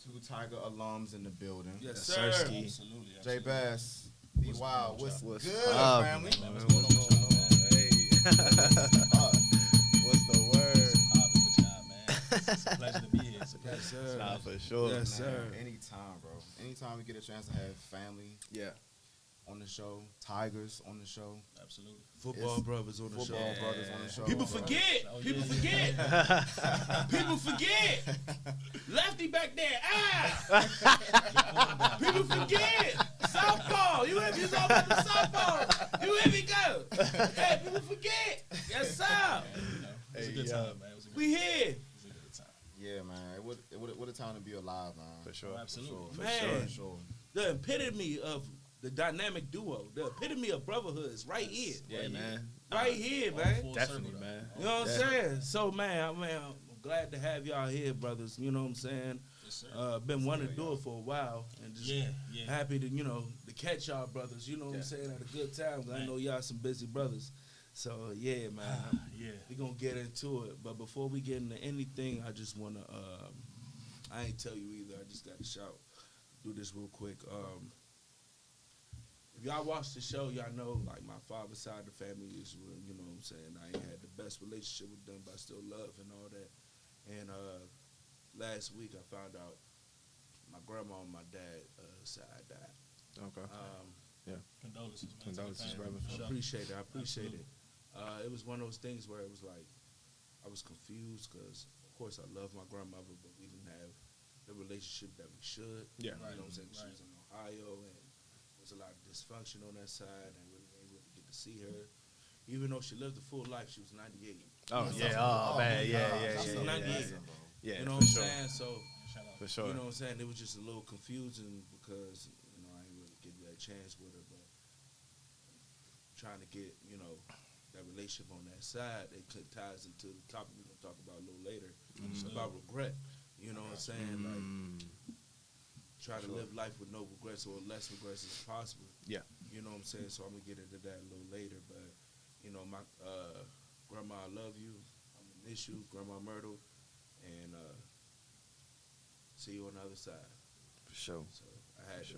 2 Tiger alums in the building. Yes, sir. Absolutely. J Bass, B Wild, what's good, up, family? man? What's going on, man? Hey. What's the word? Popping with y'all, man. It's a pleasure to be here. Yes, sir. Nah, for sure. Yes, sir. Anytime, bro. Anytime we get a chance to have family on the show, Tigers on the show, Absolutely. Football brothers on the show. football brothers on the show. People bro. forget. Oh, People yeah. forget. People forget. Lefty back there. Ah. People forget. Softball. You hear me? It's all about the softball. You hear me go? Hey, people forget. Yes, sir. It was a good time, man. It was a good We here. It was a good time. Yeah, man. What a time to be alive, man. For sure. Oh, absolutely. For Man. sure. For sure. The epitome of the dynamic duo. The epitome of brotherhood is right here. Yeah, man. Right here, All man. full Definitely, circle, man. You know what I'm Definitely. saying? So, man, I'm glad to have y'all here, brothers. You know what I'm saying? Yes, sir. Been wanting to do it for a while, and just Yeah. happy to to catch y'all brothers. You know what I'm saying? At a good time. 'Cause I know y'all some busy brothers. So yeah, man, Yeah. we gonna get into it. But before we get into anything, I just wanna I ain't tell you either. I just gotta do this real quick. If y'all watch the show, y'all know like my father's side of the family is real. You know what I'm saying? I ain't had the best relationship with them, but I still love and all that. And last week I found out my grandma on my dad's side died. Okay. Condolences, man. Condolences, brother. I appreciate it. It was one of those things where it was like I was confused because, of course, I love my grandmother, but we didn't have the relationship that we should. Yeah. You know what I'm saying? She Right. was in Ohio, and there was a lot of dysfunction on that side, and we didn't really get to see her. Even though she lived a full life, she was 98. Oh, That's yeah. awesome. Oh, man. my Yeah, God. yeah, That's yeah, so yeah, yeah. awesome, bro. Yeah, You know for what I'm sure. saying? So, Shout out. For sure. you know what I'm saying? It was just a little confusing because, I didn't really get that chance with her, but trying to get, that relationship on that side, it ties into the topic we're going to talk about a little later. It's about regret. You know what I'm saying? Like, try to live life with no regrets or less regrets as possible. Yeah. You know what I'm saying? So I'm going to get into that a little later, but, my grandma, I love you. I'm going to miss you, Grandma Myrtle, and see you on the other side. For sure. So I had to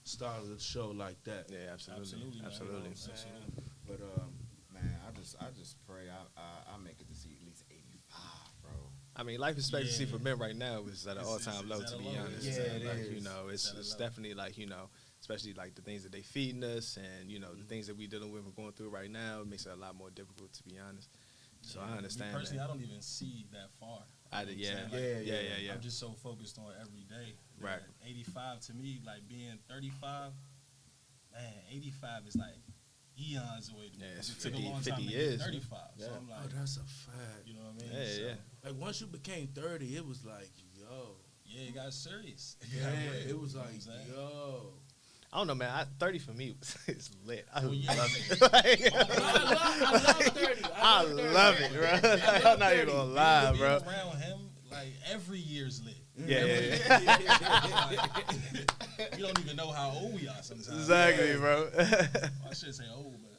start the show like that. Yeah, absolutely. Absolutely, man. Absolutely. You know what I'm saying? But Man, I just pray I make it to see at least 85, bro. I mean, life expectancy for men right now is at an It's all-time low, at to a be low. honest. Yeah, it like, is. it's definitely like, especially like the things that they feeding us and, the things that we dealing with and going through right now, it makes it a lot more difficult, to be honest. So I understand Me personally, that. I don't even see that far. You know what I'm Yeah, saying? Like, yeah. I'm just so focused on every day. Right. 85 to me, like being 35, man, 85 is like eons away. Yeah, it's it took 50 a long 50 time to get years. 35. So Yeah. I'm like, oh, that's a fact. you know what I mean? Yeah, So, yeah. Like once you became 30, it was like, yo. Yeah, it got serious. Yeah, real, it was you know like, what I'm saying? yo. I don't know, man. 30 for me is lit. I love yeah. it. I love 30. I love it, bro. I'm not even gonna lie, Being bro. around him, like every year's lit. Yeah. You don't even know how old we are sometimes. Exactly, bro. I shouldn't say old, but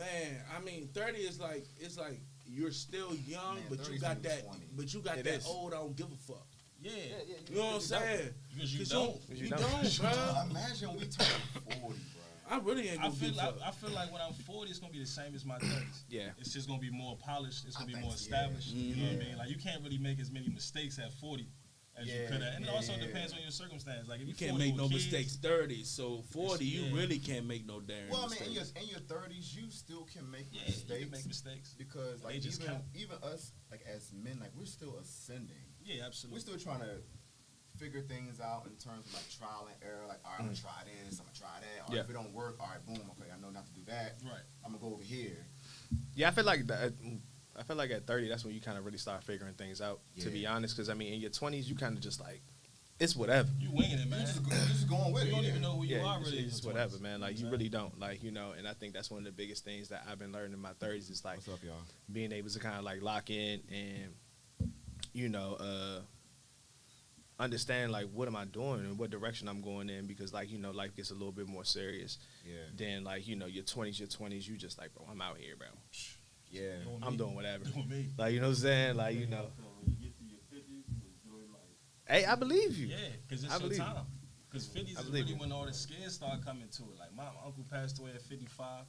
Man, I mean, 30 is like, it's like you're still young, Man, but you 30's got gonna be that, 20. but you got It that is. old, I don't give a fuck. yeah. You know what I'm saying? Because you 'Cause don't. You don't, bro. Imagine we turn 40, bro. I really ain't I gonna give feel a like fuck. I feel like when I'm 40, it's gonna be the same as my 30s. Yeah. It's just gonna be more polished. It's gonna I be think more so, established. yeah. You know what I Yeah. mean? Like you can't really make as many mistakes at 40 as you Yeah, could have. And it also yeah. depends on your circumstance. Like if You you're can't 40 make with no kids, mistakes 30, so 40, you Yeah. really can't make no damn Well, I mean, mistakes. in your 30s, you still can make Yeah, mistakes. you can make mistakes. Because They like just count. even us, like as men, like we're still ascending. Yeah, absolutely. We're still trying to figure things out in terms of like trial and error. Like, all right, I'm gonna try this, I'm gonna try that. Or Yeah. if it don't work, all right, boom, okay, I know not to do that. Right. I'm gonna go over here. Yeah, I feel like that. I feel like at 30, that's when you kind of really start figuring things out. To be Yeah. honest, because I mean, in your 20s, you kind of just like, it's whatever. You winging it, You're man. just going with You it. don't yeah. even know who you Yeah, are it's, really. in it's your whatever, 20s. man. Like You you know what really don't, like and I think that's one of the biggest things that I've been learning in my 30s is like What's up, y'all? being able to kind of like lock in and understand like what am I doing and what direction I'm going in, because like life gets a little bit more serious. Yeah. Then like your 20s, you just like, bro, I'm out here, bro. Yeah. Doing I'm me. doing whatever. Doing me. Like, you know what I'm saying? Like, So when you get to your 50s, you enjoy life. Hey, I believe you. Yeah, because it's I your believe time. Because 50s I is believe really you. when all the scares start coming to it. Like, my uncle passed away at 55.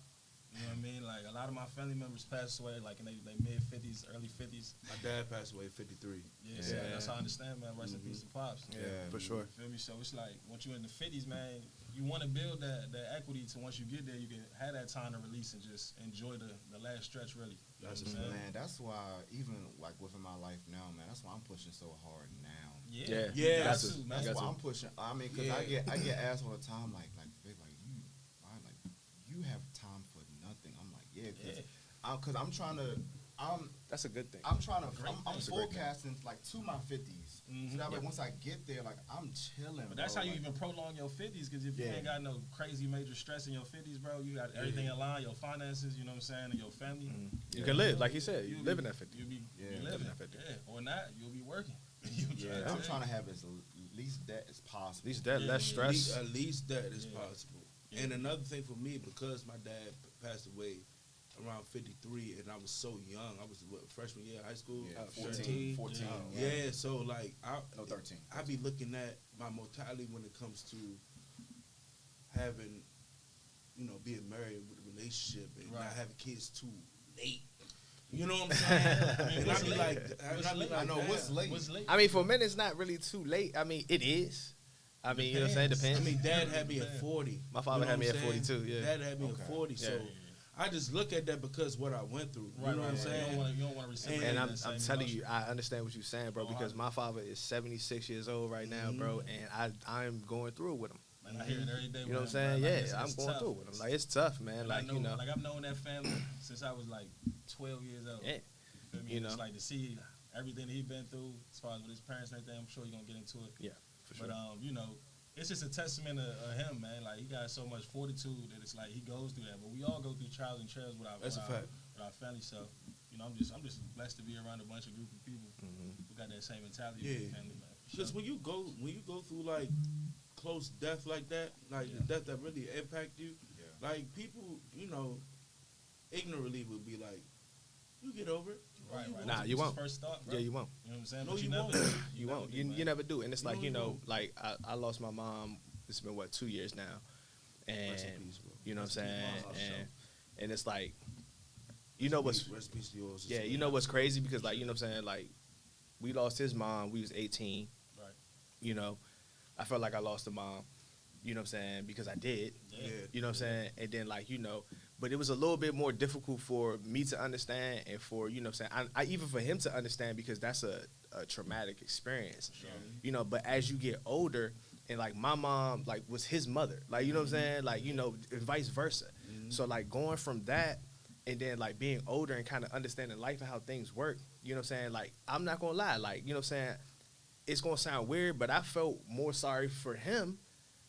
You know what I mean? Like, a lot of my family members passed away, like, in their mid-50s, early 50s. My dad passed away at 53. Yeah, so that's how I understand, man. Rest in peace to Pops. Yeah, for sure. You feel me? So it's like, once you're in the 50s, man, you want to build that equity to once you get there, you can have that time to release and just enjoy the last stretch, really. That's what I'm saying? Man, that's why even like within my life now, man, that's why I'm pushing so hard now. Yeah. Yeah. That's Got why to. I'm pushing. I mean, because Yeah. I get asked all the time, like Vic, like you have time for nothing. I'm like, yeah, because I'm trying to. That's a good thing. I'm trying to. I'm That's a great thing. forecasting like to my 50s. So that way, once I get there, like I'm chilling. But that's bro. how you Like, even prolong your 50s, because if you Yeah. ain't got no crazy major stress in your 50s, bro, you got everything in line, your finances, you know what I'm saying, and your family. You can live, like he said, you You'll living be- at 50. You'll be Yeah. living Living at 50. Yeah, or not, you'll be working. Yeah, I'm trying to have as least debt as possible. At least that, Yeah, less yeah, stress. At least that is Yeah. possible. Yeah. And another thing for me, because my dad passed away around 53, and I was so young. I was freshman year of high school. Yeah, 14. 14. Yeah, so like No, 13. I be looking at my mortality when it comes to having, being married with a relationship and not having kids too late. You know what I'm saying? And I be like, I know what's late. What's late? I mean, for men, it's not really too late. I mean, it is. I mean, you know what I'm saying? Depends. I mean, Dad had me at 40. My father had me at 42, yeah. Dad had me at 40, Yeah. so I just look at that because what I went through. You know what I'm saying? You don't want to receive And I'm that same telling emotion. you, I understand what you're saying, bro, because my father is 76 years old right now, bro, and I'm going through it with him. Man, I hear it every day. You know what I'm with saying? him, bro. Like, Yeah, I'm it's going tough. through it with him. Like, it's tough, man. And Like, I know, you know. like I've known that family since I was like 12 years old. Yeah. Feel me? You know. It's like to see everything that he's been through as far as with his parents and everything. I'm sure you're gonna get into it. Yeah, for sure. But it's just a testament of him, man. Like, he got so much fortitude that it's like he goes through that. But we all go through trials and trials with our That's a fact. with our family. So, I'm just blessed to be around a bunch of group of people who got that same mentality with the family, man. For Because sure. when you go through like close death like that, like the death that really impact you, like people, ignorantly would be like, you get over it. Right. Nah, That's you his won't. First thought, bro. Yeah, you won't. You know what I'm saying? No, But you never won't. do. You never won't. do, You man. never do. And it's like, you won't. like I lost my mom. It's been 2 years now, and Rest in peace, bro. you know what I'm Rest in saying. peace. And it's like, you know what's Rest in peace to yours. yeah, you know what's crazy, because like, you know what I'm saying, like we lost his mom. We was 18. Right. You know, I felt like I lost a mom. You know what I'm saying, because I did. Yeah. You know what I'm saying? And then, like, but it was a little bit more difficult for me to understand, and for, you know what I'm saying, I even for him to understand, because that's a traumatic experience. Sure. But as you get older, and like my mom, like, was his mother. Like, you know what I'm saying? Like, and vice versa. So like going from that, and then like being older and kind of understanding life and how things work, you know what I'm saying? Like, I'm not gonna lie, like, you know what I'm saying? It's gonna sound weird, but I felt more sorry for him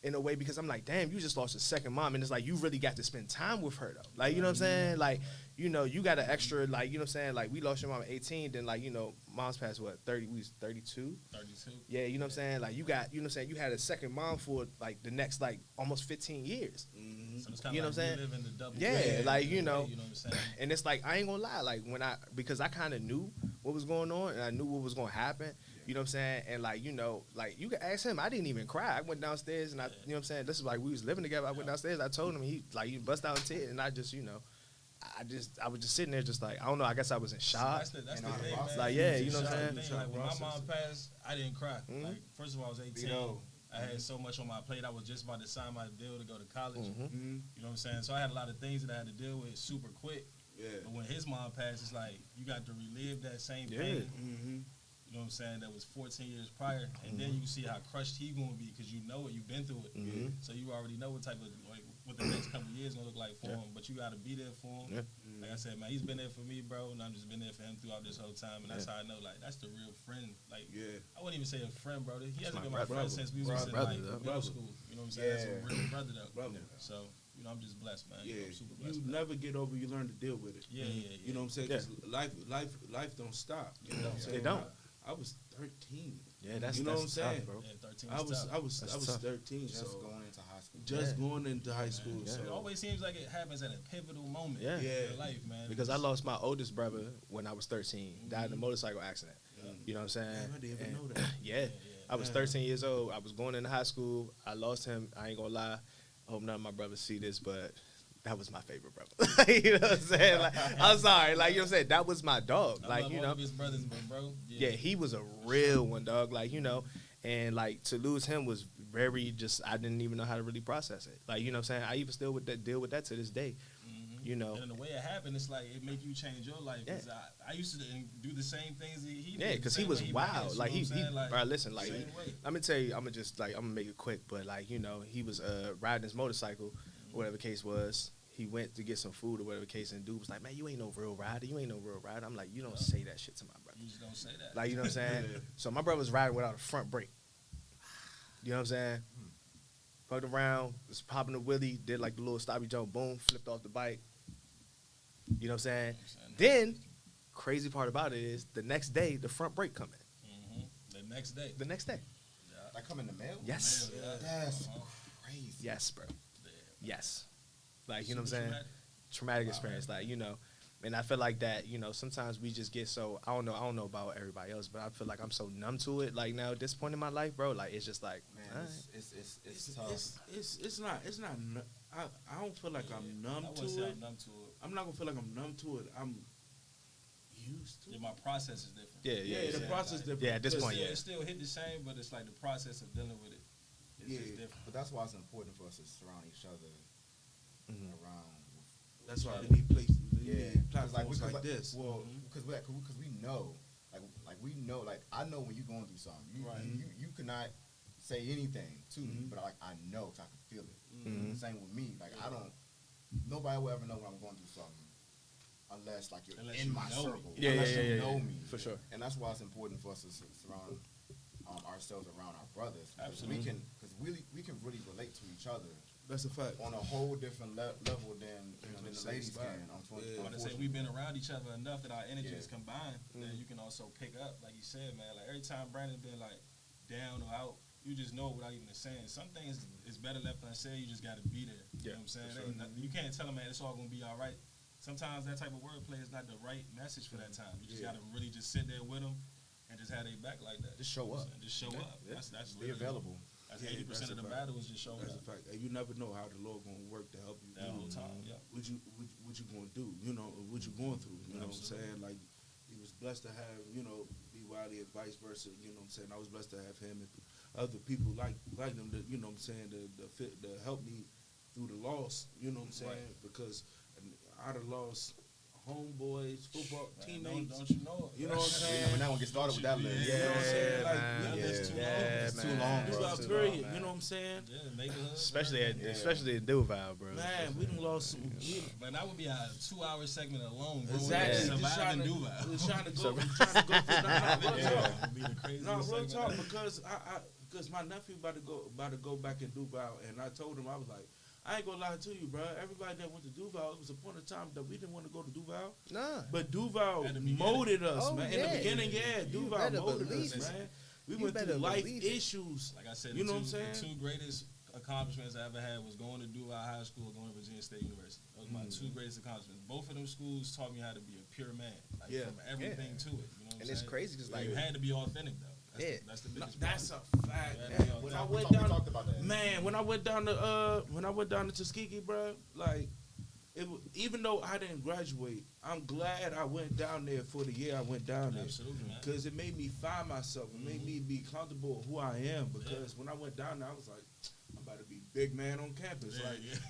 in a way, because I'm like, damn, you just lost your second mom, and it's like you really got to spend time with her though. Like, you know what I'm saying? Like, you got an extra, like, you know what I'm saying? Like, we lost your mom at 18, then like, mom's passed 30, we was 32. 32. Yeah, you know what I'm saying? Like, you got, you know what I'm saying, you had a second mom for like the next like almost 15 years. So it's kind You know of what I'm like saying? reliving the double. Yeah, whammy like, in a you know. way, you know what I'm saying? And it's like, I ain't gonna lie, like because I kind of knew what was going on, and I knew what was gonna happen. You know what I'm saying? And like, like you could ask him. I didn't even cry. I went downstairs, and you know what I'm saying? This is like we was living together. I went downstairs. I told him, he bust out in tears, and I just, I was just sitting there, just like, I don't know. I guess I was in shock. That's the And thing, I man. process- Like, yeah, you know what I'm That's saying? the thing. Like, when my mom passed, I didn't cry. Like, first of all, I was 18. I had so much on my plate. I was just about to sign my deal to go to college. You know what I'm saying? So I had a lot of things that I had to deal with super quick. Yeah. But when his mom passed, it's like you got to relive that same Yeah. pain. You know what I'm saying? That was 14 years prior, and then you see how crushed he gonna be, because you know it, you've been through it, so you already know what type of, like, what the next couple of years gonna look like for him. But you gotta be there for him. Like I said, man, he's been there for me, bro, and I've just been there for him throughout this whole time, and that's how I know, like, that's the real friend. Like, I wouldn't even say a friend, bro. He hasn't been my friend since we was in like middle school. You know what I'm saying? That's a real brother, though. So. I'm just blessed, man. Yeah, I'm super blessed. you never get over. You learn to deal with it. Yeah. You know what I'm saying? 'Cause life don't stop. You know what I'm saying? They don't. I was 13. Yeah, that's you know what I'm tough, saying, bro. Yeah, 13 I was tough. 13. Just so going into high school. just going into high school. Yeah. So It always seems like it happens at a pivotal moment Yeah. in Yeah. your life, man. Because I lost my oldest brother when I was 13. Died in a motorcycle accident. You know what I'm saying? Damn, I didn't even And- know that. Yeah. I was 13 years old. I was going into high school. I lost him. I ain't gonna lie. I hope none of my brothers see this, but that was my favorite brother. You know what I'm saying? Like, I'm sorry. Like, you know what I'm saying? That was my dog. I Like, love you all know. of his brothers, but bro, Yeah, he was a real one, dog. Like, you know, and like to lose him was very just. I didn't even know how to really process it. Like, you know what I'm saying? I even still deal with that to this day. You know, and the way it happened, it's like it make you change your life. Cause I used to do the same things that he did. Yeah, because he was wild. Like he bro, listen, like same way. I'm gonna tell you, I'm gonna make it quick, but like, you know, he was riding his motorcycle, or whatever the case was. He went to get some food or whatever the case, and dude was like, "Man, you ain't no real rider. You ain't no real rider." I'm like, "You don't say that shit to my brother. You just don't say that." Like, you know what I'm saying? So my brother was riding without a front brake. You know what I'm saying? Fucked around, was popping the wheelie, did like the little stoppy jump, boom, flipped off the bike. You know what I'm saying? Then, crazy part about it is the next day the front brake coming. The next day. The next day. That come in the mail? Yes. That's crazy. Yes, bro. Yes. Like, you know what I'm saying? Traumatic experience. Like, you know, and I feel like that, you know, sometimes we just get so, I don't know about everybody else, but I feel like I'm so numb to it. Like, now at this point in my life, bro, like, it's just like, man, it's tough. It's not. I don't feel like I'm numb to it. I'm not gonna feel like I'm numb to it. I'm used to it. Yeah, my process is different. Yeah, the process different. Yeah, at this point, It still hit the same, but it's like the process of dealing with it. It's just different. But that's why it's important for us to surround each other around. That's why we need places. We Yeah, need platforms like this. Well, because we know, we know, I know when you're going through something. You cannot say anything to me, but I know, 'cause I can feel it. Same with me. Like, nobody will ever know when I'm going through something unless you're in my circle. Unless you know me. For sure. And that's why it's important for us to surround ourselves around our brothers. Absolutely. Because we can really relate to each other. That's a fact. On a whole different level than the ladies can. I want to say we've been around each other enough that our energies combined that you can also pick up, like you said, man. Like every time Brandon's been like down or out, you just know without even saying. Some things is better left unsaid. You just got to be there. You know what I'm saying? Sure. You can't tell them, man, it's all gonna be all right. Sometimes that type of wordplay is not the right message for that time. You just got to really just sit there with them and just have their back like that. Just show up. Just show up. That's be available. That's 80% of the battle is just showing That's up. a fact. And you never know how the Lord gonna work to help you. That whole time, What you gonna do? You know what you going through. You know what I'm saying? Like, he was blessed to have, you know, B. Wiley and vice versa. You know what I'm saying? I was blessed to have him and other people like them. To, you know what I'm saying? To help me through the loss. You know what I'm saying? Because I'd have lost homeboys, football teammates. Don't you know it? You know what I'm saying? When that one gets started with that list. You know what I'm saying? Like, It's too long, it's bro. about period. You know what I'm saying? Yeah, neighborhood. Especially in Duval, bro. Man, we done lost some. Man, that would be a 2-hour segment alone. Bro. Exactly. Surviving Duval. Trying to go No, real talk, because my nephew about to go back in Duval, and I told him, I was like, I ain't gonna lie to you, bro. Everybody that went to Duval, it was a point in time that we didn't want to go to Duval. Nah. But Duval molded us, man. In the beginning, You Duval better molded believe us, it. man. We went through life issues. Like I said, you know what I'm saying? The two greatest accomplishments I ever had was going to Duval High School and going to Virginia State University. Those were my two greatest accomplishments. Both of them schools taught me how to be a pure man, from everything to it. You know what I'm saying? And it's crazy because you had to be authentic though. That's the biggest problem. That's a fact, man. When I went down, when I went down to Tuskegee, bro, like, even though I didn't graduate, I'm glad I went down there for the year I went down there. Absolutely, man. Because it made me find myself. It made me be comfortable with who I am. Because when I went down there, I was like, I'm about to be big man on campus.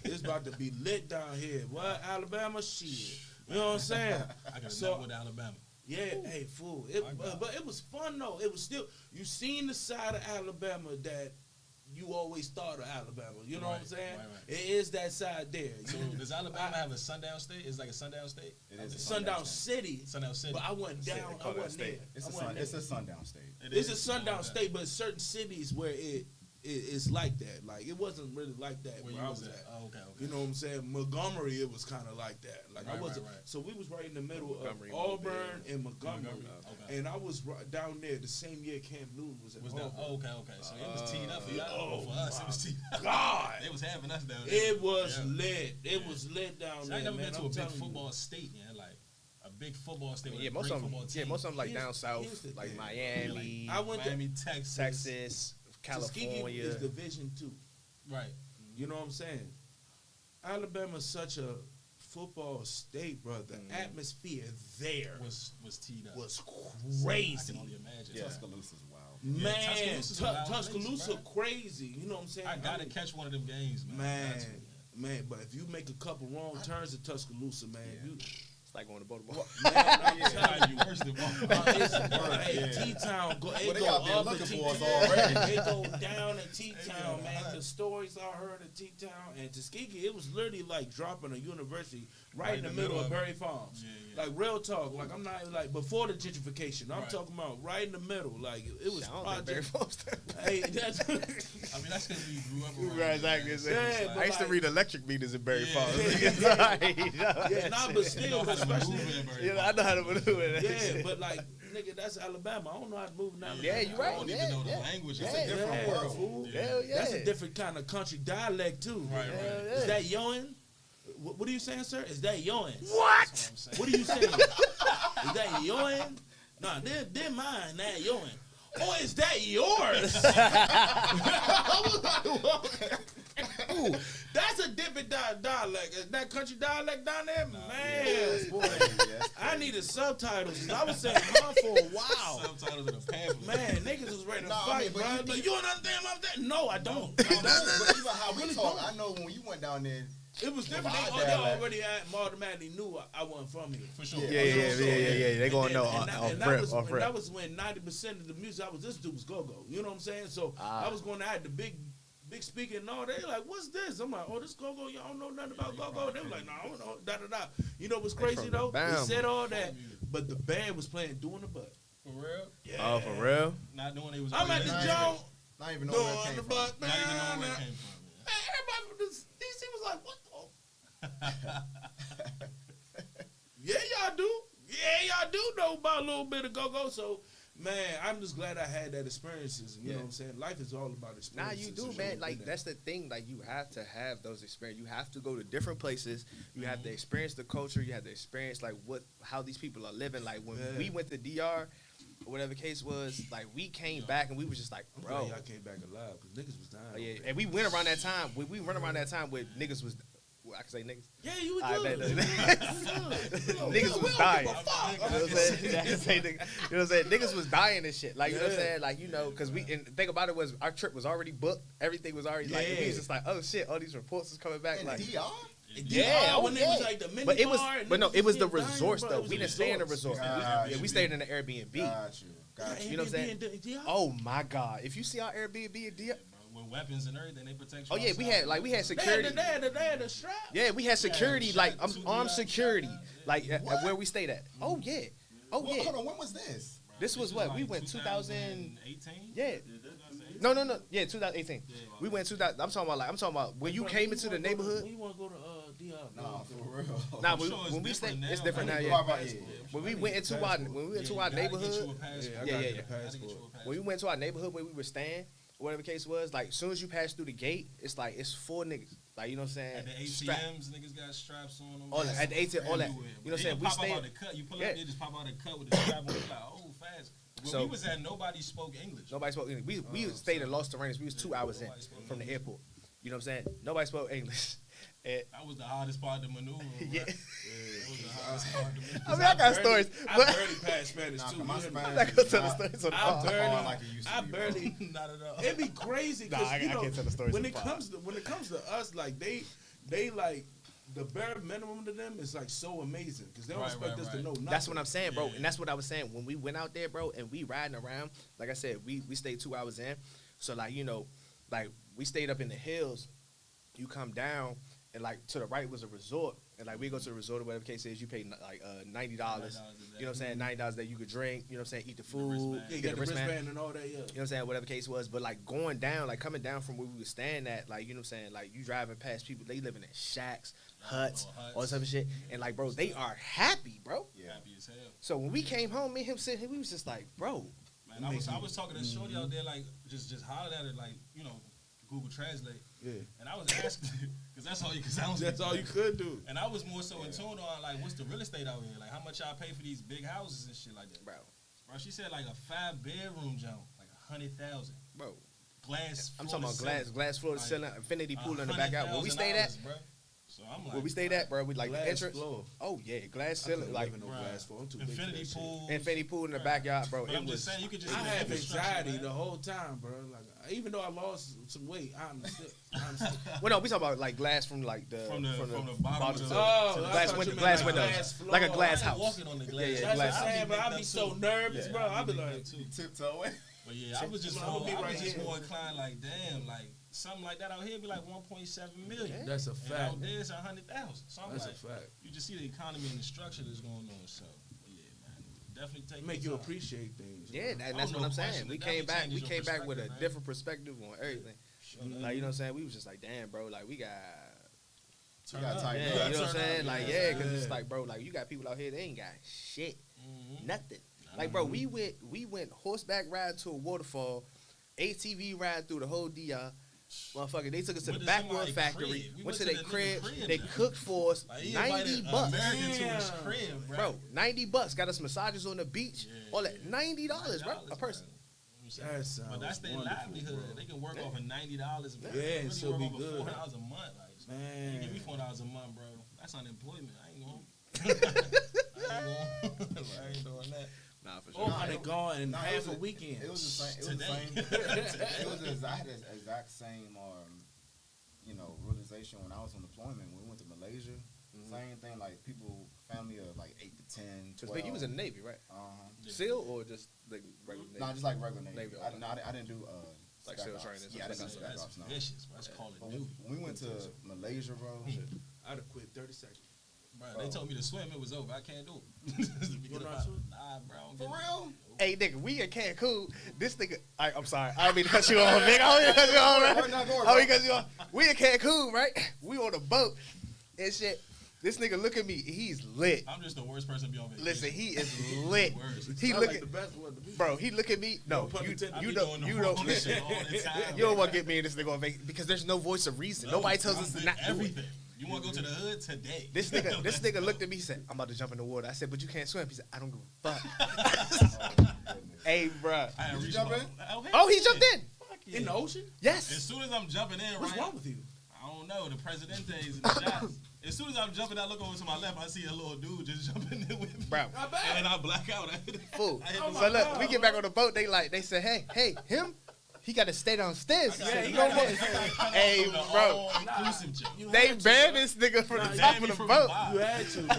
It's about to be lit down here. What? Alabama? Shit. You know what I'm saying? I got to know with Alabama. Yeah, hey, fool. But it was fun, though. It was still, you seen the side of Alabama that you always thought of Alabama. You know what I'm saying? Right. It is that side there. So does Alabama have a sundown state? It's like a sundown state? It is Sundown City. Sundown City. But I went down. I wasn't there. It's a sundown state. It's a sundown state, but certain cities where it's like that. Like, it wasn't really like that where I was at. Oh, okay. You know what I'm saying? Montgomery, it was kind of like that. Like, I wasn't. Right. So we was right in the middle Montgomery, of Auburn and Montgomery. Okay. And I was down there the same year Cam Newton was at Auburn. Okay. So it was teed up for y'all. For us, it was teed up. God. They was having us down there. It was lit. It was lit down there, I never been to a big telling you. football state, man. Like a big football state with Yeah, a most great of them. football Yeah, team. most of them like Here's- down south, here's the like thing. Miami, I went to Miami, Texas. Texas, Tuskegee California. is Division 2. Right. You know what I'm saying? Alabama's such a football state, bro. The atmosphere there Was teed up. was I crazy. can only imagine. Yeah. Tuscaloosa's wild. Man, Tuscaloosa's a wild place, Tuscaloosa bro. crazy. You know what I'm saying? I gotta catch one of them games, man. Man, Got to. man, but if you make a couple wrong turns at Tuscaloosa, man, you, It's like going to Baltimore. man, I'm Yeah, telling might you, be worse than Baltimore. hey, T-Town, go, Well, it they go out there up looking at for us T-Town. already. It go down at T-Town, Yeah. man. The stories I heard at T-Town and Tuskegee, it was literally like dropping a university right in the middle of Berry Farms. Yeah, yeah. Like real talk, like I'm not even like before the gentrification. I'm Right. talking about right in the middle. Like it was I don't think Barry project. Farms. Hey, that's I mean, that's because we grew up around. Right, it, exactly. man. So Yeah, it's but I used to like- read electric meters in Barry Yeah. Farms. yeah, nah, but you still, know how to especially. maneuver in Berry Yeah, I know how to maneuver that Yeah, shit. but like, nigga, that's Alabama. I don't know how to move in Alabama. Yeah, you I right. don't Yeah, even know the yeah. language. Yeah, It's a different yeah, world. fool. Hell yeah. That's a different kind of country dialect too. Right, right. Hell yeah. Is that yoin? What are you saying, sir? Is that yoin? That's what I'm saying. What are you saying? Is that yoin? Nah, they're mine. That yoin. Or is that yours? Ooh, that's a different dialect. Is that country dialect down there? Man, boy, I needed subtitles. 'Cause I was saying mine for a while. Subtitles in a pamphlet. Man, niggas was ready to Nah, I fight, mean, but bro. you Like, think- you don't understand my thing? No, I don't. But even how we really talk, don't. I know when you went down there, It was different. My They dialect. already automatically knew I wasn't from here. For sure. Yeah. They gonna know And off that rip, was, off and rip. that was when 90% of the music I was listening to was go-go. You know what I'm saying? So I was going to have the big speaker and all. They like, what's this? I'm like, oh, this go-go. Y'all don't know nothing about go-go. They were like, no, I don't know. Da-da-da. You know what's crazy, from though? the They Bama. said all that, but the band was playing Doing the Butt. For real? Yeah. Oh, for real? Not knowing they was. I'm at the Not joint. not even know where it Doing came the from. butt. Not even knowing where it Man, came from. everybody from the DC was like, what the? Yeah, y'all do. Yeah, y'all do know about a little bit of go-go. So, man, I'm just glad I had that experiences. You know what I'm saying? Life is all about Nah, experiences. you do, and man. shit Like that's the thing. Like you have to have those experiences. You have to go to different places. You have to experience the culture. You have to experience like how these people are living. Like when Yeah. we went to DR, or whatever the case was, like we came back and we was just like, I'm bro. glad y'all came back alive because niggas was dying. Oh, yeah. over there. And we went around that time. We went around that time where niggas was. Well, I can say niggas. Yeah, you was I good. bet Niggas niggas was dying. You know what I'm saying? I can say niggas- you know what I'm saying? Niggas was dying and shit. Like, you know what I'm Yeah. saying? Like, you know, because and the thing about it was our trip was already booked. Everything was already, like, we Yeah. was just like, oh shit, all these reports is coming back. In Like, DR? yeah, when it was like the mini but it was, bar and but no, niggas it was the getting dying, resorts bro. though. It was We the didn't stay in the resorts. resort. Got Yeah, we you. stayed in the Airbnb. Got you. You know what I'm saying? Airbnb, Oh my god, if you see our Airbnb in DR, With weapons and everything, they protect you. oh yeah, we had security. They had the strap. Yeah, we had security, Yeah, like two armed DI security, shotguns, like at What? where we stayed at. Oh yeah, oh Well, yeah. hold on, when was this? This was what we went 2000. 2018. Yeah. No. Yeah, 2018. We went 2000. I'm talking about when you came into the neighborhood. When you want to go to DR? Nah, for real. Nah, I'm sure it's when we different stayed, now. it's different I now. need Yeah. Right, right, yeah. When we went into our neighborhood, when we went to our neighborhood where we were staying, whatever the case was, like as soon as you pass through the gate, it's like it's 4 niggas. Like you know what I'm saying? At the Strap- ATMs, niggas got straps on them. All that- at the ATM, all that. Everywhere. You know what I'm They saying? just We pop stayed- up out the cut. You pull Yeah. up, they just pop out the cut with the strap on. You're like, oh, fast. When So- we was at, nobody spoke English. Nobody spoke English. We stayed in Los Terrenos. We was 2 hours in from the airport. You know what I'm saying? Nobody spoke English. And, That was the hardest part of the maneuver. yeah. Right? That was the hardest part of the maneuver. I mean, I got stories, I but barely passed Spanish Nah, too. my You hear me? Spanish I'm not gonna tell the is stories on the I pod. barely, hard like it used to I be, bro. barely. Not at all. It'd be crazy Nah, because I can't tell the stories when on it the pod. comes to us, like they like the bare minimum to them is like so amazing because they don't Right, expect right, us to right. know nothing. That's what I'm saying, bro. Yeah. And that's what I was saying when we went out there, bro, and we riding around. Like I said, we stayed 2 hours in. So like, you know, like we stayed up in the hills. You come down and like to the right was a resort. And like we go to the resort or whatever the case is, you pay like $90. You know what I'm saying? $90 that you could drink, you know what I'm saying, eat the food, wristband. Yeah, you get got the wristband. and all that. Yeah. You know what I'm saying? Whatever the case was. But like going down, like coming down from where we were staying at, like, you know what I'm saying? Like you driving past people, they living in shacks, huts, all this other shit. And like, bro, they are happy, bro. Yeah. Happy as hell. So when we came home, me and him sitting here, we was just like, bro. Man, I was talking to Shorty out there, like, just hollering at her, like, you know, Google Translate. Yeah. And I was asking, because that's all you could do. And I was more so in tune on, like, what's the real estate out here? Like, how much y'all pay for these big houses and shit like that? Bro, She said, like, a 5-bedroom joint, like 100,000. bro. Glass. I'm talking about glass floor to ceiling, infinity pool in the back out. Where we stayed at? Bro. So I'm like, Where we stayed at, bro? We like Glass the entrance. floor. Oh yeah, glass ceiling, like no glass floor. I'm too infinity big for that pool. infinity pool in the backyard, bro. But It I'm was. just saying, you could just shit. I see the have infrastructure, anxiety man. the whole time, bro. Like, even though I lost some weight, I'm still. Well, no, we talking about like glass from like the From the bottom to of the the- glass window, glass windows, like a glass I ain't house. walking on the glass. Yeah, That's glass what I'm house. saying, but I be so nervous, bro. I be like, Tiptoe away. But yeah, I was just I'm gonna be more, I right was just here. more inclined, like, damn, like something like that out here be like 1.7 million. that's a And fact. out there it's 100,000. So I'm That's like, a fact. you just see the economy and the structure that's going on. So yeah, man, definitely take. Make your you time. appreciate things. Yeah, bro. and that's Oh, what no I'm saying. question. We It came back. definitely We changes came your back with a perspective, man. different perspective on everything. Sure, Like, you know what I'm saying? We was just like, damn, bro. Like, we got. You gotta tighten Yeah, up. you know what I'm Turn saying? up, Like, yeah. yeah, because it's Yeah. like, bro, like you got people out here, they ain't got shit, Mhm. nothing. Like, bro, we went horseback ride to a waterfall, ATV ride through the whole DR. Motherfucker, they took us to Went the to backwood somebody's factory. crib. We Went to their the nigga crib. crib They now. cooked for us Like, he $90. invited American to his Damn. crib, Bro, $90. Got us massages on the beach. Yeah, All that. yeah. $90, bro, a person. That sounds But that's their wonderful, livelihood. bro. They can work Yeah. off of $90. Yeah, Really and still work be off of good. $400 a month. Like, you Man. give me $4 a month, bro. That's unemployment. I ain't going. I ain't doing that. Nah, for Oh, sure. how they gone in Nah, half it was a weekend. It was the same. It was the Today. same. It was the exact same. Realization when I was on deployment. When we went to Malaysia, same thing. Like people, family of like 8 to 10, 12. Because you was in the Navy, right? Yeah. SEAL or just like regular Navy? Nah, just like regular Navy. Navy, I didn't do Like Spec SEAL Ops. training, Yeah, I didn't do Spec Spec That's Ops. No. vicious. Let's call it But duty. when we went to Malaysia, bro. I'd have quit 30 seconds. Bro, they told me to swim. It was over. I can't do it. You know what I'm saying? Nah, bro. I'm For getting- real? Hey, nigga, we in Cancun. This nigga, I'm sorry. I don't mean to cut you off, nigga. I don't mean to cut you off, Go right? ahead, I mean to cut you off. We in Cancun, right? We on a boat and shit. This nigga look at me. He's lit. I'm just the worst person to be on vacation. Listen, he is lit. Worst. He Sound look like at, the best one to be. bro. He look at me. No, pun you intended. I you be don't doing the you don't wrong listen. shit all the time. You don't want to get me and this nigga on vacation because there's no voice of reason. Nobody tells us to not do it. everything. You want to go to the hood today? This nigga looked at me. He said, "I'm about to jump in the water." I said, "But you can't swim." He said, "I don't give a fuck." Hey, bruh. I had Did you reached jump my- in? Oh, he jumped in. Fuck yeah. In the ocean? As Yes. soon as I'm jumping in, What's right? wrong with you? I don't know. The Presidentes and the shots. As soon as I'm jumping, I look over to my left. I see a little dude just jumping in with me. Bro. Not bad. And I black out. Fool. I hit the So look, wall. we get back on the boat. They said, hey, him. He got to stay downstairs. Yeah, You he know got what? Hey, bro. Inclusive chick. They banned this nigga from the Nah, top banned of me the from boat. the bar. You had to, bro.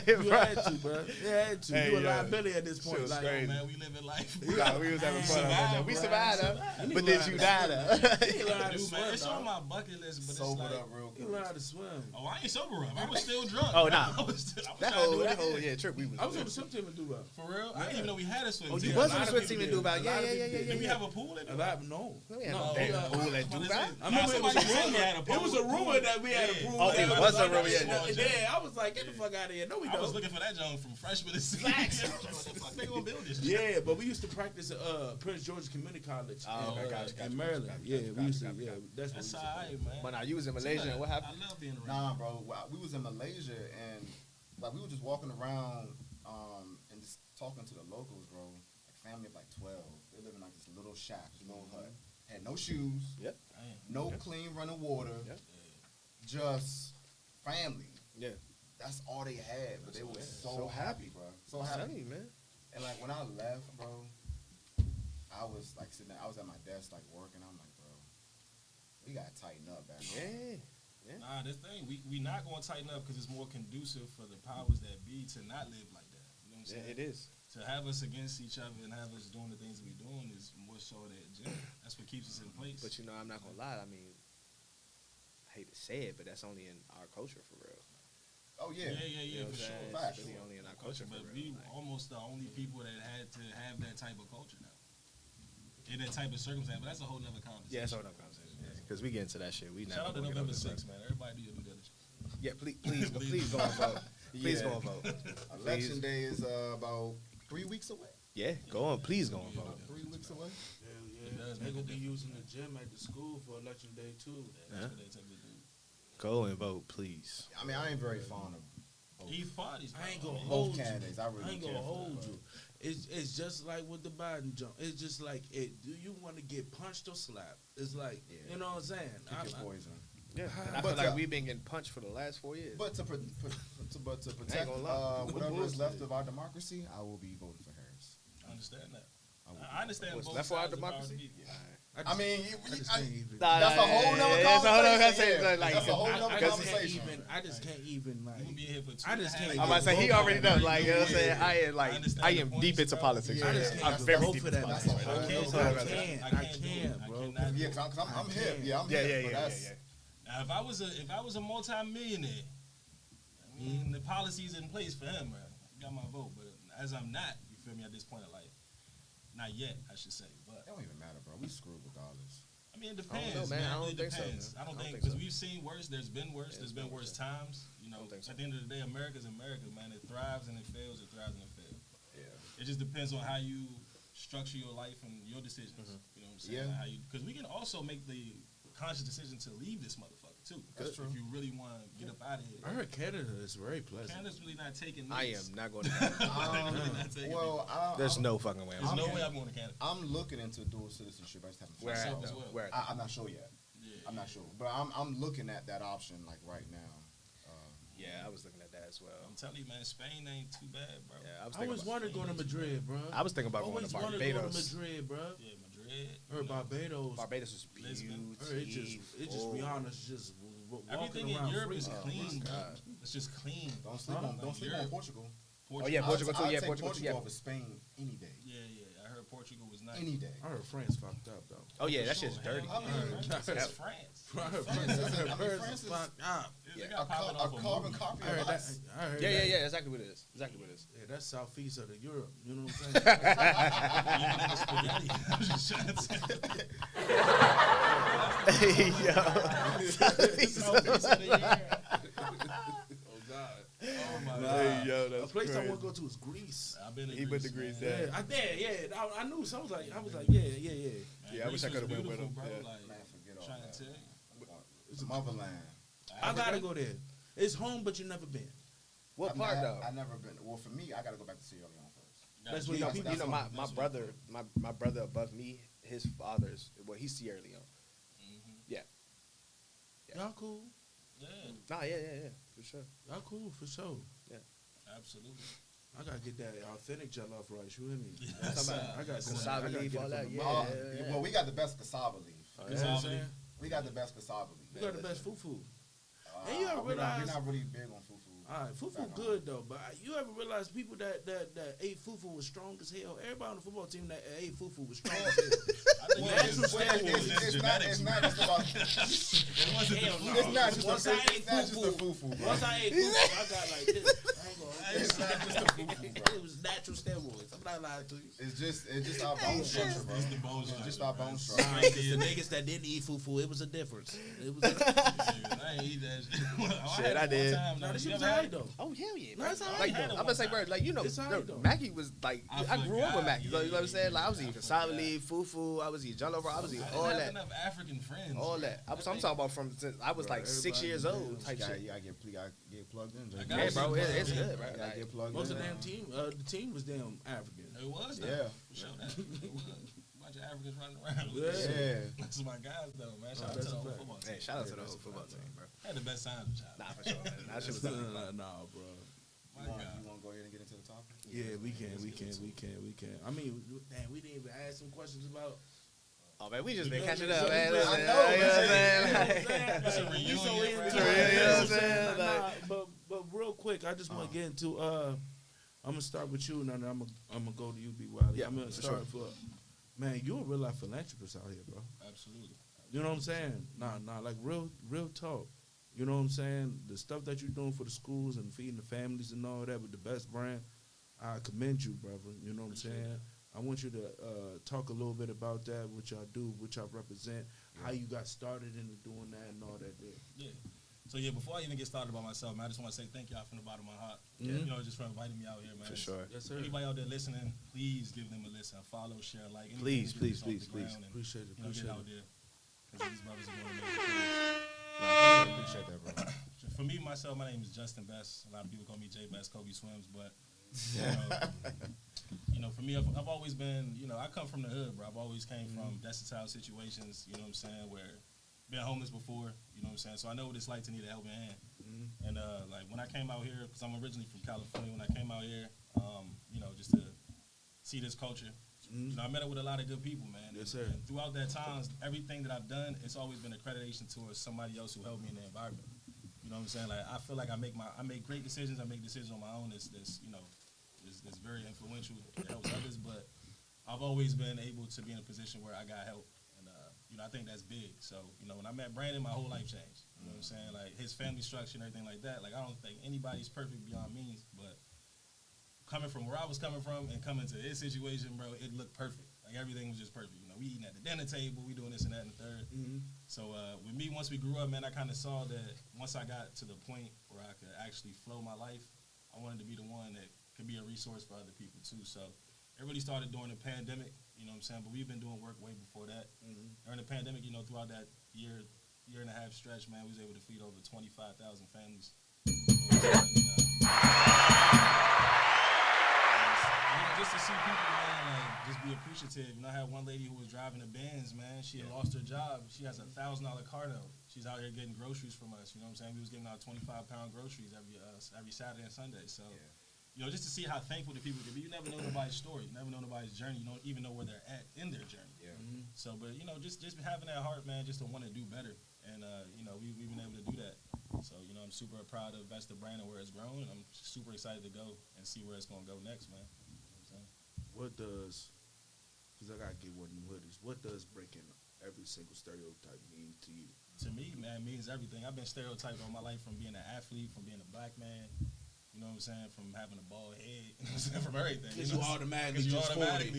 You Bro. had to, bro. You had to. Hey, You a yeah. liability at this point. was Like, crazy. Man, we living life. Nah, we was having fun. on that. We survived, huh? You But need did to you learn how die, to though? You learn how to Dude, man, swim, it's on dog. my bucket list, but Sobered it's like, up real You quick. learn how to swim. oh, I ain't sober up. I was still drunk. Oh, nah. I was That trying to do whole, it. yeah, trip. We was. I was on the swim team in Dubai. For real? I didn't even know we had a swim Oh, team. You was a on lot the of swim team in people Dubai. did. Yeah, A lot yeah, of yeah, people yeah, did. Did we yeah. have a pool in A it? lot, no. We had No, no damn yeah. pool at What is Dubai. it? I remember it was a Somebody said we rumor. had a pool. It was a rumor that we had a pool. Oh, it that was a like, rumor, Yeah, I was like, get the fuck out of here. No, we I was don't. looking for that joint from freshman to senior. What the fuck they gonna build this shit? Yeah, but we used to practice at Prince George's Community College Oh, okay, gotcha, in gotcha, Maryland. gotcha, Yeah, gotcha, we used to. gotcha, Yeah, gotcha. that's what we That's used to alright, man. But now you was in Malaysia, and what happened? I love being around. Nah, bro. We was in Malaysia and like we were just walking around and just talking to the locals, bro. Like family of like 12. They live in like this little shack, little hut. Had no shoes, Yep. Damn. no clean running water, Yep. just family. Yeah. That's all they had, but they were so So happy, bro. So I'm happy. telling you, man. And like when I left, bro, I was like sitting there, I was at my desk like working. I'm like, bro, we gotta tighten up back home. Yeah. Nah, this thing, we not gonna tighten up because it's more conducive for the powers that be to not live like that. You know what I'm saying? Yeah, it is. To have us against each other and have us doing the things we doing is more so that agenda. That's what keeps us in place. But you know, I'm not gonna lie. I mean, I hate to say it, but that's only in our culture for real. Oh yeah. You know what for I'm sure. saying? Facts. It's really only in our culture for But real. we Like, almost the only people that had to have that type of culture now. In that type of circumstance, but that's a whole nother conversation. yeah, that's all that conversation. Because we get into that shit. We Shout out to never gonna November get over 6th, man. Everybody do your due diligence. that. Yeah, please go and vote. Please go and vote. Election day is about 3 weeks away. Yeah, go on. Please go and vote. 3 weeks away. Hell yeah. It does They make a gonna be difference, using man. the gym at the school for election day too. That's what they tell me to do. Go and vote, please. I mean, I ain't very fond of both, These parties, I ain't gonna both hold you. candidates. I really I ain't don't gonna care for hold that, you. It's just like with the Biden jump. It's just like it. Do you want to get punched or slapped? It's like you know what I'm saying. Pick your poison. Yeah, and I But feel like to- we've been getting punched for the last 4 years. But to protect gonna lie. whatever's left of our democracy, I will be voting for Harris. I understand that. will I understand What's both left for our sides of democracy? Yeah. I mean, I just can't even. that's a whole nother that's a whole nother conversation. conversation, like, That's a whole I nother just conversation. I just can't even like. You gonna be here for 2 I just can't. I'm about to say he already knows. Like you know what I'm saying, I am I understand I the am points, deep into bro. politics. I right just now. can't I'm very vote deep for into that. That's a politics. whole right now. nother I conversation. can't, bro. Yeah, cause I'm hip. Yeah, I'm Yeah, hip. yeah, but yeah, that's, yeah. Now, if I was a multi-millionaire, I mean, the policies in place for him, man, got my vote. But as I'm not, you feel me, at this point in life, not yet, I should say. But It don't even matter, bro. We screwed regardless. I mean, it I don't depends, know, man. man. I don't It think so, depends. man. I don't think think because so. we've seen worse. There's been worse. Yeah, There's been worse times. You know, think so. at the end of the day, America's America, man. It thrives and it fails. It thrives and it fails. Yeah. It just depends on how you structure your life and your decisions. You know what I'm saying? Yeah. How you, because we can also make the conscious decision to leave this motherfucker too. That's true. If you really want to get up out of here. I heard Canada is very pleasant. Canada's really not taking I niggas. am not going to Canada. Really not taking Well, There's no fucking way. There's I'm no going. way I'm going to Canada. I'm looking into dual citizenship. I just haven't Where found at out. as though? well. Where at? I'm not sure yet. I'm not sure, but I'm looking at that option like right now. Yeah, I was looking at that as well. I'm telling you, man, Spain ain't too bad, bro. Yeah, I thinking always about- wanted to go to Madrid, bro. I was thinking about going always to wanted to go to Barbados. Madrid, bro. Yeah, Madrid. Or Barbados. Barbados is Lisbon. Or it just be honest, just walking Everything in around Europe free. is Oh, clean, my bro. God. It's just clean. Don't sleep on Europe. Portugal. Oh yeah, Portugal too. I'd Yeah, take Portugal too. Yeah. over Spain any day. Yeah. I heard Portugal was nice. Any day. I heard France fucked up though. Oh yeah, that Sure, shit's hell, dirty. I mean, It's Yep. France. I heard France is- France France is- fucked up. They Yeah. got popping off A a carbon movie. copy I heard of that. us. I heard Yeah, that. yeah, yeah. Exactly what it is. Exactly what it is. Yeah, that's southeast of the Europe. You know what I'm Even in the spaghetti. I'm just trying to say. Hey yo. Oh God. Oh my Nah. God. Hey yo, A that's place I crazy. want to go to is Greece. I've been in He Greece, put the Greece man. down. Yeah, I did. Yeah, I knew. So I was like, yeah. Man, Yeah, I wish Greece I was coulda went with beautiful, him. bro. Yeah. Like, Man, forget all trying that. to tell you. It's motherland. I gotta go there. It's home, but you never been. What I've part not- though? I've never been. Well, for me, I got to go back to Sierra Leone first. That's You what know, people. you know my that's brother, my brother above me, his father's he's Sierra Leone. Y'all cool. Yeah, Nah, yeah, for sure. Y'all cool for sure. absolutely. I gotta get that authentic jollof rice. You hear me? Yes, I got Cassava leaf, all that, yeah. Well, we got the best cassava leaf. You know what I'm saying? We got the best cassava leaf. We got the best fufu. And you ever we're not realize- really big on fufu. All right, fufu good though, but you ever realize people that ate fufu was strong as hell? Everybody on the football team that ate fufu was strong as hell. I think Natural it's- steroids. it's It's not just about. It wasn't Hell the no. It's not just Once a I ate it's not just a fufu, fufu, bro. once I ate fufu, I got like this. I ain't gonna. It's not just a fufu, bro. It was natural steroids. I'm not lying to you. It's just our bone structure, bro. It's the bone It's just structure, our man. bone Nah, structure. 'cause the niggas that didn't eat fufu, it was a difference. It was. I ain't eat that shit. Shit, I did. No, this shit You was ever had alright it? though. Oh hell yeah, No, bro. it's all right. Like, I had it I'm one gonna say, bro, time. like you know, It's all right, though. Mackie was like, I I grew up with forgot. Mackie. You know what I'm saying? Like I was eating I cassava forgot. leaf, fufu. I was eating jollof. I was eating all I didn't that, have enough African friends. all that. I'm talking about from since I was Bro, like 6 everybody years knows. old type shit. You gotta get plugged in, Jay. I got Yeah, you. bro, it's Yeah. good, bro. You gotta Like, get plugged Most in. of the damn team, the team was damn African. It was though. Yeah. For sure that. It was. Bunch of Africans running around. Yeah. That's my guys though, man. Shout out that's to the a whole fact. football team. Hey, shout out to the whole football team, bro. I had the best times with y'all. Nah, for sure, man. That shit was definitely fun. Nah, bro. My You God. want to go ahead and get into the topic? Yeah, we can. I mean, damn, we didn't even ask some questions about. Oh man, we just been Yeah, catching yeah, up, man. yeah, Listen, I you know, know what I'm man. saying? It's a Like, reunion, we so bro. into It's it, a reunion, you know what I'm saying? Nah, but real quick, I just want to get into. I'm gonna start with you, and then I'm gonna go to you, B. Wiley. Yeah, I'm gonna for start for. Man, you're a real life philanthropist out here, bro. Absolutely. You know what I'm saying? Nah, like real talk. You know what I'm saying? The stuff that you're doing for the schools and feeding the families and all that with the best brand, I commend you, brother. You know what I'm saying? I want you to talk a little bit about that, what y'all do, what y'all represent, how you got started into doing that and all that there. Yeah. So yeah, before I even get started about myself, man, I just want to say thank y'all from the bottom of my heart. You know, just for inviting me out here, man. For sure. Yes, sir. Anybody out there listening, please give them a listen, follow, share, like. Please, anything to please, get this off the please, ground and, Appreciate it. you know, Appreciate get out it. there. Because these brothers are doing amazing things. I appreciate that, bro. For me, myself, my name is Justin Best. A lot of people call me J Best, Kobe Swims, but you know, for me, I've always been, you know, I come from the hood, bro. I've always came from versatile situations, you know what I'm saying, where been homeless before, you know what I'm saying, so I know what it's like to need a helping hand. And like when I came out here, because I'm originally from California, when I came out here, you know, just to see this culture, you know, I met up with a lot of good people, man. Yes, sir. And throughout that time, everything that I've done, it's always been accreditation towards somebody else who helped me in the environment. You know what I'm saying? Like I feel like I make great decisions. I make decisions on my own. It's you know, it's very influential. It helps others, but I've always been able to be in a position where I got help, and you know, I think that's big. So you know, when I met Brandon, my whole life changed. You know what I'm saying? Like his family structure and everything like that. Like I don't think anybody's perfect beyond means, but coming from where I was coming from and coming to his situation, bro, it looked perfect. Like everything was just perfect. You know, we eating at the dinner table, we doing this and that and the third. So with me, once we grew up, man, I kind of saw that once I got to the point where I could actually flow my life, I wanted to be the one that could be a resource for other people too. So it really started during the pandemic, you know what I'm saying? But we've been doing work way before that. During the pandemic, you know, throughout that year and a half stretch, man, we was able to feed over 25,000 families. You know, just to see people, man, like, just be appreciative. You know, I had one lady who was driving a Benz, man. She had lost her job. She has a $1,000 car note. She's out here getting groceries from us. You know what I'm saying? We was giving out 25-pound groceries every Saturday and Sunday. So, you know, just to see how thankful the people can be. You never know nobody's story. You never know nobody's journey. You don't even know where they're at in their journey. Yeah. So, but, you know, just having that heart, man, just to want to do better. And, you know, we've been able to do that. So, you know, I'm super proud of Vesta brand and where it's grown. And I'm super excited to go and see where it's going to go next, man. What does, because I got to get one of them hoodies, what does breaking every single stereotype mean to you? To me, man, it means everything. I've been stereotyped all my life from being an athlete, from being a black man, you know what I'm saying, from having a bald head, you know what I'm saying, from everything. Because you automatically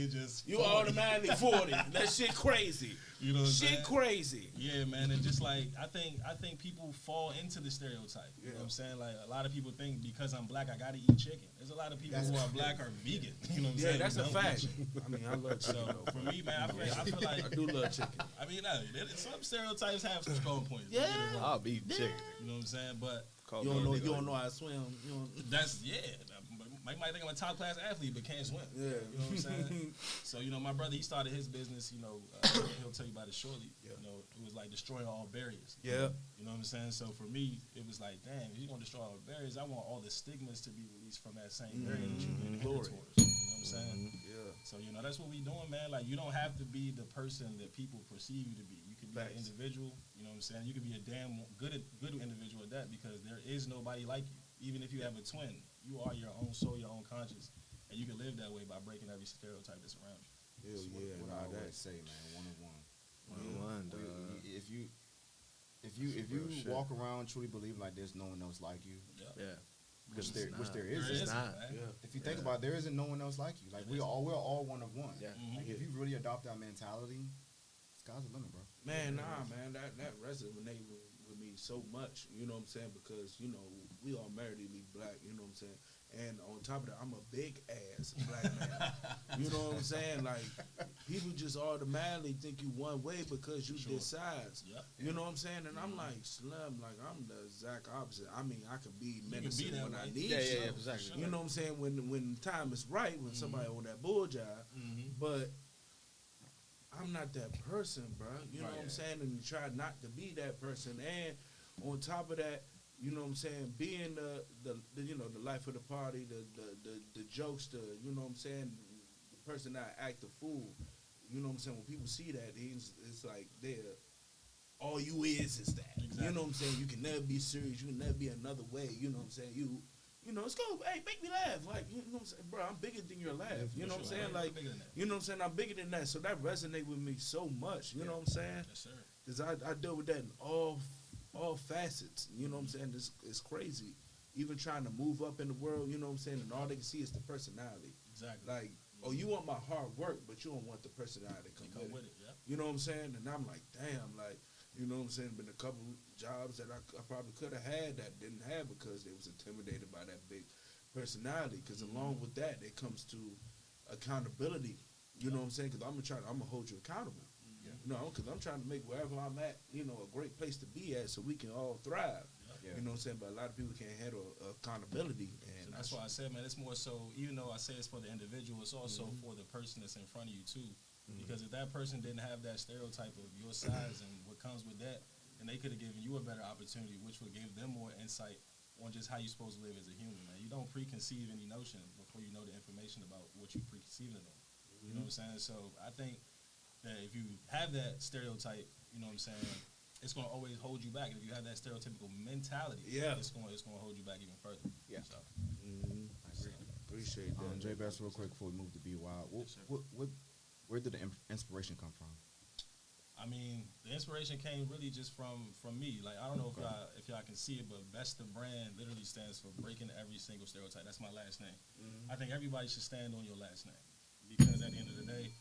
just 40. You 40. automatically 40. That shit crazy. You know what I'm saying? Shit crazy. Yeah, man, and just like, I think people fall into the stereotype. You know what I'm saying? Like, a lot of people think because I'm black, I gotta eat chicken. There's a lot of people who are black are vegan. You know what I'm saying? Yeah, that's a fact. I mean, I love chicken. So, for me, man, I feel like I do love chicken. I mean, some stereotypes have some strong points. Yeah. I'll be chicken. You know what I'm saying? But You don't know how to swim. that's, might think I'm a top class athlete, but can't swim. Yeah. You know what I'm saying? So, you know, my brother, he started his business, you know, he'll tell you about it shortly. Yeah. You know, it was like destroying all barriers. Yeah. You know what I'm saying? So for me, it was like, damn, if you're going to destroy all barriers, I want all the stigmas to be released from that same barrier that you've been headed towards. You know what I'm saying? Yeah. So, you know, that's what we doing, man. Like, you don't have to be the person that people perceive you to be. You can be an individual, you know what I'm saying? You can be a damn good individual at that, because there is nobody like you. Even if you have a twin, you are your own soul, your own conscience, and you can live that way by breaking every stereotype that's around you. Hell yeah. What I always say, man, one-on-one. One-on-one, dog. If you walk around truly believing like there's no one else like you, Yeah. which there is. It's not. If you think about it, there isn't no one else like you. Like we're all one of one. Yeah. Like if you really adopt that mentality, sky's the limit, bro. Man, nah, man, that resonated with me so much, you know what I'm saying, because, you know, we all marriedly black, you know what I'm saying, and on top of that, I'm a big ass black man, you know what I'm saying, like, people just automatically think you one way because you this size, you know what I'm saying, and I'm like, Slim, like, I'm the exact opposite. I mean, I could be menacing when I need yeah, exactly. you know what I'm saying, when time is right, when somebody on that bull job, but I'm not that person, bro. You know what I'm saying? And you try not to be that person. And on top of that, you know what I'm saying, being the you know, the life of the party, the jokester, you know what I'm saying, the person that act the fool. You know what I'm saying? When people see that, it's like all you is that. Exactly. You know what I'm saying? You can never be serious. You can never be another way. You know what I'm saying? You know, let's go. Hey, make me laugh. Like, you know what I'm saying? Bro, I'm bigger than your laugh. You know what I'm saying? Like, you know what I'm saying? I'm bigger than that. So that resonates with me so much. You know what I'm saying? Yes, sir. Because I deal with that in all facets. You know what I'm saying? It's crazy. Even trying to move up in the world, you know what I'm saying? And all they can see is the personality. Exactly. Like, oh, you want my hard work, but you don't want the personality to come with it. Yeah. You know what I'm saying? And I'm like, damn, like, You know what I'm saying? Been a couple jobs that I probably could have had that didn't have because they was intimidated by that big personality. Because along with that, it comes to accountability. You know what I'm saying? Because I'm gonna hold you accountable. You know, because I'm trying to make wherever I'm at, you know, a great place to be at, so we can all thrive. Yeah. You know what I'm saying? But a lot of people can't handle accountability, and So that's why I said, man, it's more so. Even though I say it's for the individual, it's also for the person that's in front of you too. Because if that person didn't have that stereotype of your size and what comes with that, then they could have given you a better opportunity, which would give them more insight on just how you're supposed to live as a human, man. You don't preconceive any notion before you know the information about what you preconceiving it on. You know what I'm saying? So I think that if you have that stereotype, you know what I'm saying, it's going to always hold you back. And if you have that stereotypical mentality, it's going to hold you back even further. Yeah. So, I agree. appreciate that. Jay Bass, real quick before we move to Be Wild, Yes, sir. where did the inspiration come from? I mean, the inspiration came really just from me. Like, I don't know if y'all can see it, but Best of Brand literally stands for breaking every single stereotype. That's my last name. I think everybody should stand on your last name because at the end of the day,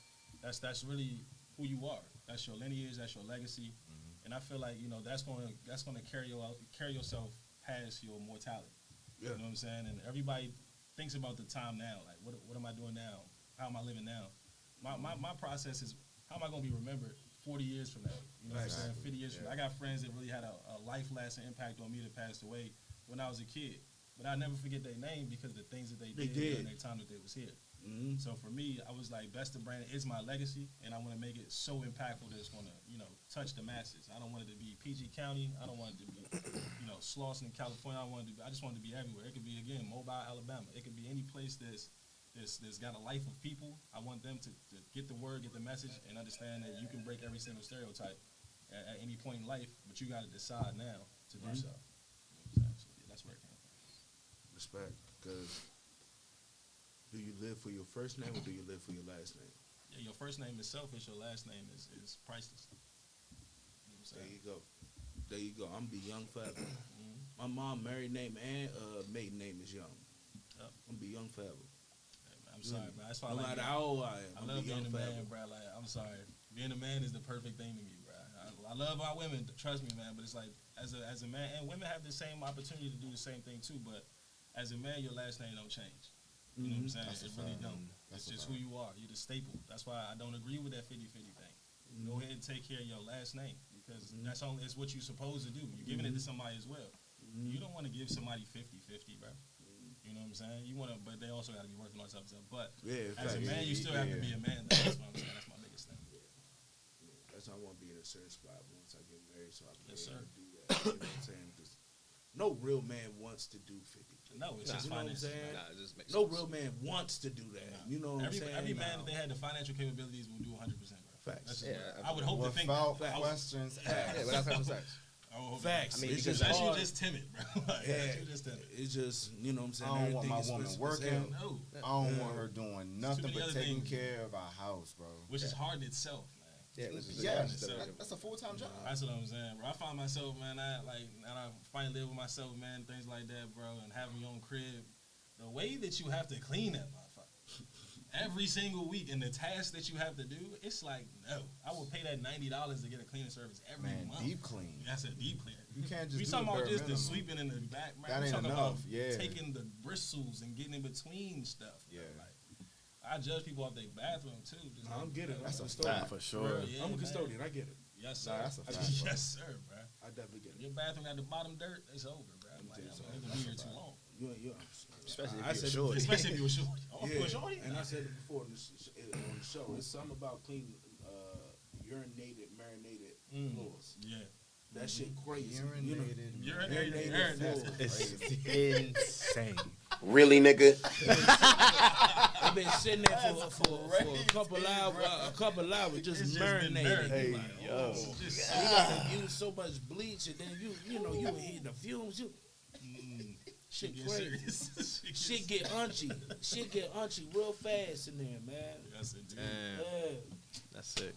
that's really who you are. That's your lineage. That's your legacy. And I feel like, you know, that's going to carry yourself past your mortality. Yeah. You know what I'm saying? And everybody thinks about the time now. Like, what am I doing now? How am I living now? My process is, how am I going to be remembered 40 years from now? You know what I'm saying? 50 years from now. I got friends that really had a life-lasting impact on me that passed away when I was a kid. But I never forget their name because of the things that they did during their time that they was here. So for me, I was like, Best of Brand is my legacy, and I want to make it so impactful that it's going to, you know, touch the masses. I don't want it to be PG County. I don't want it to be, you know, Slauson, California. I just want it to be everywhere. It could be, again, Mobile, Alabama. It could be any place that's got a life of people. I want them to get the word, get the message, and understand that you can break every single stereotype at any point in life, but you got to decide now to do so. You know what I'm saying? So yeah, that's where it came from. Respect, because do you live for your first name or do you live for your last name? Yeah, your first name is selfish. Your last name is priceless. You know what I'm saying? There you go. I'm be young forever. My mom married name and maiden name is Young. Yep. I'm be young forever. Hey, man, I'm sorry, man. That's why No I like matter how old I am, I I'm love be being young a forever. man, bro. Like, I'm sorry. Being a man is the perfect thing to me, bro. I love our women, trust me, man. But it's like, as a man, and women have the same opportunity to do the same thing too. But as a man, your last name don't change. You know what I'm saying? That's It a really fact. don't. That's It's a just fact. who you are. You're the staple. That's why I don't agree with that 50-50 thing. Go ahead and take care of your last name because it's what you're supposed to do. You're giving it to somebody as well. You don't want to give somebody 50-50, bro. You know what I'm saying? You want to, but they also got to be working on themselves. But as a man, you still have to be a man. That's what I'm saying. That's my biggest thing. That's why I want to be in a certain spot once I get married, so I can Yes, be able sir. to do that. You know what I'm saying? 'Cause no real man wants to do 50. No, it's just You know what I'm finances. saying? Nah, it just makes No sense. real man wants to do that. You know what I'm saying? Every man, if they had the financial capabilities, will do 100%, bro. Facts. That's just Yeah, I would hope to think Without that. questions Yeah, asked. without having sex. I would hope Facts. I mean, It's because just Unless hard. you're just timid, bro. Like, Yeah. you're just timid. It's just, you know what I'm saying? I don't want Everything my is woman expensive as working. hell. No, I don't want her doing nothing many but other taking things. care of our house, bro. which is hard in itself, man. Yeah, this is Yeah, exactly- that's a full-time job. That's what I'm saying, bro. I find myself, man, I finally live with myself, man, things like that, bro, and having your own crib. The way that you have to clean that motherfucker every single week and the tasks that you have to do, it's like, no. I would pay that $90 to get a cleaning service every Man, month. deep clean. That's a deep clean. You can't just We do talking the about bare just the minimum. sweeping in the back, man. That We ain't talking enough, about yeah. taking the bristles and getting in between stuff. bro. Yeah. Like, I judge people off their bathroom too. Just I'm getting it. That's a custodian. fact. For Bro, sure. yeah, I'm a man. custodian. I get it. Yes, sir. Nah, that's a fact, bro. Yes, sir, bro. I definitely get If it. your bathroom got the bottom dirt, it's over, bro. Let me Like, tell you I'm something. gonna be here too long. You Especially I if said you're it- short. Especially if you were short. Oh, Yeah, you were shorty? and I said it before on the show. It's something about clean urinated, marinated floors. Yeah. That shit crazy. You know, Urinated. Urinated. It's insane. Really, nigga? I've been sitting there for a couple hours just It's just been marinating. marinated. Like, yo. oh, you gotta use so much bleach, and then you know you hitting the fumes. Shit Get crazy. serious. Shit get unchy. Shit get unchy real fast in there, man. Yes, indeed. Damn, Yeah. that's sick.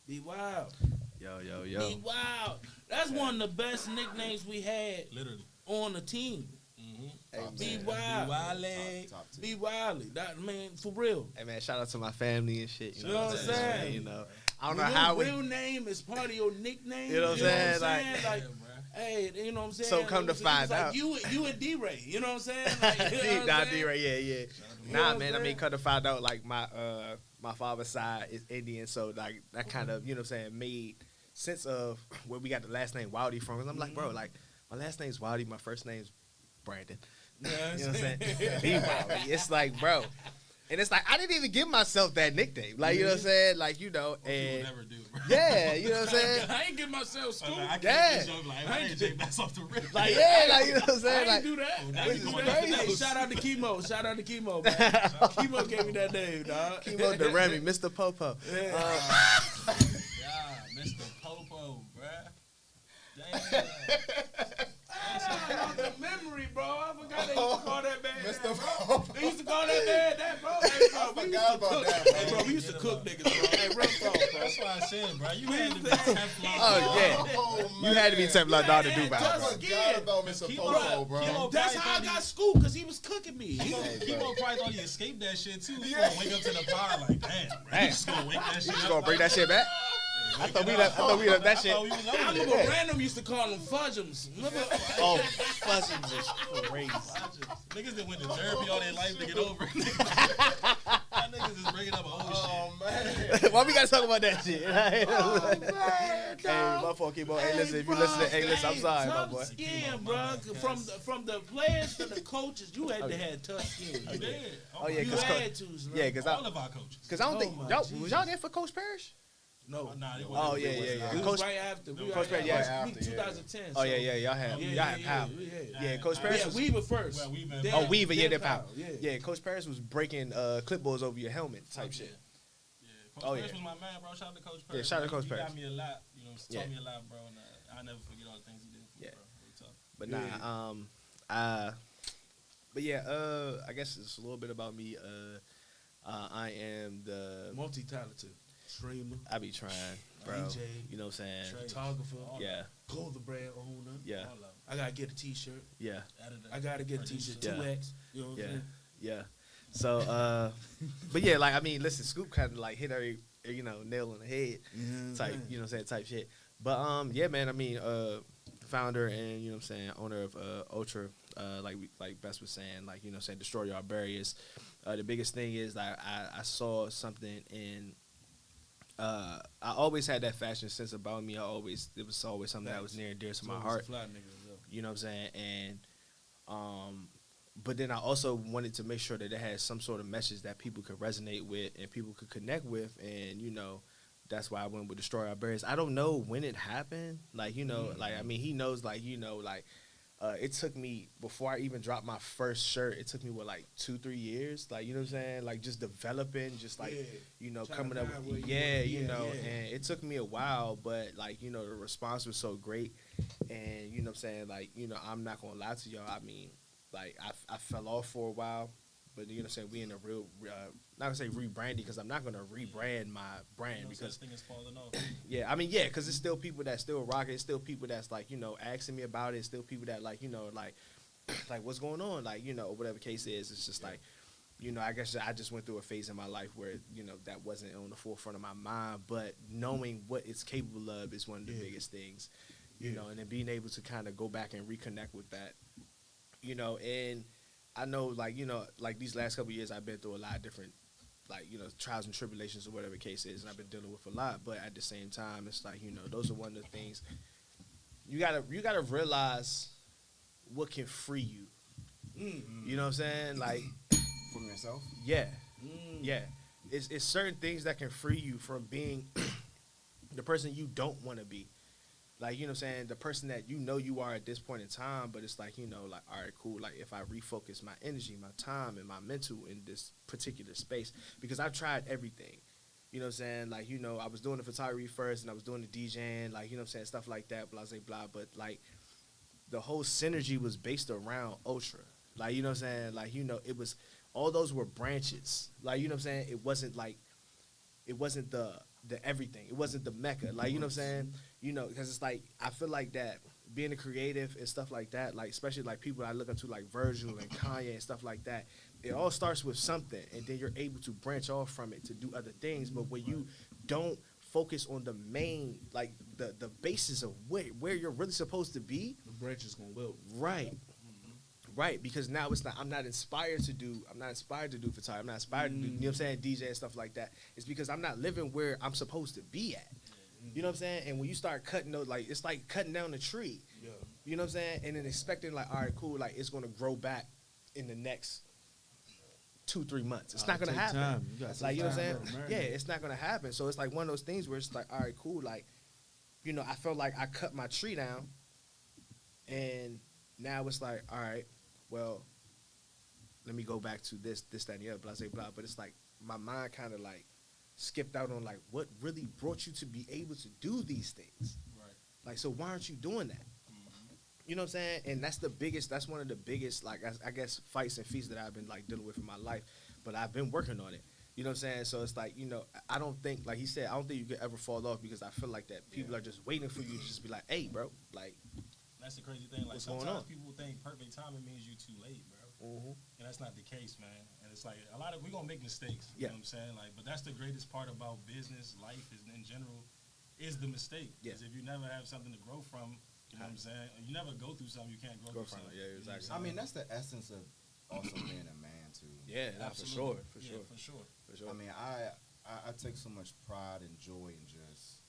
Be wild. Yo. Be wild. That's one of the best nicknames we had Literally. on the team. Hey, Be man. wild. Wale. Top Be wildly. That man, for real. Hey man, shout out to my family and shit. You You know what I'm saying? You know, I don't know when how your real name is part of your nickname. You know what I'm saying? Like, Like, hey, you know what I'm saying? So come to find out. Like you and D-Ray, you know what I'm saying? Like, you know what Nah, I'm saying? D-Ray, yeah. You know Nah, what man, I'm I mean, saying? come to find out, like, my father's side is Indian, so, like, that kind of, you know what I'm saying, made sense of where we got the last name Wildy from. And I'm like, bro, like, my last name's Wildy, my first name's Brandon. You know what I'm saying? B Wildy. It's like, bro. And it's like, I didn't even give myself that nickname. Like, you know what I'm saying? Like, you know, and never do, bro. yeah, you know what I'm saying? I ain't give myself school. I can't Yeah. joke like, I ain't Jake, that's off the rip. Like, yeah, like, you know what I'm I saying? ain't Like, do that. now I you ain't do going that. crazy. Hey, shout out to Chemo. Shout out to Chemo, man. Chemo gave me that name, dog. Chemo de Remy, Mr. Popo. Yeah. God, Mr. Popo, bruh. Damn. The memory, bro. I forgot they used to call that man. Mr. That, bro. Popo. They used to call that man that, bro. Hey, bro, we used forgot to about cook. that, Hey, bro. bro, we used to cook niggas, bro. Hey, real talk, bro. That's why I said, bro. You We had to used be to- Teflon. Oh, yeah. Oh, You had to be Teflon dog to do Yeah, about I it, bro. just- forgot about Mr. Keep Popo, on- bro. keep on- That's how I got school, because he was cooking me. Kimo probably thought he escaped that shit too. He gonna wake up to the pod like, damn, bro. Damn. You just gonna wake that shit You up. gonna bring that shit back? I thought we left that shit. I thought we was I over remember there. Random used to call them fudgems. Remember? Oh, fuzzings is crazy. Niggas that went to therapy all their life to get over it. Y'all niggas is bringing up old Oh, shit. man. Why we gotta talk about that shit? Oh, man, Hey, dog. my fault, Kimo. Hey, listen, if you listen to, hey, listen, I'm sorry, my tough boy. skin, bro. From the players to the coaches, you had to have tough skin. You did. Oh, yeah, You 'cause had to, Yeah, because all of our coaches. I don't Oh, think my y'all Jesus. was y'all there for Coach Parrish. No. Nah, they Oh wasn't. yeah, They yeah, wasn't. yeah. It was Coach, right after. We Coach were Perry, yeah. right After, after, yeah. 2010. oh yeah, yeah, y'all had Powell. Yeah, Coach Parrish Yeah, was. Weaver first. Well, Weaver and Then- Powell. Oh, Weaver, yeah, then they're Powell. Yeah. Yeah, Coach Parrish was breaking clipboards over your helmet type shit. Yeah, Coach Oh, Parrish yeah. was my man, bro. Shout out to Coach Parrish. Yeah, shout out to bro. Coach He Parrish. got me a lot, you know, Yeah. taught me a lot, bro. And I'll never forget all the things he did for me, Yeah. bro. Real talk. But Yeah. but yeah, I guess it's a little bit about me. I am the Multi-talented. Streamer. I be trying, bro. DJ, You know what I'm saying? photographer. Yeah, Golden brand owner. yeah, All of them. I gotta get a t-shirt. yeah, Editor, I gotta get a t-shirt. Yeah. 2X. You know what I'm yeah, saying? yeah. So, but yeah, like I mean, listen, Scoop kind of like hit every nail on the head type, you know what I'm saying, type shit. But yeah, man, I mean, founder and you know what I'm saying, owner of Ultra, like Bess was saying, like you know what I'm saying, destroy your barriers. The biggest thing is that I saw something in. I always had that fashion sense about me. It was always something that was near and dear to my heart. Fly nigga, though. You know what I'm saying? And but then I also wanted to make sure that it had some sort of message that people could resonate with and people could connect with. And you know, that's why I went with Destroy Our Barriers. I don't know when it happened. Like, you know, like I mean, he knows, like, you know, like it took me, before I even dropped my first shirt, it took me like 2-3 years. Like, you know what I'm saying? Like just developing, just like, Yeah. you know, Trying coming to up find with, where you yeah, wanna be you at, know, yeah. and it took me a while, but like, you know, the response was so great. And you know what I'm saying? Like, you know, I'm not gonna lie to y'all. I mean, like I fell off for a while, but you know what I'm saying? We in a real, not gonna say rebranding, because I'm not gonna rebrand my brand, No because such thing as falling off. yeah, I mean, yeah, because it's still people that still rock it. It's still people that's like, you know, asking me about it. It's still people that like, you know, like what's going on, like, you know, whatever case is. It's just like, you know, I guess I just went through a phase in my life where, you know, that wasn't on the forefront of my mind, but knowing what it's capable of is one of the biggest things, you know, and then being able to kind of go back and reconnect with that, you know. And I know, like, you know, like these last couple of years I've been through a lot of different, like, you know, trials and tribulations or whatever the case is, and I've been dealing with a lot, but at the same time, it's like, you know, those are one of the things you gotta realize what can free you. You know what I'm saying? Like, From yourself? yeah, yeah. It's certain things that can free you from being the person you don't want to be. Like, you know what I'm saying? The person that you know you are at this point in time, but it's like, you know, like, all right, cool. Like, if I refocus my energy, my time, and my mental in this particular space, because I've tried everything. You know what I'm saying? Like, you know, I was doing the photography first, and I was doing the DJing, like, you know what I'm saying? Stuff like that, blah, blah, blah. But, like, the whole synergy was based around Ultra. Like, you know what I'm saying? Like, you know, it was, all those were branches. Like, you know what I'm saying? It wasn't like, it wasn't the everything. It wasn't the mecca. Like, you know what I'm saying? You know, because it's like, I feel like that being a creative and stuff like that, like, especially like people I look up to, like Virgil and Kanye and stuff like that, it all starts with something, and then you're able to branch off from it to do other things. But when you don't focus on the main, like the basis of where you're really supposed to be. The branch is gonna wilt. Right. Right, because now it's not. I'm not inspired to do photography. I'm not inspired to do. You know what I'm saying? DJ and stuff like that. It's because I'm not living where I'm supposed to be at. You know what I'm saying? And when you start cutting those, like it's like cutting down a tree. Yeah. You know what I'm saying? And then expecting like, all right, cool, like it's gonna grow back in the next 2-3 months. It's not gonna happen. Time. You got Like, you know what I'm saying? time. Yeah, it's not gonna happen. So it's like one of those things where it's like, all right, cool, like, you know, I felt like I cut my tree down, and now it's like, all right, well, let me go back to this, that, and the other, blah, blah, blah. But it's like my mind kind of like skipped out on like what really brought you to be able to do these things. Right. Like, so why aren't you doing that? You know what I'm saying? And that's one of the biggest, like, I guess, fights and feats that I've been like dealing with in my life. But I've been working on it. You know what I'm saying? So it's like, you know, I don't think, like he said, I don't think you could ever fall off, because I feel like that people are just waiting for you to just be like, hey, bro, like. That's the crazy thing. Like, What's going sometimes on? people think perfect timing means you too late, bro. Mm-hmm. And that's not the case, man. And it's like we're gonna make mistakes. Yeah. You know what I'm saying? Like, but that's the greatest part about business, life is in general, is the mistake. Yeah. Because if you never have something to grow from, you know what I'm saying? You never go through something, you can't grow From something. it, yeah, You know what exactly. I I'm mean, saying? that's the essence of also being a man too. Yeah, nah, for sure, Absolutely. for Yeah, sure, for sure. for sure. I mean, I take so much pride and joy in just,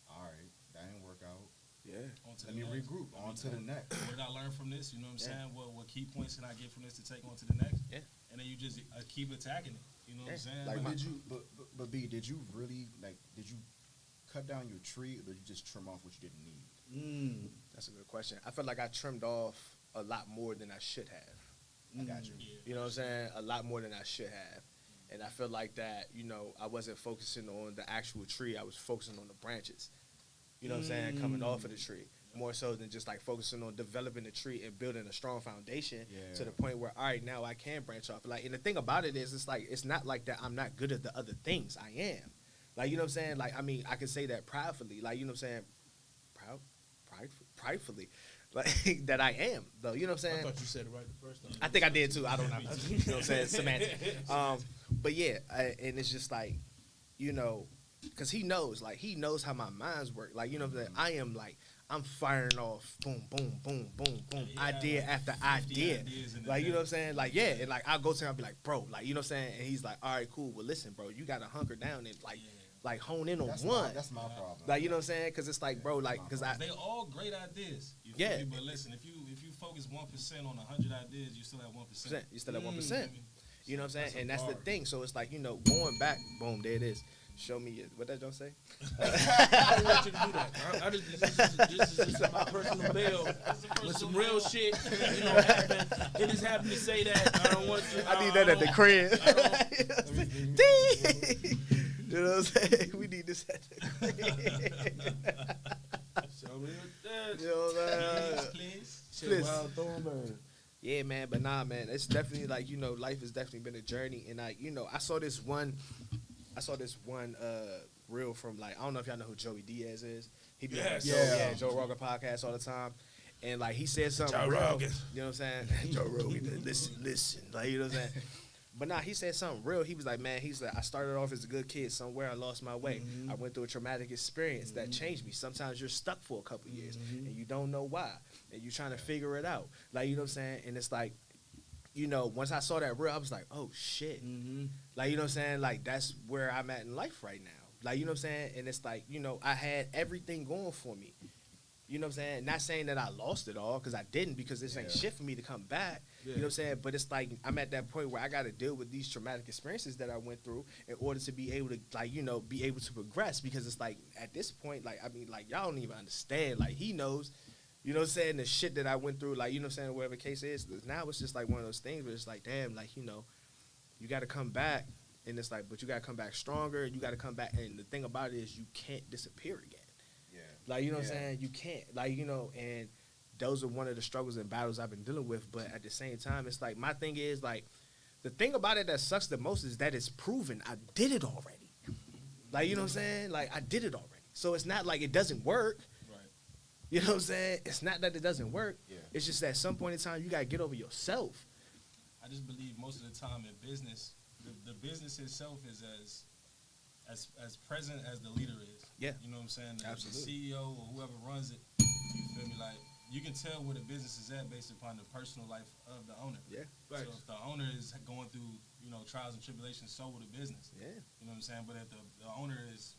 all right, that didn't work out. Yeah. On to Let the me next. regroup. On to the next. What did I learn from this? You know what I'm Yeah. saying? What key points can I get from this to take on to the next? Yeah. And then you just keep attacking it. You know what I'm saying? Like, But did you? But B, did you really like? Did you cut down your tree, or did you just trim off what you didn't need? That's a good question. I feel like I trimmed off a lot more than I should have. I got you. Yeah. You know what I'm saying? A lot more than I should have. And I feel like that, you know, I wasn't focusing on the actual tree. I was focusing on the branches. You know what I'm saying? Coming off of the tree. More so than just like focusing on developing the tree and building a strong foundation to the point where, all right, now I can branch off. Like, and the thing about it is, it's like, it's not like that I'm not good at the other things. I am. Like, you know what I'm saying? Like, I mean, I can say that proudly. Like, you know what I'm saying? Pridefully. Like, that I am, though. You know what I'm I saying? thought you said it right the first time. I think I did too. I don't know. You know what I'm saying? Semantic. But yeah, and it's just like, you know, because he knows how my minds work. Like, you know what I'm saying? I'm firing off, boom, boom, boom, boom, boom, Yeah, idea like after 50 idea. ideas in a Like, you day. know what I'm saying? Like, yeah, and like I'll go to him, I'll be like, bro, like, you know what I'm saying? And he's like, all right, cool. Well, listen, bro, you gotta hunker down and like hone in on That's one. that's my problem. Like, you know what I'm saying? Because it's like, bro, like, because I, They all great ideas. You feel Yeah. me? But listen, if you focus 1% on 100 ideas, you still have 1%. you still at 1%. You know what I'm saying? That's And that's the hard. thing. So it's like, you know, going back, boom, there it is. Show me it. What that don't say? I don't want you to do that. This is just my personal bail with some real shit. You know, happened. It just happened to say that. I don't want you. I need that at the crib. You know what I'm saying? We need this at the crib. Show me what that. You know what I'm saying? Please. Shit, wild thornburn. Yeah, man, but nah, man, it's definitely like, you know, life has definitely been a journey, and I saw this one reel from, like, I don't know if y'all know who Joey Diaz is. He be on that Yes. show, Yeah. Joe Rogan podcast all the time, and like he said something. Joe real, Rogan. you know what I'm saying? Joe Rogan, listen, like, you know what I'm saying? But nah, he said something real. He was like, man, he's like, I started off as a good kid. Somewhere I lost my way. I went through a traumatic experience that changed me. Sometimes you're stuck for a couple years and you don't know why, and you're trying to figure it out. Like, you know what I'm saying? And it's like, you know, once I saw that reel, I was like, oh shit. Like, you know what I'm saying? Like, that's where I'm at in life right now. Like, you know what I'm saying? And it's like, you know, I had everything going for me. You know what I'm saying? Not saying that I lost it all, because I didn't, because this ain't shit for me to come back. You know what I'm saying? But it's like, I'm at that point where I got to deal with these traumatic experiences that I went through in order to be able to, like, you know, be able to progress. Because it's like, at this point, like, I mean, like, y'all don't even understand. Like, he knows, you know what I'm saying, the shit that I went through, like, you know what I'm saying, whatever the case is. Now it's just like one of those things where it's like, damn, like, you know, you got to come back. And it's like, but you got to come back stronger. You got to come back. And the thing about it is, you can't disappear again. Yeah. Like, you know what I'm saying? You can't. Like, you know, and those are one of the struggles and battles I've been dealing with. But at the same time, it's like, my thing is, like, the thing about it that sucks the most is that it's proven I did it already. Like, you know what I'm saying? Like, I did it already. So it's not like it doesn't work. Right. You know what I'm saying? It's not that it doesn't work. Yeah. It's just that at some point in time, you got to get over yourself. I just believe most of the time in business, the business itself is as present as the leader is. Yeah. You know what I'm saying? The Absolutely. CEO or whoever runs it, you feel me? Like, you can tell where the business is at based upon the personal life of the owner. Yeah. So if the owner is going through, trials and tribulations, so will the business. Yeah. You know what I'm saying? But if the owner is,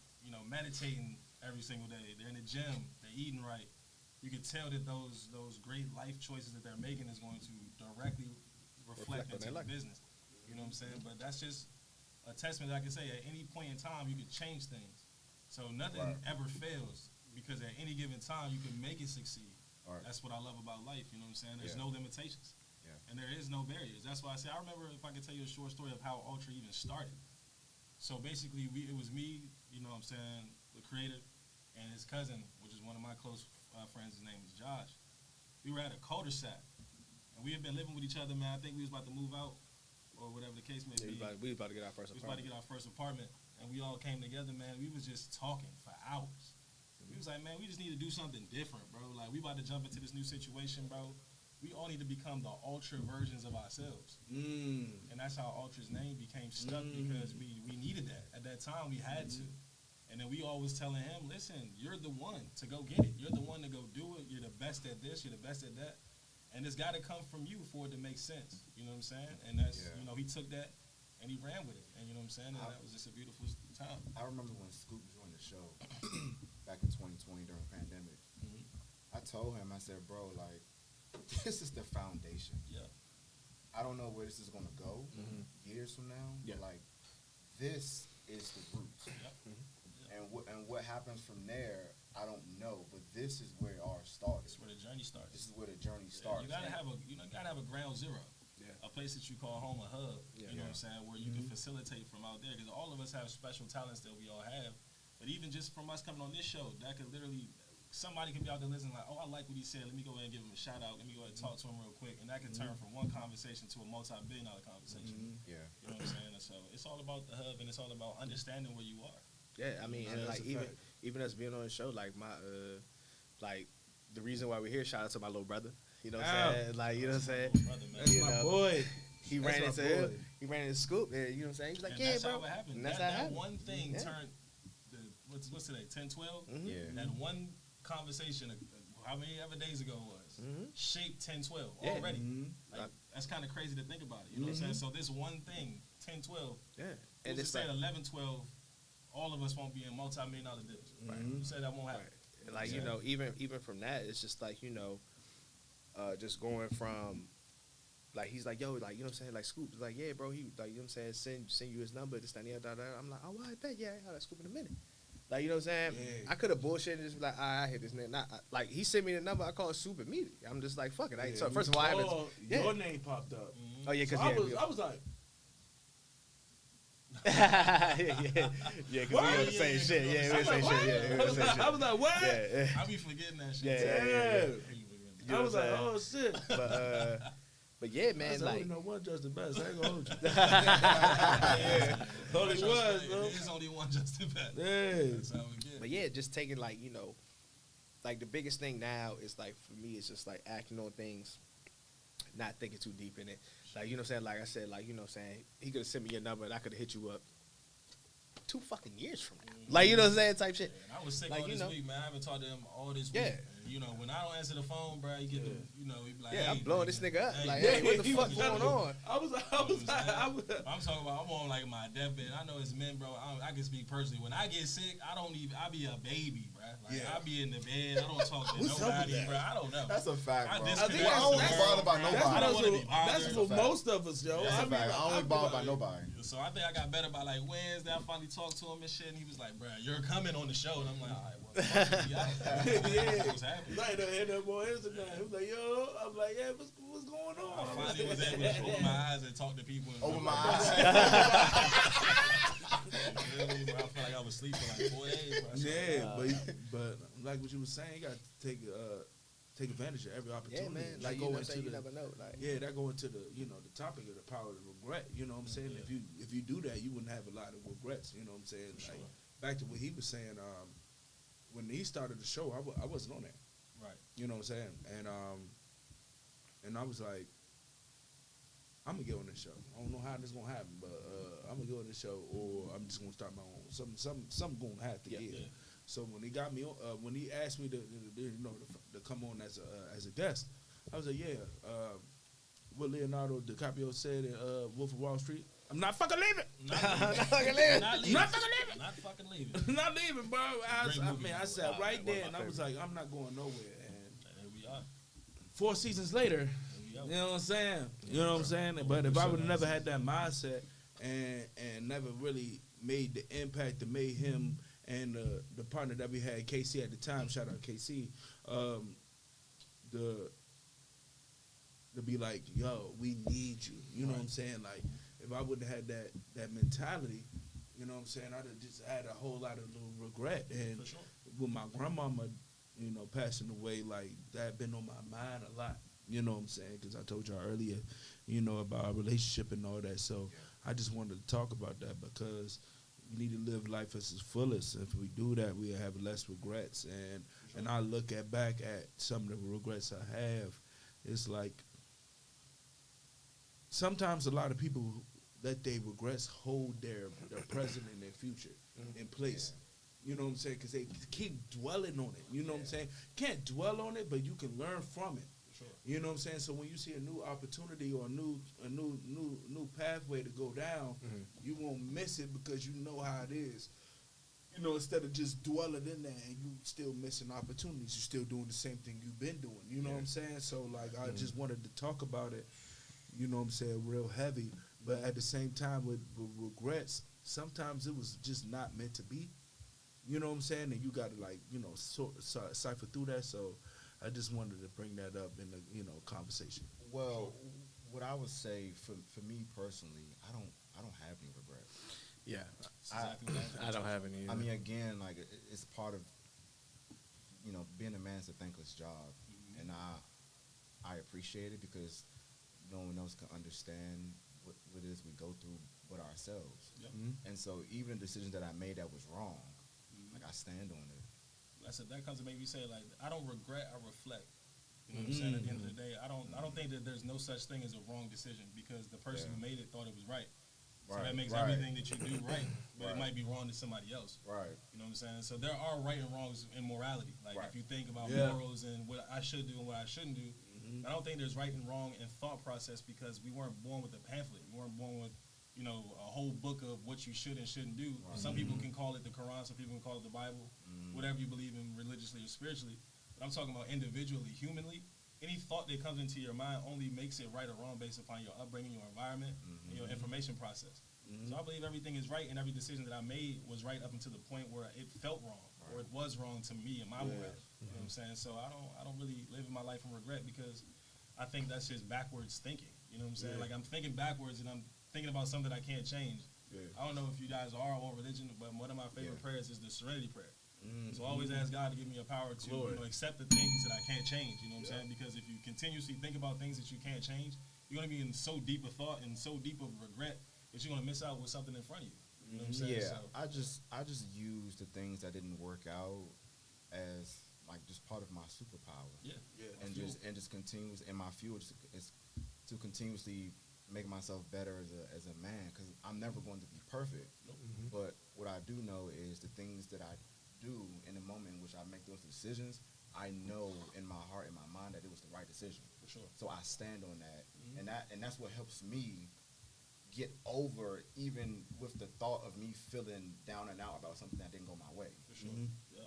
meditating every single day, they're in the gym, they're eating right, you can tell that those great life choices that they're making is going to directly reflect into the business. You know what I'm saying? But that's just a testament that I can say at any point in time you can change things. So nothing ever fails because at any given time you can make it succeed. Right. That's what I love about life. You know what I'm saying? There's no limitations. Yeah. And there is no barriers. That's why I say, I remember, if I could tell you a short story of how Ultra even started. So basically, it was me, you know what I'm saying, the creator, and his cousin, which is one of my close friends. His name is Josh. We were at a cul-de-sac, and we had been living with each other, man. I think we was about to move out, or whatever the case may be. We was about to get our first We was about to get our first apartment, and we all came together, man. We was just talking for hours. We was like, man, we just need to do something different, bro. Like, we about to jump into this new situation, bro. We all need to become the Ultra versions of ourselves. And that's how Ultra's name became stuck because we needed that. At that time, we had to. And then we always telling him, listen, you're the one to go get it. You're the one to go do it. You're the best at this. You're the best at that. And it's got to come from you for it to make sense. You know what I'm saying? And that's, he took that and he ran with it. And you know what I'm saying? And that was just a beautiful time. I remember when Scoop joined the show back in 2020 during the pandemic. I told him, I said, bro, like, this is the foundation. Yeah. I don't know where this is going to go years from now, but, like, this is the roots. And what happens from there, I don't know, but this is where ours started. This is where the journey starts. This is where the journey starts. You gotta have a ground zero. A place that you call home, a hub. You know what I'm saying? Where you can facilitate from out there, because all of us have special talents that we all have. But even just from us coming on this show, that could literally, somebody can be out there listening like, oh, I like what he said. Let me go ahead and give him a shout out. Let me go ahead and talk to him real quick, and that can turn from one conversation to a multi-billion-dollar conversation. Yeah. You know what I'm saying? So it's all about the hub, and it's all about understanding where you are. Yeah, I mean, and like even us being on the show, like my like the reason why we're here, shout out to my little brother. You know what I'm saying? Like, you know what I'm saying? That's my boy. He ran into Scoop, and you know what I'm saying? He's like, and yeah, that's bro. How it happened. And that's that how it happened. One thing turned what's today? 10, 12? Yeah. That one conversation, how many ever days ago it was, shaped 10, 12 already. Like, that's kind of crazy to think about it. You know what I'm saying? So this one thing, 10, 12. Yeah. And it's like 11, 12. All of us won't be in multi-million-dollar deals. You said that won't happen. And like, you know, even from that, it's just like, you know, just going from, like, he's like, yo, like, you know what I'm saying? Like, Scoop is like, yeah, bro, he, like, you know what I'm saying? Send you his number, this, that, and the other. I'm like, oh, well, I bet, yeah, I got Scoop in a minute. Like, you know what I'm saying? Yeah. I could have bullshitted and just be like, I hit this nigga. Like, he sent me the number, I called Scoop immediately. I'm just like, fuck it. So, first of all, I haven't. Your name popped up. Oh, yeah, because I was like, yeah, because we on the same shit. Yeah, we on the same shit. Yeah, we on the same shit. I was like, what? Yeah. I be forgetting that shit. Yeah. I was like, oh shit. But yeah, man, I said, like, I only know one Justin Best. I ain't gonna hold you. Yeah. Only one, bro. There's only one Justin Best. Yeah. That's how we get. But yeah, just taking, like, you know, like the biggest thing now is, like, for me, it's just like acting on things, not thinking too deep in it. Like, you know what I'm saying? Like I said, like, you know what I'm saying? He could have sent me your number and I could have hit you up 2 fucking years from now. Like, you know what I'm saying? Type shit. Yeah, and I was sick like, all this week, man. I haven't talked to him all this week. And, you know, when I don't answer the phone, bro, you get the, you know, he be like, yeah, hey, I'm blowing this nigga up. Hey, like, hey, what the fuck going on? I'm talking about, I'm on, like, my deathbed. I know as men, bro, I can speak personally. When I get sick, I be a baby, bro. Like, I be in the bed. I don't talk to nobody, bro. I don't know. That's a fact, bro. I think I don't be bothered by nobody. I don't want to be bothered. That's for most of us, yo. That's a fact. I don't be bothered by nobody. So I think I got better by, like, Wednesday. I finally talked to him and shit, and he was like, bro, you're coming on the show. And I'm like, all right, well, yeah. What's happening? Like, hit up on Instagram. He was like, yo. I'm like, yeah, what's going on? I finally was able to open my eyes and talk to people. Open my eyes. I felt like I was asleep for like 4 days. Yeah, but like what you were saying, you got to take advantage of every opportunity. Yeah, man. Like, you never know. Like, yeah, that go into the the topic of the power of regret. You know what I'm saying? Yeah. If you do that, you wouldn't have a lot of regrets. You know what I'm saying? For like, sure. back to what he was saying. When he started the show, I wasn't on that. Right. You know what I'm saying? And I was like, I'm gonna get on this show. I don't know how this gonna happen, but I'm gonna go on the show, or I'm just gonna start my own. Something gonna have to give. Yeah. So when he got me, when he asked me to come on as a guest, I was like, yeah. What Leonardo DiCaprio said in Wolf of Wall Street. I'm not fucking leaving. Not fucking leaving. Not fucking leaving. Not fucking leaving. Not leaving, bro. I sat right there and I was favorite. like, I'm not going nowhere. And Here we are. 4 seasons later, you know what I'm saying? You know what I'm saying? But if I would have never had that mindset and never really made the impact that made him and the partner that we had, KC at the time, shout out KC, to be like, yo, we need you. You know what I'm saying? Like, if I wouldn't have had that mentality, you know what I'm saying, I'd have just had a whole lot of little regret. And Sure. with my grandmama, you know, passing away, like, that been on my mind a lot. You know what I'm saying? Because I told y'all earlier, you know, about our relationship and all that. So I just wanted to talk about that because we need to live life as its fullest. If we do that, we'll have less regrets. And I look back at some of the regrets I have. It's like, sometimes a lot of people let their regrets hold their present and their future in place. You know what I'm saying? Because they keep dwelling on it. You know what I'm saying? Can't dwell on it, but you can learn from it. Sure. You know what I'm saying? So when you see a new opportunity or a new pathway to go down, you won't miss it because you know how it is. You know, instead of just dwelling in there and you still missing opportunities, you're still doing the same thing you've been doing. You know what I'm saying? So, like, I just wanted to talk about it, you know what I'm saying, real heavy. But at the same time, with regrets, sometimes it was just not meant to be. You know what I'm saying? And you got to, like, you know, cipher through that. So I just wanted to bring that up in the, you know, conversation. Well, what I would say for me personally, I don't have any regrets. Yeah, Exactly I don't have any. I mean, again, like it's part of, you know, being a man is a thankless job, and I appreciate it because no one else can understand what it is we go through with ourselves. Yep. And so even the decision that I made that was wrong, like I stand on it. That comes to make me say, like, I don't regret, I reflect. You know what I'm saying? At the end of the day, I don't think that there's no such thing as a wrong decision because the person who made it thought it was right. So that makes everything that you do right, but it might be wrong to somebody else. Right. You know what I'm saying? So there are right and wrongs in morality. Like if you think about morals and what I should do and what I shouldn't do, I don't think there's right and wrong in thought process because we weren't born with a pamphlet. We weren't born with, you know, a whole book of what you should and shouldn't do. Right. Some people can call it the Quran, some people can call it the Bible, whatever you believe in religiously or spiritually. But I'm talking about individually, humanly. Any thought that comes into your mind only makes it right or wrong based upon your upbringing, your environment, and your information process. So I believe everything is right, and every decision that I made was right up until the point where it felt wrong, or it was wrong to me and my morality. You know what I'm saying? So I don't really live in my life in regret because I think that's just backwards thinking. You know what I'm saying? Like I'm thinking backwards, and I'm thinking about something I can't change. I don't know if you guys are on religion, but one of my favorite prayers is the Serenity Prayer. So I always ask God to give me a power to accept the things that I can't change. You know what I'm saying? Because if you continuously think about things that you can't change, you're going to be in so deep a thought and so deep of regret that you're going to miss out with something in front of you. You know what I'm saying? Yeah, So, I just use the things that didn't work out as like just part of my superpower. And just continues, and my fuel is to continuously make myself better as a man because I'm never going to be perfect. But what I do know is the things that I do in the moment in which I make those decisions, I know in my heart and my mind that it was the right decision. For sure. So I stand on that, and that's what helps me get over even with the thought of me feeling down and out about something that didn't go my way. For sure. Yeah.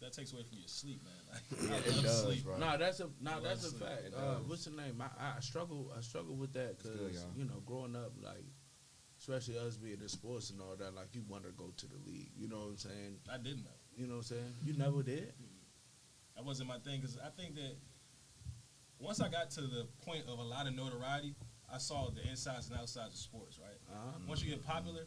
That takes away from your sleep, man. Yeah, it does, sleep. bro. That's a fact. It does. What's the name? I struggle with that because you know, growing up, like, especially us being in sports and all that, like, you want to go to the league. You know what I'm saying? I didn't know. You know what I'm saying? You never did? That wasn't my thing because I think that once I got to the point of a lot of notoriety, I saw the insides and outsides of sports, right? Once you get popular,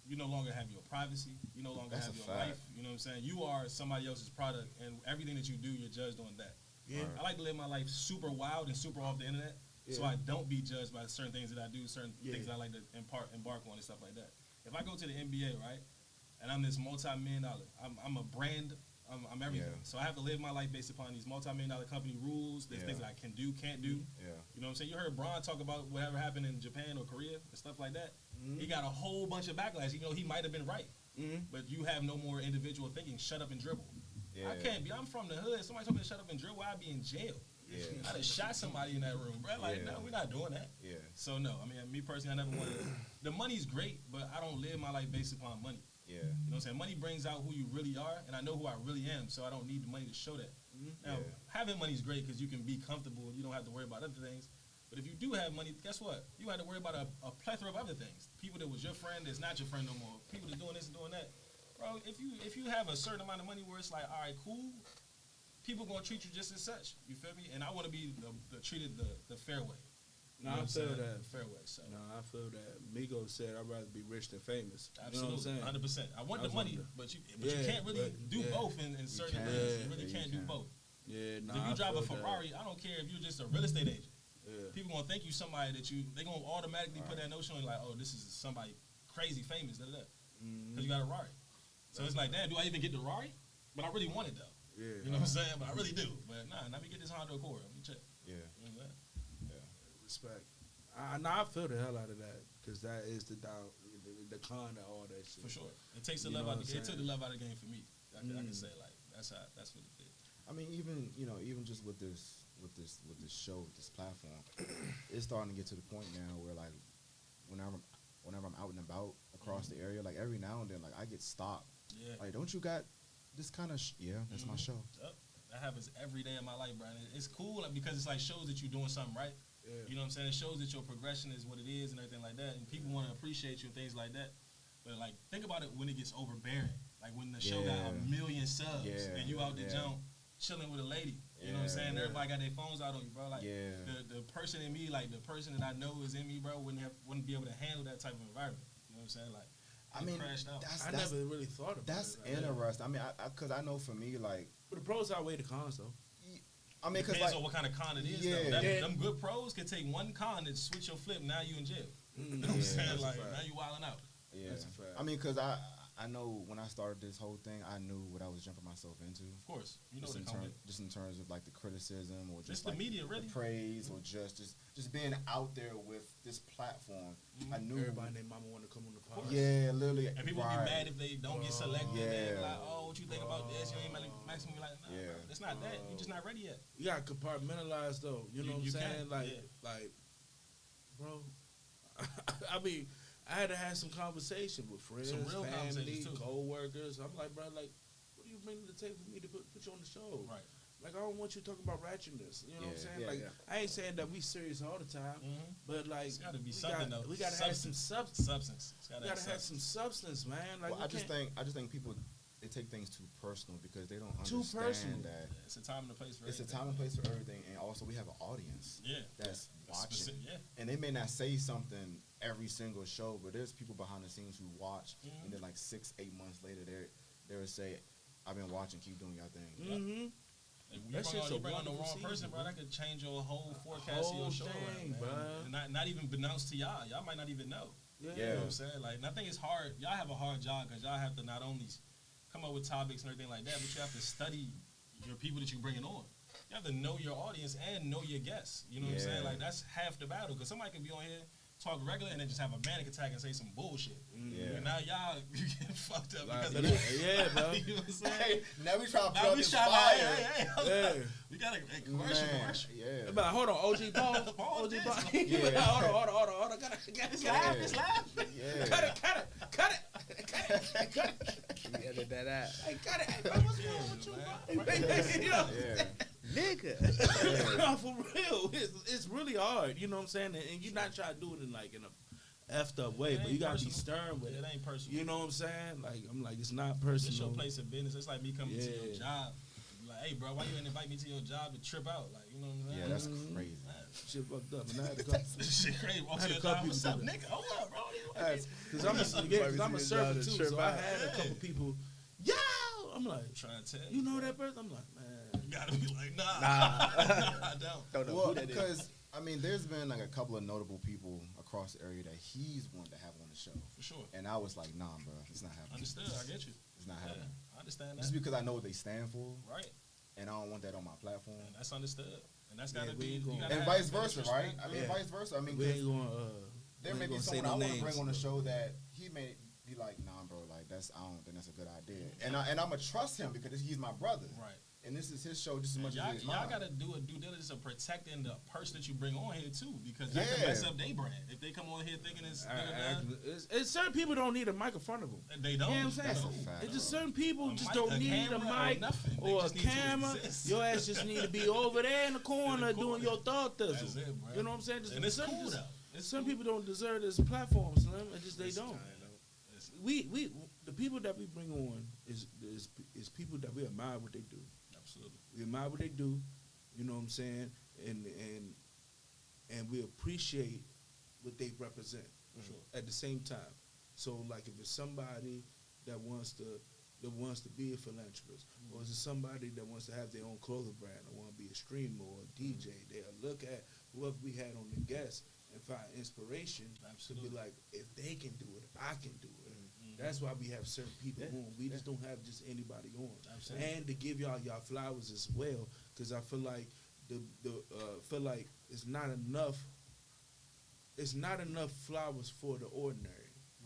you no longer have your privacy. You no longer have your life. You know what I'm saying? You are somebody else's product, and everything that you do, you're judged on that. Yeah. I like to live my life super wild and super off the internet, so I don't be judged by certain things that I do, certain things that I like to embark on and stuff like that. If I go to the NBA, right, and I'm this multi-million dollar, I'm a brand I'm everything. Yeah. So I have to live my life based upon these multi-million-dollar company rules. There's things that I can do, can't do. Yeah. You know what I'm saying? You heard Braun talk about whatever happened in Japan or Korea and stuff like that. He got a whole bunch of backlash. You know, he might have been right. But you have no more individual thinking. Shut up and dribble. Yeah. I can't be. I'm from the hood. Somebody told me to shut up and dribble. I'd be in jail. Yeah. I'd have shot somebody in that room, bro. Like, Yeah. no, we're not doing that. Yeah. So no, I mean, me personally, I never wanted. The money's great, but I don't live my life based upon money. Yeah. You know what I'm saying? Money brings out who you really are, and I know who I really am, so I don't need the money to show that. Now, having money is great because you can be comfortable. You don't have to worry about other things. But if you do have money, guess what? You have to worry about a plethora of other things. People that was your friend that's not your friend no more. People that's doing this and doing that. Bro, if you have a certain amount of money where it's like, all right, cool, people gonna treat you just as such. You feel me? And I want to be treated the fair way. No, I feel that. Fair way. So. No, I feel that. Migos said I'd rather be rich than famous. Absolutely, you know what I'm saying? 100%. I want the money, but you can't really do both in certain things. You really can't do both. Yeah, no. If you drive a Ferrari, I don't care if you're just a real estate agent. Yeah. People gonna think you somebody that they gonna automatically put that notion on you like, oh, this is somebody crazy famous, because you got a Rari. So it's like, damn, do I even get the Rari? But I really want it though. Yeah. You know what I'm saying? But I really do. But let me get this Honda Accord. Let me check. Yeah. You know what I'm saying? Respect. I feel the hell out of that because that is the con of all that shit. For sure. It takes the You love know out. what I'm It took the saying? love out of the game for me. I can say like that's what it did. I mean, even just with this show, with this platform, it's starting to get to the point now where like whenever I'm out and about across the area, like every now and then, like I get stopped. Yeah. Like, don't you got this kind of? That's my show. Yep. That happens every day in my life, Brian. It's cool because it's like shows that you're doing something right. Yeah. You know what I'm saying? It shows that your progression is what it is and everything like that, and people want to appreciate you and things like that. But like, think about it when it gets overbearing. Like when the show got 1 million subs and you out the jump chilling with a lady. You know what I'm saying? Everybody got their phones out on you, bro. Like the person in me, like the person that I know is in me, bro, wouldn't be able to handle that type of environment. You know what I'm saying? Like, I mean, crashed out. I never really thought about that's it. That's interesting. I mean, because I know for me, like, But the pros outweigh the cons, though. I mean, because Depends like, on what kind of con it is. Yeah. Though. Them good pros can take one con and switch your flip. Now you in jail. You know what I'm saying? Like now you wilding out. yeah. That's a fact. I mean, because I know when I started this whole thing, I knew what I was jumping myself into. Of course, you know Just what it just in terms of like the criticism or just the like media, really. the praise or just being out there with this platform. I knew Everybody and their mama want to come on the podcast. Yeah, literally. And people right. be mad if they don't get selected. Yeah. They be like, oh, what you think about this? You ain't maximum. You like, nah, Yeah. bro, it's not that. You just not ready yet. You got to compartmentalize, though. You know what I'm saying? can, Like, bro, I mean, I had to have some conversation with friends, Some real family, conversations, too. co-workers. I'm like, bro, like, what do you bring to the table for me to put you on the show? Right. Like, I don't want you talking about ratchetness. You know what I'm saying? Yeah, Like, yeah. I ain't saying that we serious all the time, but, like, It's got to be something, though. we got to have some substance. Substance. It's We got to have some substance, man. Like, Well, we I just can't- think people they take things too personal because they don't Too understand personal. that Yeah, it's a time and a place for it's a everything. time and place for everything, and also we have an audience Yeah. that's watching. Specific, yeah. And they may not say something every single show, but there's people behind the scenes who watch, and then like 6-8 months later, they'll say, "I've been watching. Keep doing your thing." Mm-hmm. If That shit's you bring a on the wrong wonderful person, season, bro, bro. that could change your whole forecast of Whole your show, thing, man. bro. And not even announced to y'all. Y'all might not even know. Yeah. You know what I'm saying? Like, and I think it's hard. Y'all have a hard job because y'all have to not only come up with topics and everything like that, but you have to study your people that you're bringing on. You have to know your audience and know your guests. You know what I'm saying? Yeah. Like, that's half the battle because somebody can be on here, talk regular, and then just have a manic attack and say some bullshit. Yeah. And now y'all you getting fucked up Like, because of that. yeah, bro. You know what I'm saying? Hey, now we trying to Now put we this trying fire. Yeah. We got a commercial. Yeah. But hold on, OG Paul. Paul OG did Paul. something. Yeah. Hold on. Got It's it. live. It's live. Yeah. Cut it. You edit that out. Hey, cut it. Hey, bro, what's wrong with you, bro? You know what I'm Yeah. saying? Nigga. No, for real. It's really hard. You know what I'm saying? And you're not trying to do it in like in a effed up way, It but ain't you gotta be personal. stern with It it. ain't personal. You know what I'm saying? Like I'm like it's not It's your personal. place of business. It's like me coming to your Yeah. job. Like, hey, bro, why you didn't invite me to your job to trip out? Like, you know what I'm saying? Yeah, that's crazy. Shit fucked up. And I had to come. This shit crazy. Walk I to had your a couple job. What's people up, do that. nigga? Hold up, bro. Cause I'm a server too, so I had a couple people. Yo, I'm like, Trying to tell you know that person? I'm like, man. You gotta be like, nah. I don't. Don't know Well, who that is. because I mean, there's been like a couple of notable people across the area that he's wanted to have on the show. For sure. And I was like, nah, bro, it's not happening. Understood. I get you. It's not happening. I understand that. Just because I know what they stand for. Right. And I don't want that on my platform. And that's understood. And that's gotta we be. ain't You gonna- gotta And have vice versa, respect. right? I mean, Yeah. vice versa. I mean, We 'cause ain't going. there we may ain't be gonna say someone no I want to names, bring on the but- show that he may be like, nah, bro, like I don't think that's a good idea. And I'm gonna trust him because he's my brother. Right. And this is his show just as much Y'all, as it is y'all mine. gotta do a due diligence of protecting the person that you bring on here too, because that Yeah. can mess up their brand. If they come on here thinking it's It's certain people don't need a mic in front of them. they don't. You know what I'm saying? That's a fact. It's just certain people A just mic, don't a need a camera, or mic nothing. They or a just need to camera. exist. Your ass just need to be over there in the corner doing your thought That's thizzle. it, bro. You know what I'm saying? Just And it's certain- cool just- though. It's Some cool. people don't deserve this platform, Slim. It just they It's don't. kinda- it's- We the people that we bring on is people that we admire what they do. Absolutely. We admire what they do, you know what I'm saying, and we appreciate what they represent Sure. at the same time. So like if it's somebody that wants to be a philanthropist, or is it somebody that wants to have their own clothing brand, or want to be a streamer or a DJ, they'll look at whoever we had on the guest and find inspiration Absolutely. to be like, if they can do it, I can do it. That's why we have certain people on. We just don't have just anybody on. Absolutely. And to give y'all flowers as well, because I feel like it's not enough. It's not enough flowers for the ordinary.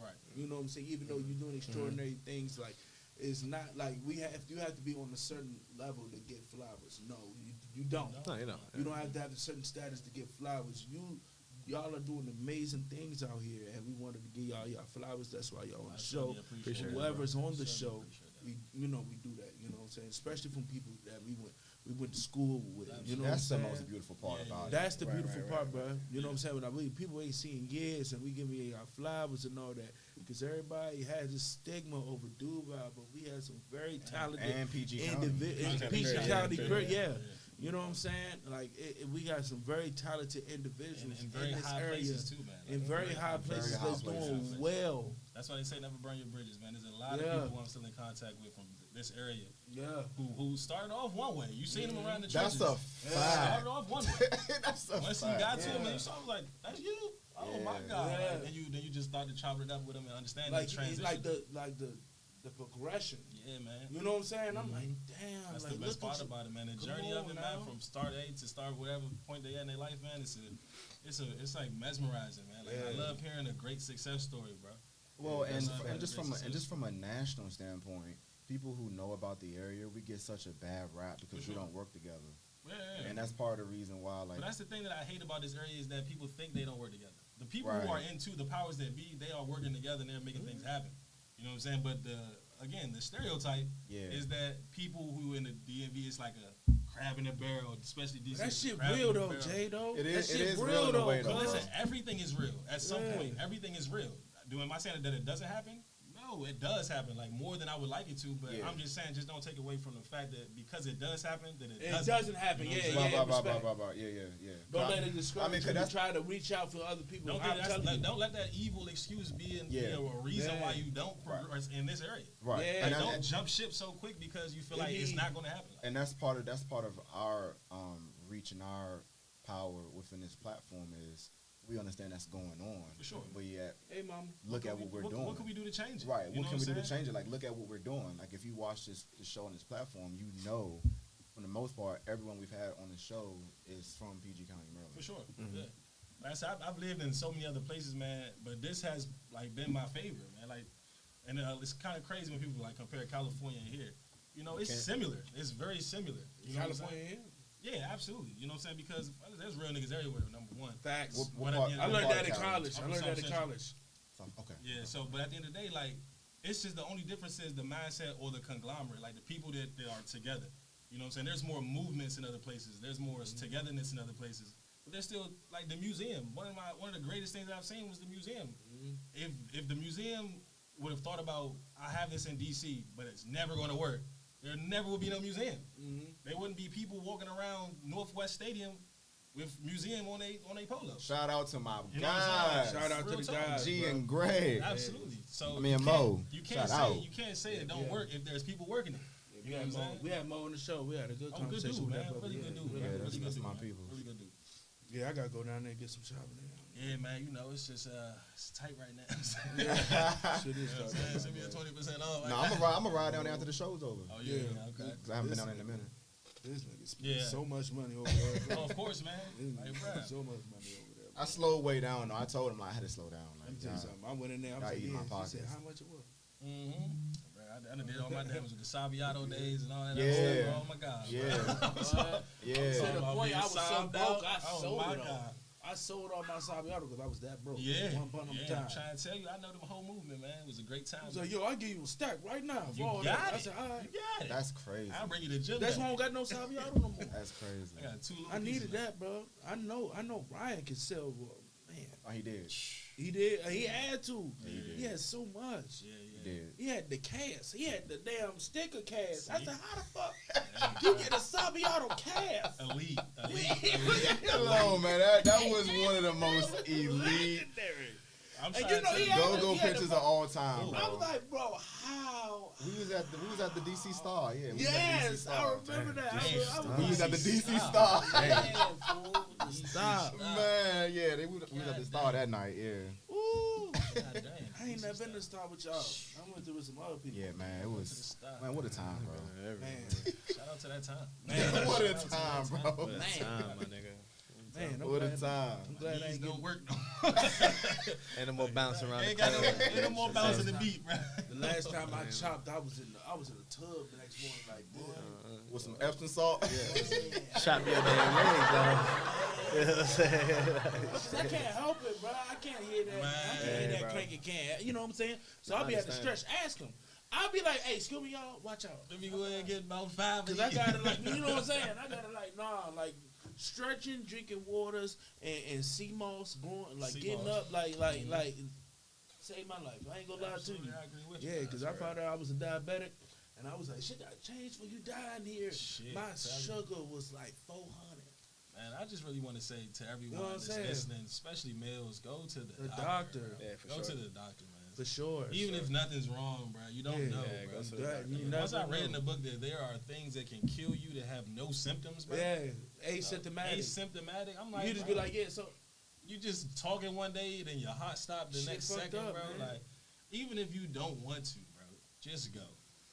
Right. You know what I'm saying? Even though you're doing extraordinary things, like it's not like you have to be on a certain level to get flowers. No, you don't. No, you know. You don't have to have a certain status to get flowers. Y'all are doing amazing things out here, and we wanted to give y'all flowers. That's why y'all on the show. Appreciate it, Whoever's bro. on the Certainly show, appreciate that. we do that. You know what I'm saying? Especially from people that we went to school with. You know That's what the I'm most saying? beautiful part Yeah, about it. That's the Right, beautiful right, part, right, bro. You know what I'm saying? When I believe people ain't seen years, and we give me our flowers and all that, because everybody has this stigma over Duval, but we had some very talented And PG County. PG County, Yeah. You know what I'm saying? Like we got some very talented individuals And very in this high area, places too, man. in very high places high that's places. doing well. That's why they say never burn your bridges, man. There's a lot Yeah. of people I'm still in contact with from this area Yeah. who started off one way. You seen them around the That's churches. a Started fact. off one way. That's a Once you fact. got to him and you saw him, like, that's you. Oh my Yeah. God! Yeah. Like, then you just start to chop it up with him and understand Like that it's transition. like the progression. Yeah, man. You know what I'm saying? I'm like, damn. That's like, the best look part at you. about it, man. The Come journey of on it, now. man, from start A to start whatever point they at in their life, man. It's like mesmerizing, man. Like I Yeah. love hearing a great success story, bro. Well, Yeah, and that's and just great from success. a national standpoint, people who know about the area, we get such a bad rap because we sure. don't work together, Yeah. and that's part of the reason why. Like, But that's the thing that I hate about this area is that people think they don't work together. The people who are Right. into the powers that be, they are working together and they're making things happen. You know what I'm saying? But the stereotype Yeah. is that people who in the DMV is like a crab in a barrel, especially DC. That shit crab in real a though, barrel. Jay though. It is- That it shit is real in a way, though. But cuz. listen, everything is real. At some Yeah. point, everything is real. Am I saying that it doesn't happen? No, it does happen. Like more than I would like it to. But Yeah. I'm just saying, just don't take away from the fact that because it does happen, that it It doesn't. doesn't happen. You know Yeah, what I'm blah, yeah. blah, blah, respect. blah, blah, blah. Yeah. Don't let it I mean, discourage 'cause you to that's try to reach out for other people. Don't, I'm telling you. don't let that evil excuse be Yeah. a reason Yeah. why you don't progress in this area. right. Yeah. And, Like, that- don't jump ship so quick because you feel like it's not going to happen. and that's part of our reach and our power within this platform is we understand that's going on. For sure. But yet, Hey, mama. look at what we're doing. What can we do to change it? Right. You What know can we do I'm to saying? change it? Like, look at what we're doing. Like, if you watch this show on this platform, you know, for the most part, everyone we've had on the show is from PG County, Maryland. For sure. Yeah. Like I said, I've lived in so many other places, man, but this has like been my favorite, man. Like, and it's kind of crazy when people like compare California and here. You know, it's Okay. similar. It's very similar. You know what I'm saying? California. Yeah, absolutely. You know what I'm saying? Because there's real niggas everywhere. Number one. Facts. What But part- at the I end learned of the that in Cali? college. I I'm learned from that in South college. Okay. Yeah, so but at the end of the day, like it's just the only difference is the mindset or the conglomerate, like the people that are together. You know what I'm saying? There's more movements in other places. There's more togetherness in other places. But there's still like the museum. One of the greatest things I've seen was the museum. If the museum would have thought about I have this in DC, but it's never going to work, there never would be no museum. There wouldn't be people walking around Northwest Stadium with museum on a polo. Shout out to my You know what I'm guys. saying? Shout out to Real the talk. guys. G bro. and Greg. Absolutely. So I mean, you Mo. You can't Shout out. say it don't Yeah. work if there's people working it. We You know had what I'm Mo. saying? We had Mo on the show. We had a good Oh, good conversation dude, with man. that brother. Really good dude. Really Yeah, man. good. that's Really good dude, my man. people. Really good dude. Yeah, I gotta go down there and get some shopping. Yeah, man. You know, it's just it's tight right now. Shit is tough. Send me a 20% off. No, I'm gonna ride down there after the show's over. Oh yeah, okay. 'Cause I haven't been down there in a minute. This nigga spent Yeah. so much money over there. Bro. Oh, of course, man. This Like, nigga bruh. spent so much money over there. I slowed way down though. I told him like, I had to slow down. Let me Like, tell you nah. something. I went in there. I was Gotta like, eat my yeah. She pockets. said, how much it was? I done did all my damage with the Sabiato days and all that. Yeah. Other stuff. Oh my god. Yeah. Yeah. To the point I was so Sobbed broke, out. I Oh, sold my it all. God. I sold all my Sabiato because I was that broke. Yeah. One bundle Yeah. time. I'm trying to tell you, I know the whole movement, man. It was a great time. I was like, yo, I'll give you a stack right now. For you all got that. it. I said, all right. You got it. That's crazy. I'll bring you to the gym. That's back. why I don't got no Sabiato no more. That's crazy. I got 2 little I needed pieces that, bro. I know Ryan can sell, man. Oh, he did. He did. He had to. Yeah, he did. He had so much. Yeah, He yeah. did. He had the cast. He had the damn sticker cast. I See? said, how the fuck you get a Sabiato cast? Elite. Alone, man. That was one of the most elite I'm And trying you to know, tell he you. had go-go he had pictures the- of all time, I was bro. like, bro, how? We was at the DC Star, yeah. We was at the DC Yes, Star. I remember that. I was We was at the DC Stop. Star. damn, fool. Stop. Man, yeah, we was at the Star that night, yeah. Ooh. God damn. I ain't never been to the Star with y'all. I went to with some other people. Yeah, man, it To the was, stop. man, what a time, bro. Man, Shout out to that time. man, What a Shout out to time, that bro. What a time, my nigga. man, I'm What a glad- time. I'm glad I Knees ain't don't getting work no more. Ain't no more bouncing around the Ain't got no, club. ain't no more bouncing the beat, bro. The last time I chopped, I was in the tub the next morning, like, boy. With some Epsom salt. Chop your damn legs off. You know what I'm saying? I can't help it, bro. I can't hear that. I can't hear Man, that bro. cranky can. You know what I'm saying? So I'll be at the understand. stretch. Ask him. I'll be like, hey, excuse me, y'all. Watch out. Let me go ahead and get about 5 Because I got to, like, you know what I'm saying? I got to, like, like, stretching, drinking waters, and sea moss, going, like, Sea getting moss. up, like, save my life. I ain't going to lie to you. I agree with you. Yeah, because I That's found out I was a diabetic, and I was like, shit, got changed for you dying here. Shit, My tell you. sugar was like 400. Man, I just really want to say to everyone know what I'm that's saying? listening, especially males, go to the The doctor. doctor. bro. Yeah, for Go sure. to the doctor, man. For sure. Even if nothing's wrong, bro, you don't know, Yeah, bro. go to the That- doctor. you Once I never read in know. the book that there are things that can kill you that have no symptoms, bro. Yeah, asymptomatic. Asymptomatic. I'm like, You just bro, be like, yeah, so you just talking one day, then your heart stopped the Shit next fucked second, up, bro. man. Like, even if you don't want to, bro, just go.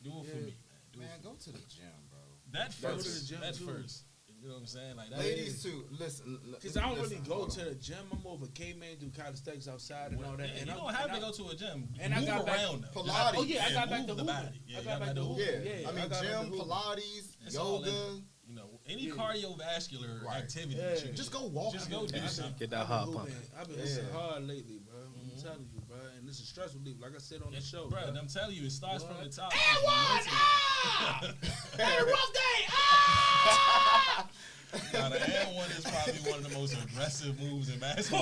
Do it for Yeah. me, man. Do Man, it for go me. to the gym, bro. That Go to first. the gym, That too. first. You know what I'm saying? Like that. Ladies too, listen. because I don't really listen, go hold to on. the gym. I'm more of a caveman, do calisthenics outside and all that. Yeah, And you I'm- don't have and to I- go to a gym. and I Move got back- around though. Pilates. Oh yeah, I got back move to the hooping. body. Yeah, I got back to Yeah, hooping. Yeah, I mean, got back to gym, hooping. Pilates, It's all in yoga. You know, any Yeah. cardiovascular Right. activity. Yeah. that you Just do. go walk. Just go do I've been- something. Get that I've heart been pumping. hooping. I've been Yeah. hustling hard lately, bro. I'm telling you, bro. And this is stressful relief. Like I said on the show, Bro, bro. I'm telling you, it starts from the top. Hey, what? Hey, rough day! Now, the and one is probably one of the most aggressive moves in basketball.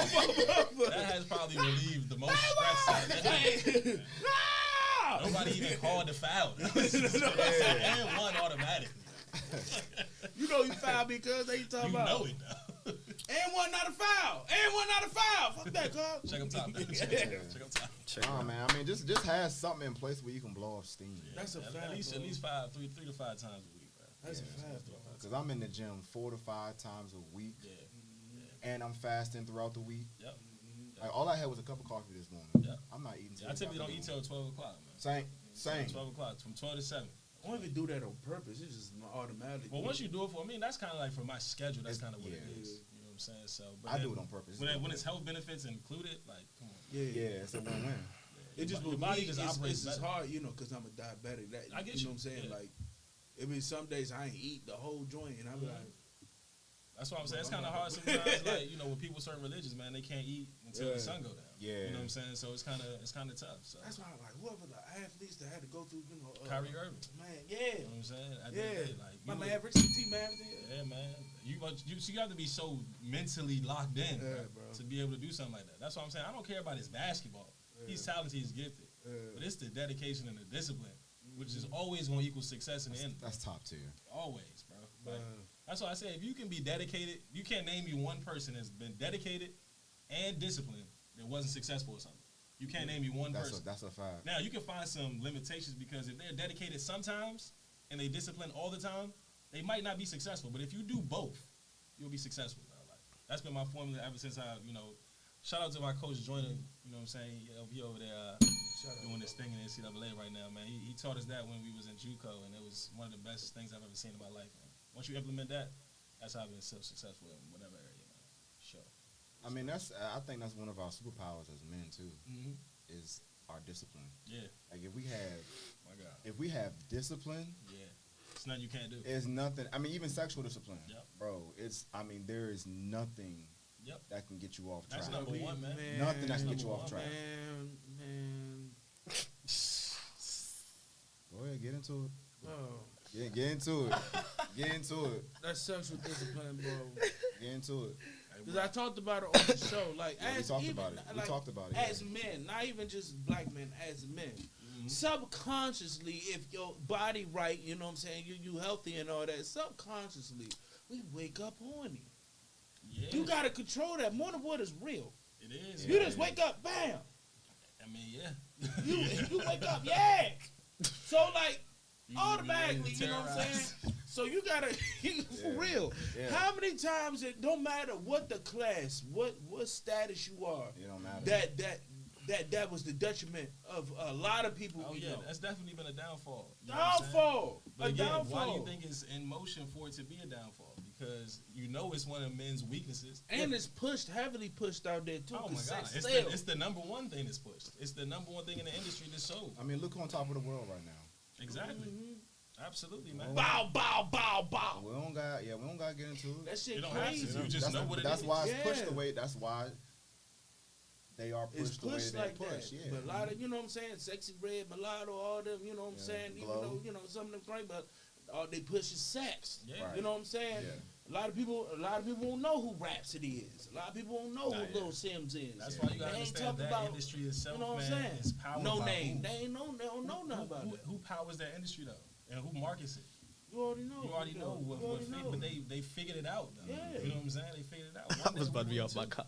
That has probably relieved the most stress out of that. Nobody even called the foul. And one automatically. You know you foul because they talking You about. know it though. And one not a foul. And one not a foul. Fuck that, cuz. Check them top. Check them top. Nah, man. I mean, just have something in place where you can blow off steam. That's a At fact, least bro. three to five times a week, bro. That's Yeah. a fact, bro. Cause I'm in the gym 4 to 5 times a week, Yeah. and I'm fasting throughout the week. Yep. Like all I had was a cup of coffee this morning. Yep. I'm not eating. I typically don't eat till 12 o'clock, man. Same. 12 o'clock, from 12 to 7. I don't even do that on purpose. It's just automatic. Well, once you do it for me, that's kind of like for my schedule. That's It's- kind of what it yeah. is. You know what I'm saying? So, but I then do it on purpose. When it's health benefits included, like, come on. Yeah, it's a win-win. It just Your with body me, just it's operates just better. hard, you know, because I'm a diabetic. That, I get you you. know what I'm saying? Yeah. Like, it be some days I ain't eat the whole joint, and I be like, That's why I'm saying it's kind of hard sometimes. Like, you know, with people certain religions, man, they can't eat until Yeah. the sun go down. Yeah. You know what I'm saying? So it's kind of tough. So that's why I'm like, whoever the athletes that had to go through, you know, Kyrie Irving. man, You yeah, know what I'm saying? At the yeah. end of the day, like, My you man, look- Richard T. Mavericks. yeah, man. You have to be so mentally locked in, Yeah, bro, bro. to be able to do something like that. That's what I'm saying. I don't care about his basketball. He's talented. He's gifted. But it's the dedication and the discipline, which is always going to equal success in the end. That's top tier. Always, bro. Like, that's why I say if you can be dedicated, you can't name me one person that's been dedicated and disciplined that wasn't successful or something. You can't name me one person. That's a fact. Now you can find some limitations because if they're dedicated sometimes and they discipline all the time, they might not be successful. But if you do both, you'll be successful. Bro. Like, that's been my formula ever since I, Shout out to my coach Joyner. You know what I'm saying? He over there doing this thing in the NCAA right now, man. He taught us that when we was in JUCO, and it was one of the best things I've ever seen in my life, man. Once you implement that, that's how I've been so successful in whatever area, man. Sure. I mean, I think that's one of our superpowers as men too, is our discipline. Yeah. Like if we My God. have discipline, it's nothing you can't do. it's nothing. I mean, even sexual discipline, Yep. bro. There is nothing Yep. that can get you off track. That's number one, man. Nothing that can get you Number off track. Man. Go ahead, get into it. Oh, Get into it. Get into it. that's sexual discipline, bro. Get into it. Because I talked about it on the show. Like, Yeah, we as talked even, about it. We like, talked about it, As yeah. men, not even just black men, as men. Subconsciously, if your body right, you know what I'm saying, you healthy and all that, subconsciously, we wake up horny. Yeah. You got to control that. More than what is real. It is. You man. just wake up, bam. I mean, yeah. You wake up, yeah. So, like, You automatically, really you know what I'm saying? So you gotta, for Yeah. real. Yeah. How many times it don't matter what the class, what status you are, It don't matter. that was the detriment of a lot of people. Oh we yeah, know. that's definitely been a downfall. You know what I'm saying? Downfall. But A again, downfall. why do you think it's in motion for it to be a downfall? Because you know it's one of men's weaknesses. And it's heavily pushed out there too. Oh my 'cause God, sex it's sells. the number one thing that's pushed. It's the number one thing in the industry that's sold. I mean, look who on top of the world right now. Exactly. Absolutely, man. Bow, bow, bow, bow. We don't got to get into it. That shit You don't have crazy. to. You just know what it That's is. why it's pushed Yeah. the way. That's why they are It's pushed the way pushed they like push. that. Yeah. But a lot of, you know what I'm saying, Sexy Red, Mulatto, all them, you know what I'm Yeah, saying, even Glow. though, you know, some of them great, but all they push is sex. Yeah. Right. You know what I'm saying? Yeah. A lot of people don't know who Rhapsody is. A lot of people don't know Nah, who yeah. Lil Sims is. That's why you gotta They ain't understand talking that about, industry itself, you know what I'm man, saying? is powered No by name. who? They don't know nothing about it. Who powers that industry though, and who markets it? You already know. You already know You what already fit, know. but they figured it out. Though. Yeah. You know what I'm saying? They figured it out. I One day was about to we be will off my too. car.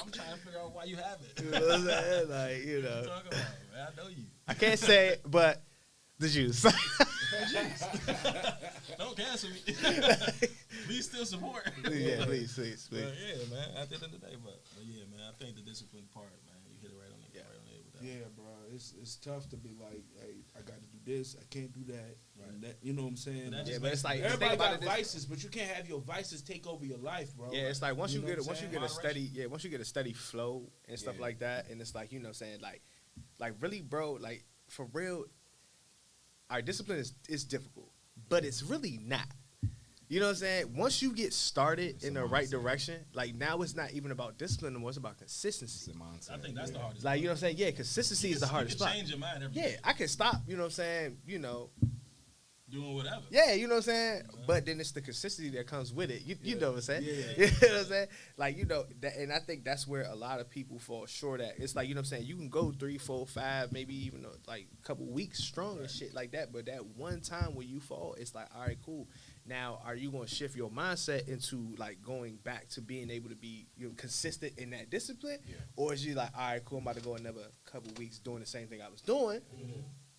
I'm trying to figure out why you have it. You know what I'm saying? Like, What you you know. talking about, man? I know you. I can't say it, but the juice. Don't cancel me. Please still support. Yeah, please. But yeah, man. At the end of the day, but yeah, man. I think the discipline part, man. You hit it right on the Yeah. right on the head with that. Yeah, bro. It's tough to be like, hey, I got to do this, I can't do that. Right. And that, you know what I'm saying? But that Like, just Yeah, but it's like the thing everybody about got it is- vices, but you can't have your vices take over your life, bro. Yeah, it's like once you know get what I'm once you saying? get a steady once you get a steady flow and stuff Yeah. like that, and it's like, you know what I'm saying, like really, bro, like for real, our discipline is difficult, but it's really not. You know what I'm saying? Once you get started It's in a the right mindset. direction, like now it's not even about discipline anymore, it's about It's consistency. a mindset. I think that's the hardest. Like, you know what I'm saying? Yeah, consistency is the hardest You part. can change your mind every Yeah, day. I can stop, you know what I'm saying, you know. Doing whatever. Yeah, you know what I'm saying? But then it's the consistency that comes with it. You know what I'm saying? Yeah. You know what I'm saying? Like, you know, that, and I think that's where a lot of people fall short at. It's like, you know what I'm saying? You can go 3, 4, 5, maybe even like a couple weeks strong and shit like that. But that one time when you fall, it's like, all right, cool. Now, are you going to shift your mindset into like going back to being able to be, you know, consistent in that discipline? Yeah. Or is you like, all right, cool, I'm about to go another couple weeks doing the same thing I was doing?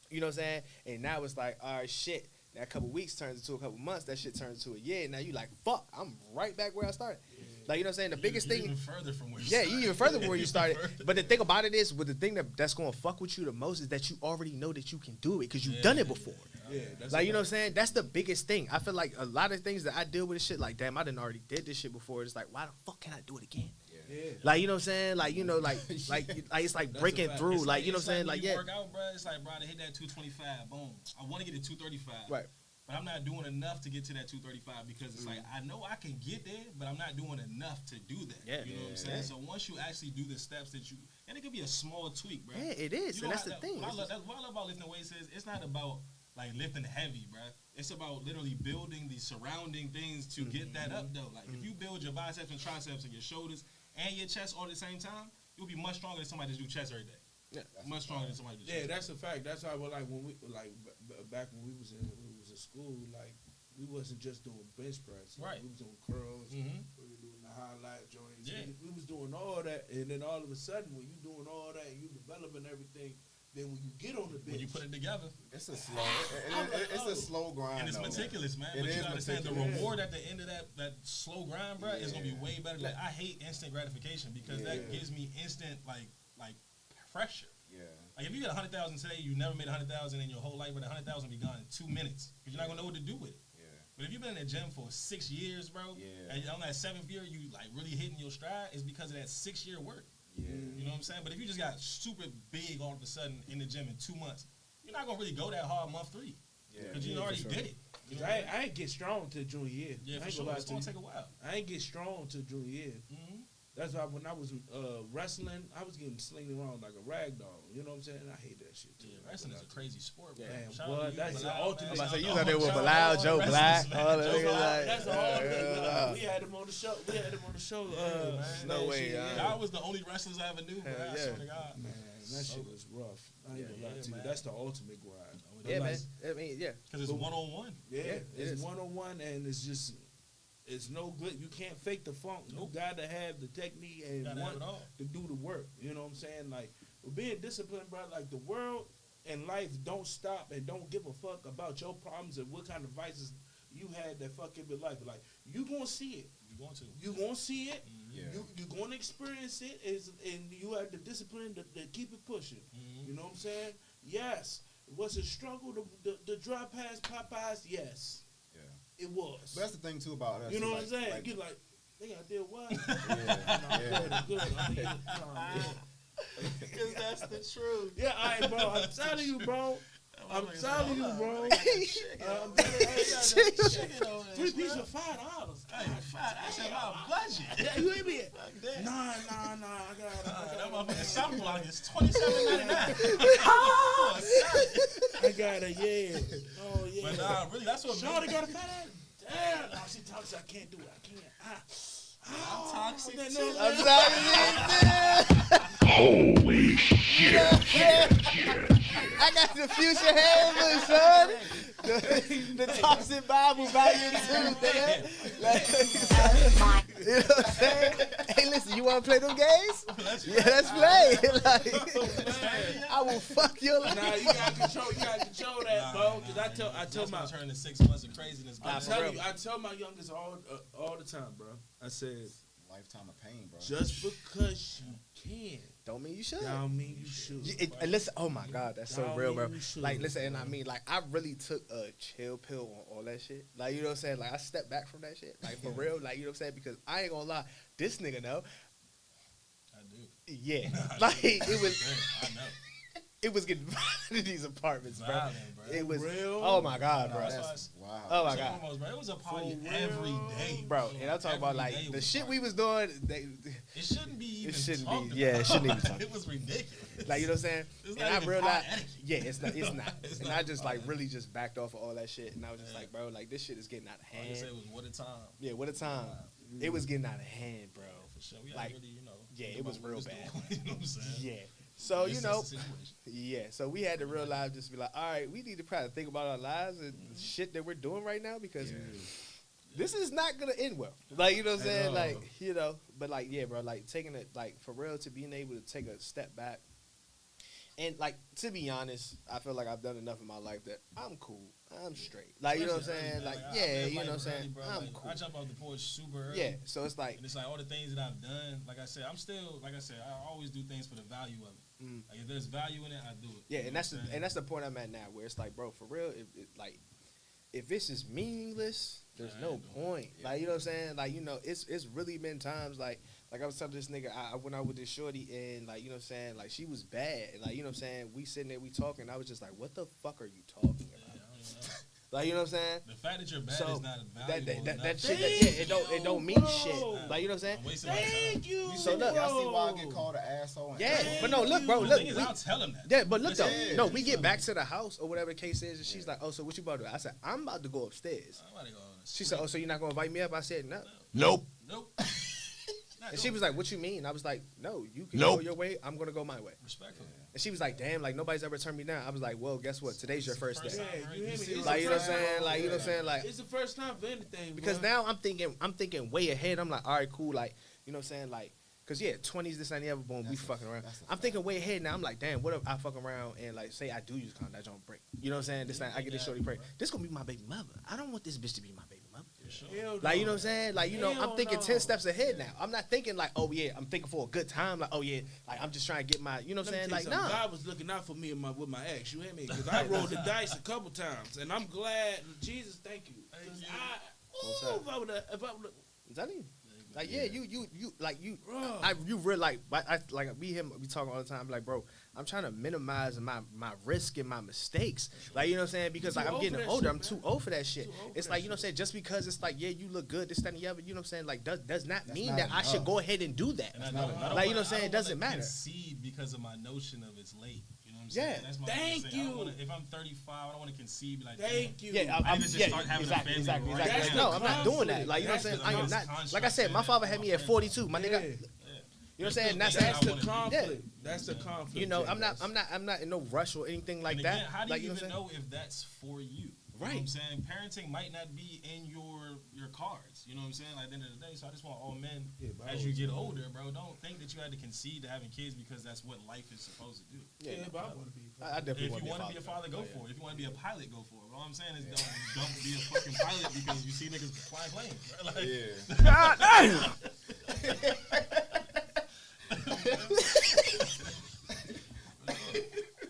You know what I'm saying? And now it's like, all right, shit. That couple weeks turns into a couple months. That shit turns into a year. Now you like, fuck, I'm right back where I started. Like, you know what I'm saying? The biggest You're thing. even further from where you Yeah, started. you even further from where you started. Further. But the thing about it is, with the thing that's going to fuck with you the most is that you already know that you can do it because you've done it before. Yeah, that's Like, you know what I'm saying? That's the biggest thing. I feel like a lot of things that I deal with is shit like, damn, I done already did this shit before. It's like, why the fuck can I do it again? Yeah. Like, you know what I'm saying? Like, you know, like it's like That's breaking a fact. through. It's Like, you know what I'm saying? when Like, you yeah. work out, bro. It's like, bro, to hit that 225, boom. I want to get to 235. Right. But I'm not doing enough to get to that 235 because it's like, I know I can get there, but I'm not doing enough to do that. Yeah. You know what I'm saying? So once you actually do the steps that you, and it could be a small tweak, bro. Yeah, it is. You And don't that's the have- thing. What I love about lifting weights is it's not about like lifting heavy, bro. It's about literally building the surrounding things to get that up, though. Like if you build your biceps and triceps and your shoulders and your chest all at the same time, you'll be much stronger than somebody that do chest every day. Yeah. Much stronger than somebody that do Yeah, chest. that's a fact. That's how like when we like back when we was in school, like we wasn't just doing bench press. Like, Right. we was doing curls. Mhm. We were doing the highlight joints. Yeah. We was doing all that, and then all of a sudden, when you doing all that, and you developing everything, then when you get on the bench, when you put it together, It's a slow. It's a slow grind. and it's though. meticulous, man. It But you is gotta understand the meticulous. reward at the end of that slow grind, bro, is gonna be Yeah. way better. Like I hate instant gratification because that Yeah. gives me instant like pressure. Yeah. Like if you get 100,000 today, you never made 100,000 in your whole life, but 100,000 be gone in 2 minutes because you're not gonna know what to do with it. Yeah. But if you've been in the gym for 6 years, bro, Yeah. and on that 7th year you like really hitting your stride, it's because of that 6-year work. Yeah. You know what I'm saying? But if you just got super big all of a sudden in the gym in 2 months, you're not gonna really go that hard month 3 Yeah. because you Yeah, already for sure. did it. You know I what I'm saying? ain't get strong till junior year. Yeah, I for ain't sure. gonna lie It's to gonna you. take a while. I ain't get strong till junior year. Mm-hmm. That's why when I was wrestling, I was getting slinged around like a rag doll. You know what I'm saying? I hate that shit too. Yeah, wrestling is a crazy sport, bro. Damn, Shout boy, out to you, that's the Bilal, ultimate- man. I'm about to say, you Shout was out there with shout Bilal, all Joe the Black, wrestlers, man. all the Joe niggas Black, like- That's all. We had him on the show. We had him on the show. man. No last way, year, yeah. Y'all was the only wrestlers I ever knew, bro. Hell I yeah. swear to God. Man, that shit was rough. I ain't gonna lie to you. man. That's the ultimate grind. Yeah, man. I mean, yeah. Because it's one-on-one. Yeah, Yeah, it it's is. 1-on-1, and it's just, it's no good. You can't fake the funk. Nope. You gotta have the technique and Gotta have want it all. to do the work. You know what I'm saying? Like, being disciplined, bro, like the world and life don't stop and don't give a fuck about your problems and what kind of vices you had that fuck up your life. Like, you gonna see it. You're going to. You gonna see it. Yeah. You gonna experience it, and you have the discipline to keep it pushing. Mm-hmm. You know what I'm saying? Yes. Was it struggle to drive past Popeyes? Yes, Yeah. it was. But that's the thing too about us. You know too, what I'm saying? Like, You like, nigga, I did what? yeah. Yeah. Good. I mean, nah, Because that's the truth. yeah, all right, bro. I'm telling you, bro. I'm telling you, bro. I'm Chicken over there, 3 pieces bro. for $5. Hey, fat, that's in my budget. Yeah, you ain't me. Fuck that. Nah. I That got motherfucking South Block is $27.99. I got a yeah. Oh yeah. But nah, really, that's what Shawty made got a fat ass. Damn. No, she toxic. I can't do it. I can't. I'm toxic that too. nigga- I'm sorry. Holy shit. I got the future handler, son. The toxic Bible volume 2, nigga. Like, you know what I'm saying? Hey, listen, you want to play them games? Yeah, let's play. Like, I will fuck your life. Nah, you gotta control that, bro. Cause I tell my, turn to 6 months of craziness. I bro. tell my youngest all the time, bro. I said, Lifetime of pain, bro. just because you can, Don't mean you should. don't mean you should. And listen, oh my God, that's so Don't real, mean bro. you should, Like, listen, and I bro. mean, like, I really took a chill pill on all that shit. Like, you know what I'm saying? Like, I stepped back from that shit. Like, for real, like, you know what I'm saying? Because I ain't gonna lie, this nigga know. I do. Yeah. Like, it was, I know. it was getting violent in these apartments, bro. Violent, bro. It was, Real? oh my God, Nah, bro. That's wow. Oh my First and God. foremost, bro, it was a party For every real? day. Bro, and I'm talking about, Every like, day the was shit party. we was doing, It shouldn't be even it shouldn't talked be, yeah, about. it shouldn't even talk. It was ridiculous. Like, you know what I'm saying? It's And not I even realized, pot etiquette. yeah, it's not. It's And not I just, like, pot really just backed off of all that shit. And I was just Yeah. like, bro, like, this shit is getting out of All I can say hand. was what a time. Yeah, what a time. It was getting out of hand, bro. For sure. We had Like, to really, you know. yeah, think it was about what real was bad. going on, you know what I'm saying? Yeah. So, you Assess know, the situation. yeah. So we had to realize, just be like, all right, we need to probably think about our lives and the shit that we're doing right now because this is not gonna end well. Like, you know what I'm At saying? all. Like, you know, but like, yeah, bro, like taking it, like, for real, to being able to take a step back. And, like, to be honest, I feel like I've done enough in my life that I'm cool. I'm straight. Like, you know what I'm saying? Like, I yeah, live you know what I'm life early, saying? bro. I'm Like, cool. I jump off the porch super early. Yeah, so it's like, And it's like all the things that I've done. Like I said, I'm still, like I said, I always do things for the value of it. Mm. Like if there's value in it, I do it. yeah, You know and that's what the, I'm saying? and that's the point I'm at now, where it's like, bro, for real, if this is meaningless, there's I no ain't doing point. Like, you know what I'm saying? Like, you know, it's really been times like I was telling this nigga, I went out with this shorty and, like, you know what I'm saying? Like, she was bad. Like, you know what I'm saying? We sitting there, we talking. I was just like, what the fuck are you talking Yeah, about? I don't even know. Like, you know what I'm saying? The fact that you're bad So, is not That valuable that enough. shit, it don't mean bro. shit. Like, you know what I'm saying? I'm wasting my time. Thank you. So look, Y'all see why I get called an asshole? And Yeah, asshole? but no, look, bro, The look. thing is, we- I'll tell him that. Yeah, but look though, Yeah. no, we get back to the house or whatever the case is, and she's like, "Oh, so what you about to do?" I said, "I'm about to go upstairs." I'm about to go on a She said, "Oh, so you're not gonna invite me up?" I said, "No." Nope. Nope. Not And she doing was like, "What you mean?" I was like, "No, you can Nope. go your way. I'm gonna go my way." it. Respectfully. And she was like, "Damn, like nobody's ever turned me down." I was like, "Well, guess what? Today's your first day." time, Yeah, right? you hear me? see It's Like, the you know what I'm first saying? time. Like, you know what I'm saying? Like, It's the first time for anything, because bro. now I'm thinking way ahead. I'm like, all right, cool. Like, you know what I'm saying? Like, Cause yeah, 20s, this and the other, boom, we fucking around. I'm fact. thinking way ahead now. I'm like, damn, what if I fuck around and like say I do use condom, that don't break. You know what I'm saying? This time I get this shorty pregnant. This gonna be my baby mother. I don't want this bitch to be my baby mother. Hell Like, you no. know what I'm saying? Like, you know, Hell I'm thinking no. 10 steps ahead now. I'm not thinking like, oh yeah, I'm thinking for a good time. Like, oh yeah, like I'm just trying to get my, you know what I'm saying? Let me tell Like, you something. nah. God was looking out for me and with my ex. You hear me? Because I rolled the dice a couple times, and I'm glad. Jesus, thank you. 'Cause if I would have, I'm telling you. Like, yeah, you, like, you, Bruh. you really, like, like, we talk all the time, like, bro, I'm trying to minimize my risk and my mistakes. Like, you know what I'm saying? Because, like, too I'm old getting for that older. shit, I'm man. too old for that shit. Too old It's for like, that you know what I'm saying? Just because it's like, yeah, you look good, this, that, and the other, you know what I'm saying? Like, does not mean not that I should enough. go ahead and do that. And I not don't, enough. Like, you know what I'm saying? It doesn't matter. Concede because of my notion of it's late. You know what I'm Yeah. saying? That's my Thank thing. I don't you. wanna, if I'm 35, I don't want to concede. Be like, Thank you. Yeah, I need to just start having a family exactly. right That's No, the I'm not doing that. conflict. Like, you know what I'm saying? That's I am the not. construct Like I said, my father had me at 42. My nigga. Yeah. You know what I'm saying? That's the conflict. That's the conflict. You know, Jay, I'm that's- not in no rush or anything like And that. again, how do Like, you know even what I'm know if that's for you? You Right. know what I'm saying? Parenting might not be in your cards. You know what I'm saying? Like, at the end of the day, so I just want all men, but I as you always get know. older, bro, don't think that you had to concede to having kids because that's what life is supposed to do. Yeah, but I want to be. I definitely If want you to want to be a father, go for it. If you want to be a pilot, go for it. All I'm saying is don't be a fucking pilot because you see niggas flying planes. Bro. Like, Yeah. God damn!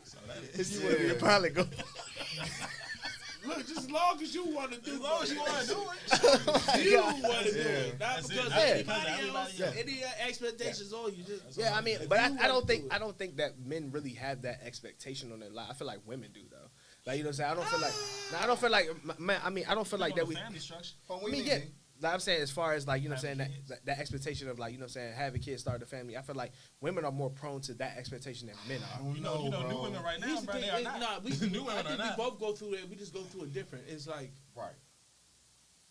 so that If you want to be a pilot, go. Look, just as long as you want to do as long as you want to do it. you want to do it, not That's it. because That's anybody because everybody else, else. any expectations on you. Just, Yeah, I mean, If but you I wanna don't do think it. I don't think that men really have that expectation on their life. I feel like women do though. Like, you know what I'm saying? I don't feel like. Nah, I don't feel like. Man, I mean, I don't feel like that we. family structure. From I mean, women, yeah. Like I'm saying, as far as like, you know what I'm saying, Having kids. that expectation of like, you know what I'm saying, having kids, start a family, I feel like women are more prone to that expectation than men I are. don't You know, bro. new women right now, Here's the bro, thing, they are it's not. not. We, New women I are think we not. both go through it. We just go through it different. It's like Right.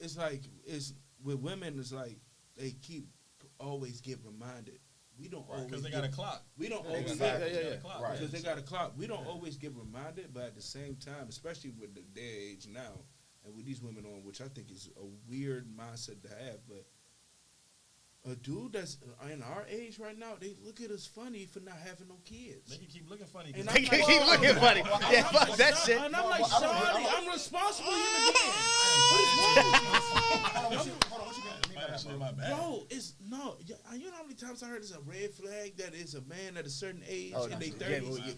it's with women. It's like they keep always get reminded. We don't always Because they get, got a clock. We don't Yeah, always exactly. get, Yeah. Right. because they got a clock. We don't always get reminded, but at the same time, especially with their age now, and with these women on, which I think is a weird mindset to have, but a dude that's in our age right now, they look at us funny for not having no kids. They can keep looking funny. And 'cause They I'm can keep looking funny. Yeah, fuck that shit. And I'm like, Well, I don't- Shawty, I'm- I'm responsible human being. Hold on, what you got? Actually, my bad. Bro, it's no. You know how many times I heard it's a red flag that is a man at a certain age Oh, in their yeah, 30s.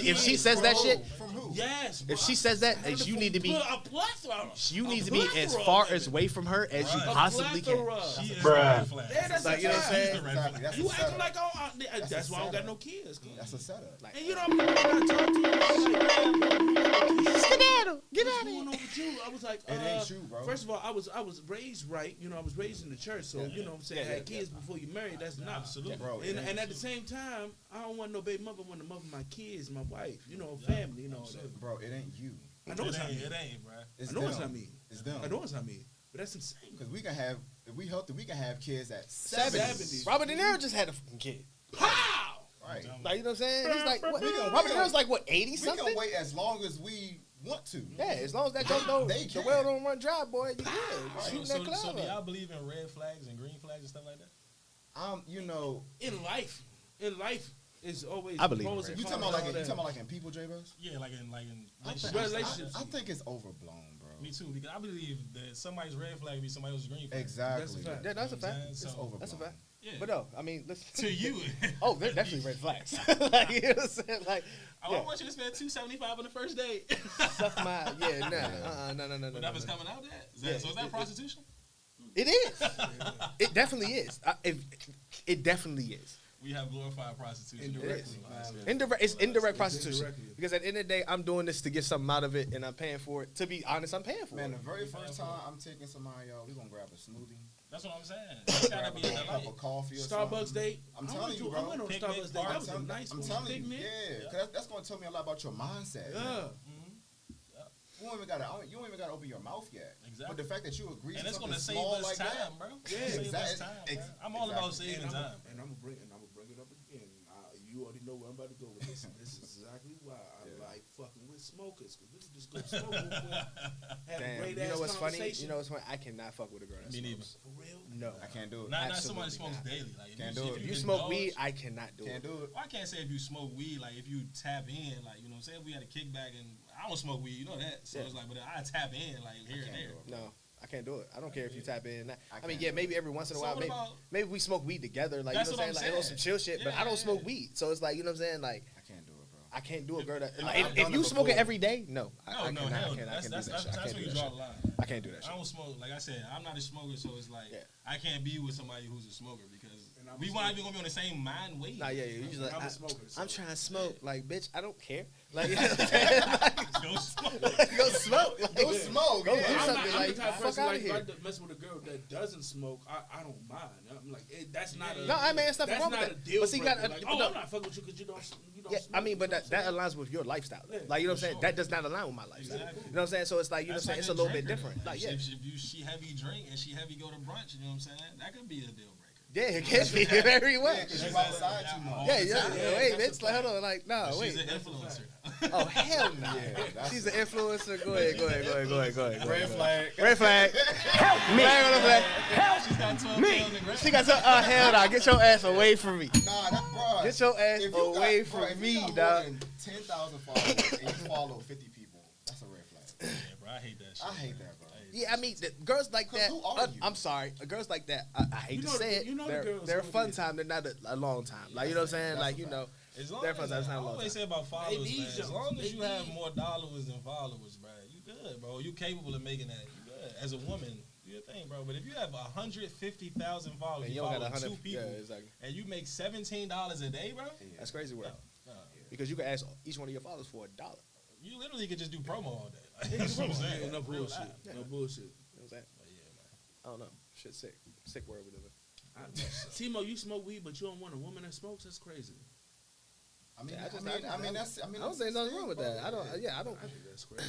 If she says that shit, From who? Yes. if she says that, you need to be, a plethora. you need A to be as plethora far of as women. away from her as you Right. possibly can. Plethora. She is Bruh. the red flag. Yeah, that's Like, a you know what I'm fact. saying? She's the red Exactly. flag. That's You a acting setup. like that's That's why I a don't got setup. no kids. That's a setup. Like, And you know, I'm when I talk to you, I'm like, skedaddle, get what's out of going here. on with you? I was like, It ain't you, bro. First of all, I was raised right. You know, I was raised in the church, so you know what I'm saying. Yeah, Had kids before you married, that's not. Absolutely. Bro, it And ain't at the same time, I don't want no baby mother. I want to mother my kids, my wife, you know, family, you know. Bro, it ain't you. I know it's not me. It ain't, bro. It's I know them. it's not me. It's them. I know it's not me. But that's insane. Because we can have, if we healthy, we can have kids at 70s. Robert De Niro just had a fucking kid. Pow! Right. Like, you know what I'm saying? He's like, what? We can- Robert we De can- Niro's like, what, 80 We something? can wait as long as we want to. Yeah, as long as that joke don't, They the can. well don't run dry, boy, you good. Right. Shooting So that cloud do up. y'all believe in red flags and green flags and stuff like that? You know, In life, it's always I believe pros in and you cons talking about like and you all talking about like in people, J-Bus? Yeah, like in Relationships. I think it's overblown, bro. Me too, because I believe that somebody's red flag be somebody else's green flag. Exactly. That's a fact. Yeah, that's a You know what fact. I'm It's saying? So, overblown. That's a fact. yeah. But no, I mean, listen. To you. Oh, they're definitely red flags. Like, you know what I'm saying? Like, I yeah. want you to spend $275 on the first date. Suck my, yeah, no. But that was coming out that? Yeah, So is that prostitution? It is. It definitely is. It definitely is. We have glorified prostitution. Indirectly. It's indirect prostitution. indirectly. Because at the end of the day, I'm doing this to get something out of it, and I'm paying for it. To be honest, I'm paying for Man, it. the very first time I'm taking somebody, y'all, we gonna grab a smoothie, That's what I'm saying. It's gotta grab be a a cup delight. of coffee or Starbucks something. date. I'm I telling went you, to- bro. I went on a Picnic, Starbucks date. That was a I'm nice I'm one. telling you, Picnic. yeah, because that's gonna tell me a lot about your mindset. Yeah. You don't even gotta open your mouth yet. Exactly. But the fact that you agree And to it's something gonna save small us like time, that, bro. Yeah, Save us exactly. time, bro. I'm all about Exactly. saving time. And I'm gonna bring it up again. You already know where I'm about to go with this. This is exactly why I like fucking with smokers, because we can just go smoke. have Damn. great You know ass what's funny? conversation. You know what's funny? I cannot fuck with a girl that Me neither. smokes. For real? No. I can't do it. Not Absolutely somebody smokes not. daily. Like Can't if do it. If you can smoke indulge- weed, I cannot do Can't it. do it. Well, I can't say if you smoke weed, like if you tap in, like you know what I'm saying. If we had a kickback and I don't smoke weed, you know that. So Yeah. it's like, but I tap in like here and can't there. do it. No, I can't do it. I don't care if you tap in. I mean, can't yeah, do maybe it. every once in a So while, what maybe, about- maybe we smoke weed together, like That's you know what I'm what saying, I'm like on some saying. chill shit. But I don't smoke weed, so it's like you know what I'm saying, like I can't do it, bro. I can't do a girl that I've like, done if it you smoke it before. every day, no, I No, cannot. hell, I can't do that's that shit. I that's can't where do you that draw shit. the line. I can't do that I shit. don't smoke. Like I said, I'm not a smoker, so it's like Yeah. I can't be with somebody who's a smoker because And I'm we a not smoker. even gonna be on the same mind wave. Nah, yeah, you just like I'm a smoker. So. I'm trying to smoke, like bitch, I don't care. Like you know what I'm saying? Go smoke. Go smoke. Like, Go smoke. Go yeah. do I'm something. not, Like, I'm the type of fuck person, outta like, here. if I mess with a girl that doesn't smoke, I don't mind. I'm like, that's not a. No, I mean, it's nothing that's wrong with not that. a deal But see, you breaker. gotta- Like, no. I'm not fucking with you because you don't Yeah, smoke. I mean, but you know that what I'm aligns with your lifestyle. Yeah, Like you know what I'm for saying? sure. That does not align with my lifestyle. Exactly. You know what I'm saying? So it's like you know what I'm saying? It's a little bit different. Like yeah, if she heavy drink and she heavy go to brunch, you know what I'm saying? That could be a deal breaker. yeah, it can be very well. Yeah, 'cause you outside too much. Yeah, yeah. Yeah, Wait, that's bitch, a like hold on, like no, But wait. she's an influencer. Oh hell no. Yeah, that's She's an influencer. Go ahead. Red flag. Red flag. Help me. Flag on the flag. She's got 12 pounds in She got some. Hell no. Get your ass away from me. Nah, that bro. Get your ass if you away got, from bro, if me, you got dog. more than 10,000 followers and you follow 50 people, that's a red flag. Yeah, bro, I hate that shit. I hate that, bro. Yeah, I mean, girls like 'Cause that. who are you? I'm sorry, girls like that. I hate You to know say the- it. you know the they're girls they're a who fun did. time. They're not a long time. Like you know what I'm saying? That's Like a you fact. know, As long They're as fun, that's not a I long always time. say about followers, They man. need As long as you they have need- more followers than followers, bro, you good, bro. You capable of making that. You good. As a woman, do your thing, bro. But if you have 150,000 followers, and you you don't follow got 100. two people, Yeah, exactly. and you make $17 a day, bro. That's crazy work. No, Because you can ask each one of your followers for $1. you literally could just do promo all day. Like, saying? that's what I'm saying. Yeah, no Real bullshit. life. No bullshit. You know what I'm saying? But yeah, man. I don't know. Shit, sick. Sick world we live in. Timo, you smoke weed, but you don't want a woman that smokes? That's crazy. I mean, Yeah, I I don't say nothing wrong with that. I don't. Yeah, I don't. I think that's crazy.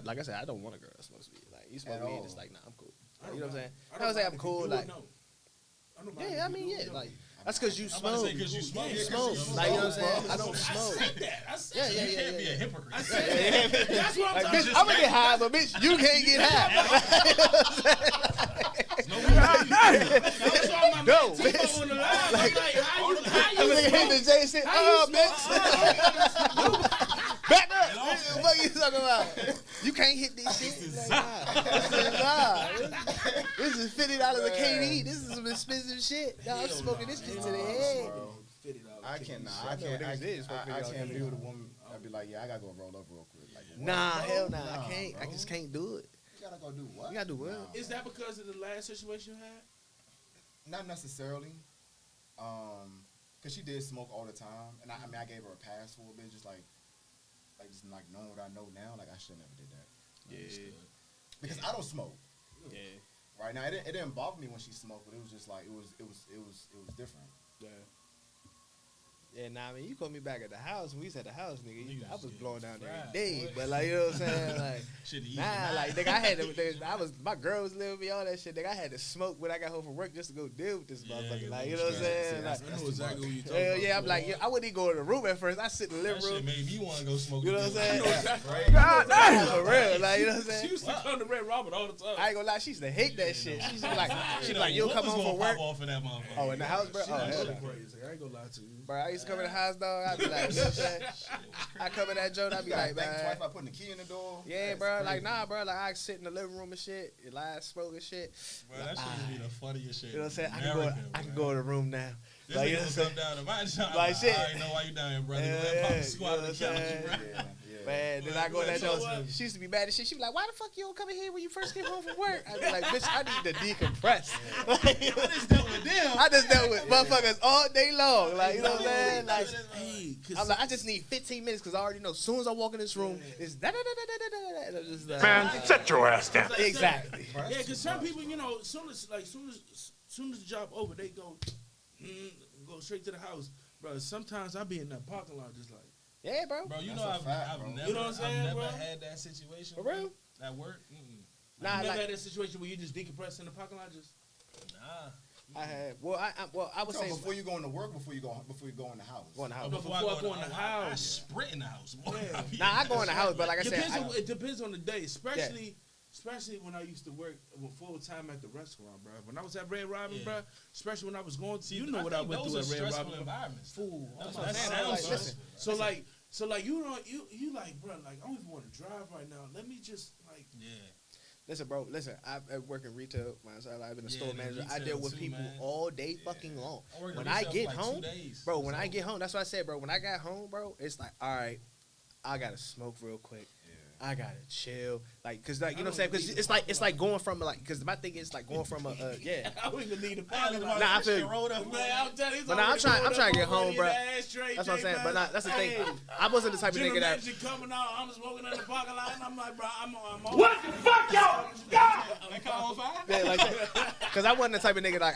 Like I said, I don't want a girl that smokes weed. Like you smoke At weed, all. it's like nah, I'm cool. I Like, don't you know what I'm mind. saying? I don't say mind I'm if cool. you do it, Like no. I don't mind yeah, if I you mean do it, yeah, no. like that's because you I'm about to smoke. say because you smoke. You Yeah, smoke. 'cause you Like you know what I'm smoke, saying? I don't I smoke. said that. I said Yeah, that. yeah, You yeah, can't be a yeah. hypocrite. I said that. That's what I'm Like, talking bitch, about. I'm gonna get high, but bitch, you can't get high. No way. No, Timo bitch. on the line. I'm like, how you I'm gonna hit the J shit. How you Bitch. Back up. What you talking about? You can't hit this shit. Like, nah. This is $50 a KD. This is some expensive shit. Nah, I'm smoking this shit to the head. I can't. I know niggas did smoke I $50 can't KD. be with a woman. I'd be like, yeah, I gotta go roll up real quick. Like, what, Nah, bro? hell nah. Nah, I can't. I bro. just can't do it. You gotta go do what? You gotta do what? Nah, Is bro. that because of the last situation you had? Not necessarily. Cause she did smoke all the time, and I mean, I gave her a pass for a bit, just like knowing what I know now. Like I should never did that. Yeah. Because I don't smoke. Yeah. Right now, it didn't bother me when she smoked, but it was just like it was different. Yeah. Yeah, nah, I mean, you called me back at the house. When we was at the house, nigga. I was blowing down there fried, every day. boy. But, like, you know what I'm saying? Like, Should've eaten nah, that. like, nigga, I had to, my girl was living with me, all that shit. Nigga, I had to smoke when I got home from work just to go deal with this Yeah, motherfucker. yeah, Like, you know what I'm See, saying? that's Like, I know too exactly much. what you're talking hell about. yeah, I'm like, yeah, I wouldn't even go to the room at first. I sit in the That living shit room. made me want to go smoke. You know what I'm saying? Right? God damn, for real. Like, you know what I'm She saying? used to come to Red Robert all the time. I ain't gonna lie, she used to hate that shit. She used to be like, you'll What come was home gonna from work. pop off in that motherfucker? Oh, in the house, bro? She Oh, not hell going no. crazy. I ain't gonna lie to you. Bro, I used to come in the house, dog. I'd be like, you know what I'm saying? I come in that joint, I'd be You gotta like, think man. twice about putting the key in the door. Yeah, That's bro. Like, crazy. nah, bro. Like, I sit in the living room and shit, lie, smoking shit. Bro, that shit would be the funniest shit. You know what I'm saying? in America, I can bro. go in the room now. This Like, you nigga know what I'm will saying? come down to my job. Like, shit. I already know why you down here, brother. Yeah, Let Papa yeah, squat you on know the what I'm couch, saying? bro. Yeah. Man, then I go in that So joint. what? She used to be mad as shit. She be like, why the fuck you don't come in here when you first came home from work? I'd be like, bitch, I need to decompress. Like, I just dealt with them. I just dealt with motherfuckers all day long. Like, you know what I'm saying? Like, Hey, I'm like, I just need 15 minutes because I already know as soon as I walk in this room, it's da da da da da da da. And I'm just like, Man, sit your ass down. exactly. Yeah, because some people, you know, soon as the job over, they go straight to the house, bro. Sometimes I be in that parking lot just like, Yeah, bro. Bro, you That's know a I've fact, bro. never, You know what I'm saying, I've never bro? had that situation. For real? At work? Mm-mm. Nah, you never like, had that situation where you just decompress in the parking lot, just Nah. I had. I would So say before you go into work, before you go in the house. go in the house. Before I go in the I house. sprint in the house. Boy. Yeah. I be- Nah, I go in the house, but like I said, It depends on the day, especially especially when I used to work full time at the restaurant, bro. When I was at Red Robin, bro, especially when I was going, See, you know what I went through at Red Robin. Environments. Fool. That's Oh what my that God. sounds Like, stressful. So like you don't you like, bro, like I don't even want to drive right now. Let me just like Listen, bro. Listen, I work in retail. Myself, I've been a store in manager. I retail deal with too, people man. all day fucking long. worked When in I retail get for like home, 2 days. bro. When I So- get home, that's what I said, bro. When I got home, bro, it's like, all right, I gotta smoke real quick. I gotta chill, like, cause like, you know what I'm saying? Cause it's like going from like, cause my thing is like going from yeah. I don't even need a parking lot. Nah, I feel you. Man, I'm telling you, But nah, I'm trying to get home, bro. That's That's what I'm saying. But nah, that's the thing. I wasn't the type of General nigga that. manager coming out, I'm smoking in the parking lot, and I'm like, bro, I'm What the fuck, y'all? That car on fire? Yeah, like that. Cause I wasn't the type of nigga like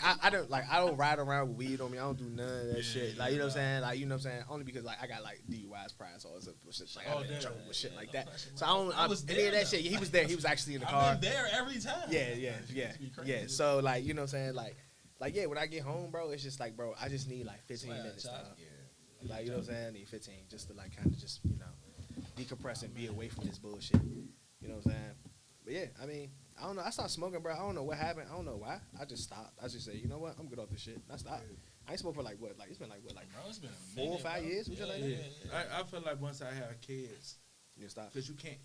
I don't ride around with weed on me. I don't do none of that shit. Like, you know what I'm saying? Like, you know what I'm saying? Only because like I got like DUIs prior, so it's shit. Like I've been in trouble with shit like that. So I don't. I was Any of there, that shit. He was there. He was actually in the car. I've been there every time. Yeah. So like, you know what I'm saying? Like yeah, when I get home, bro, it's just like, bro, I just need like 15 Swear, minutes. child. Dog. Like, you know what I'm saying? I need 15 just to like kind of just, you know, decompress and be away from this bullshit. You know what I'm saying? But yeah, I mean, I don't know. I stopped smoking, bro. I don't know what happened. I don't know why. I just stopped. I just say, you know what? I'm good off this shit. I stopped. I ain't smoked for like what? Like it's been like what? Like Bro, it's been a 4 or minute, 5 bro. years? Some shit like that? I feel like once I have kids, You stop. because you can't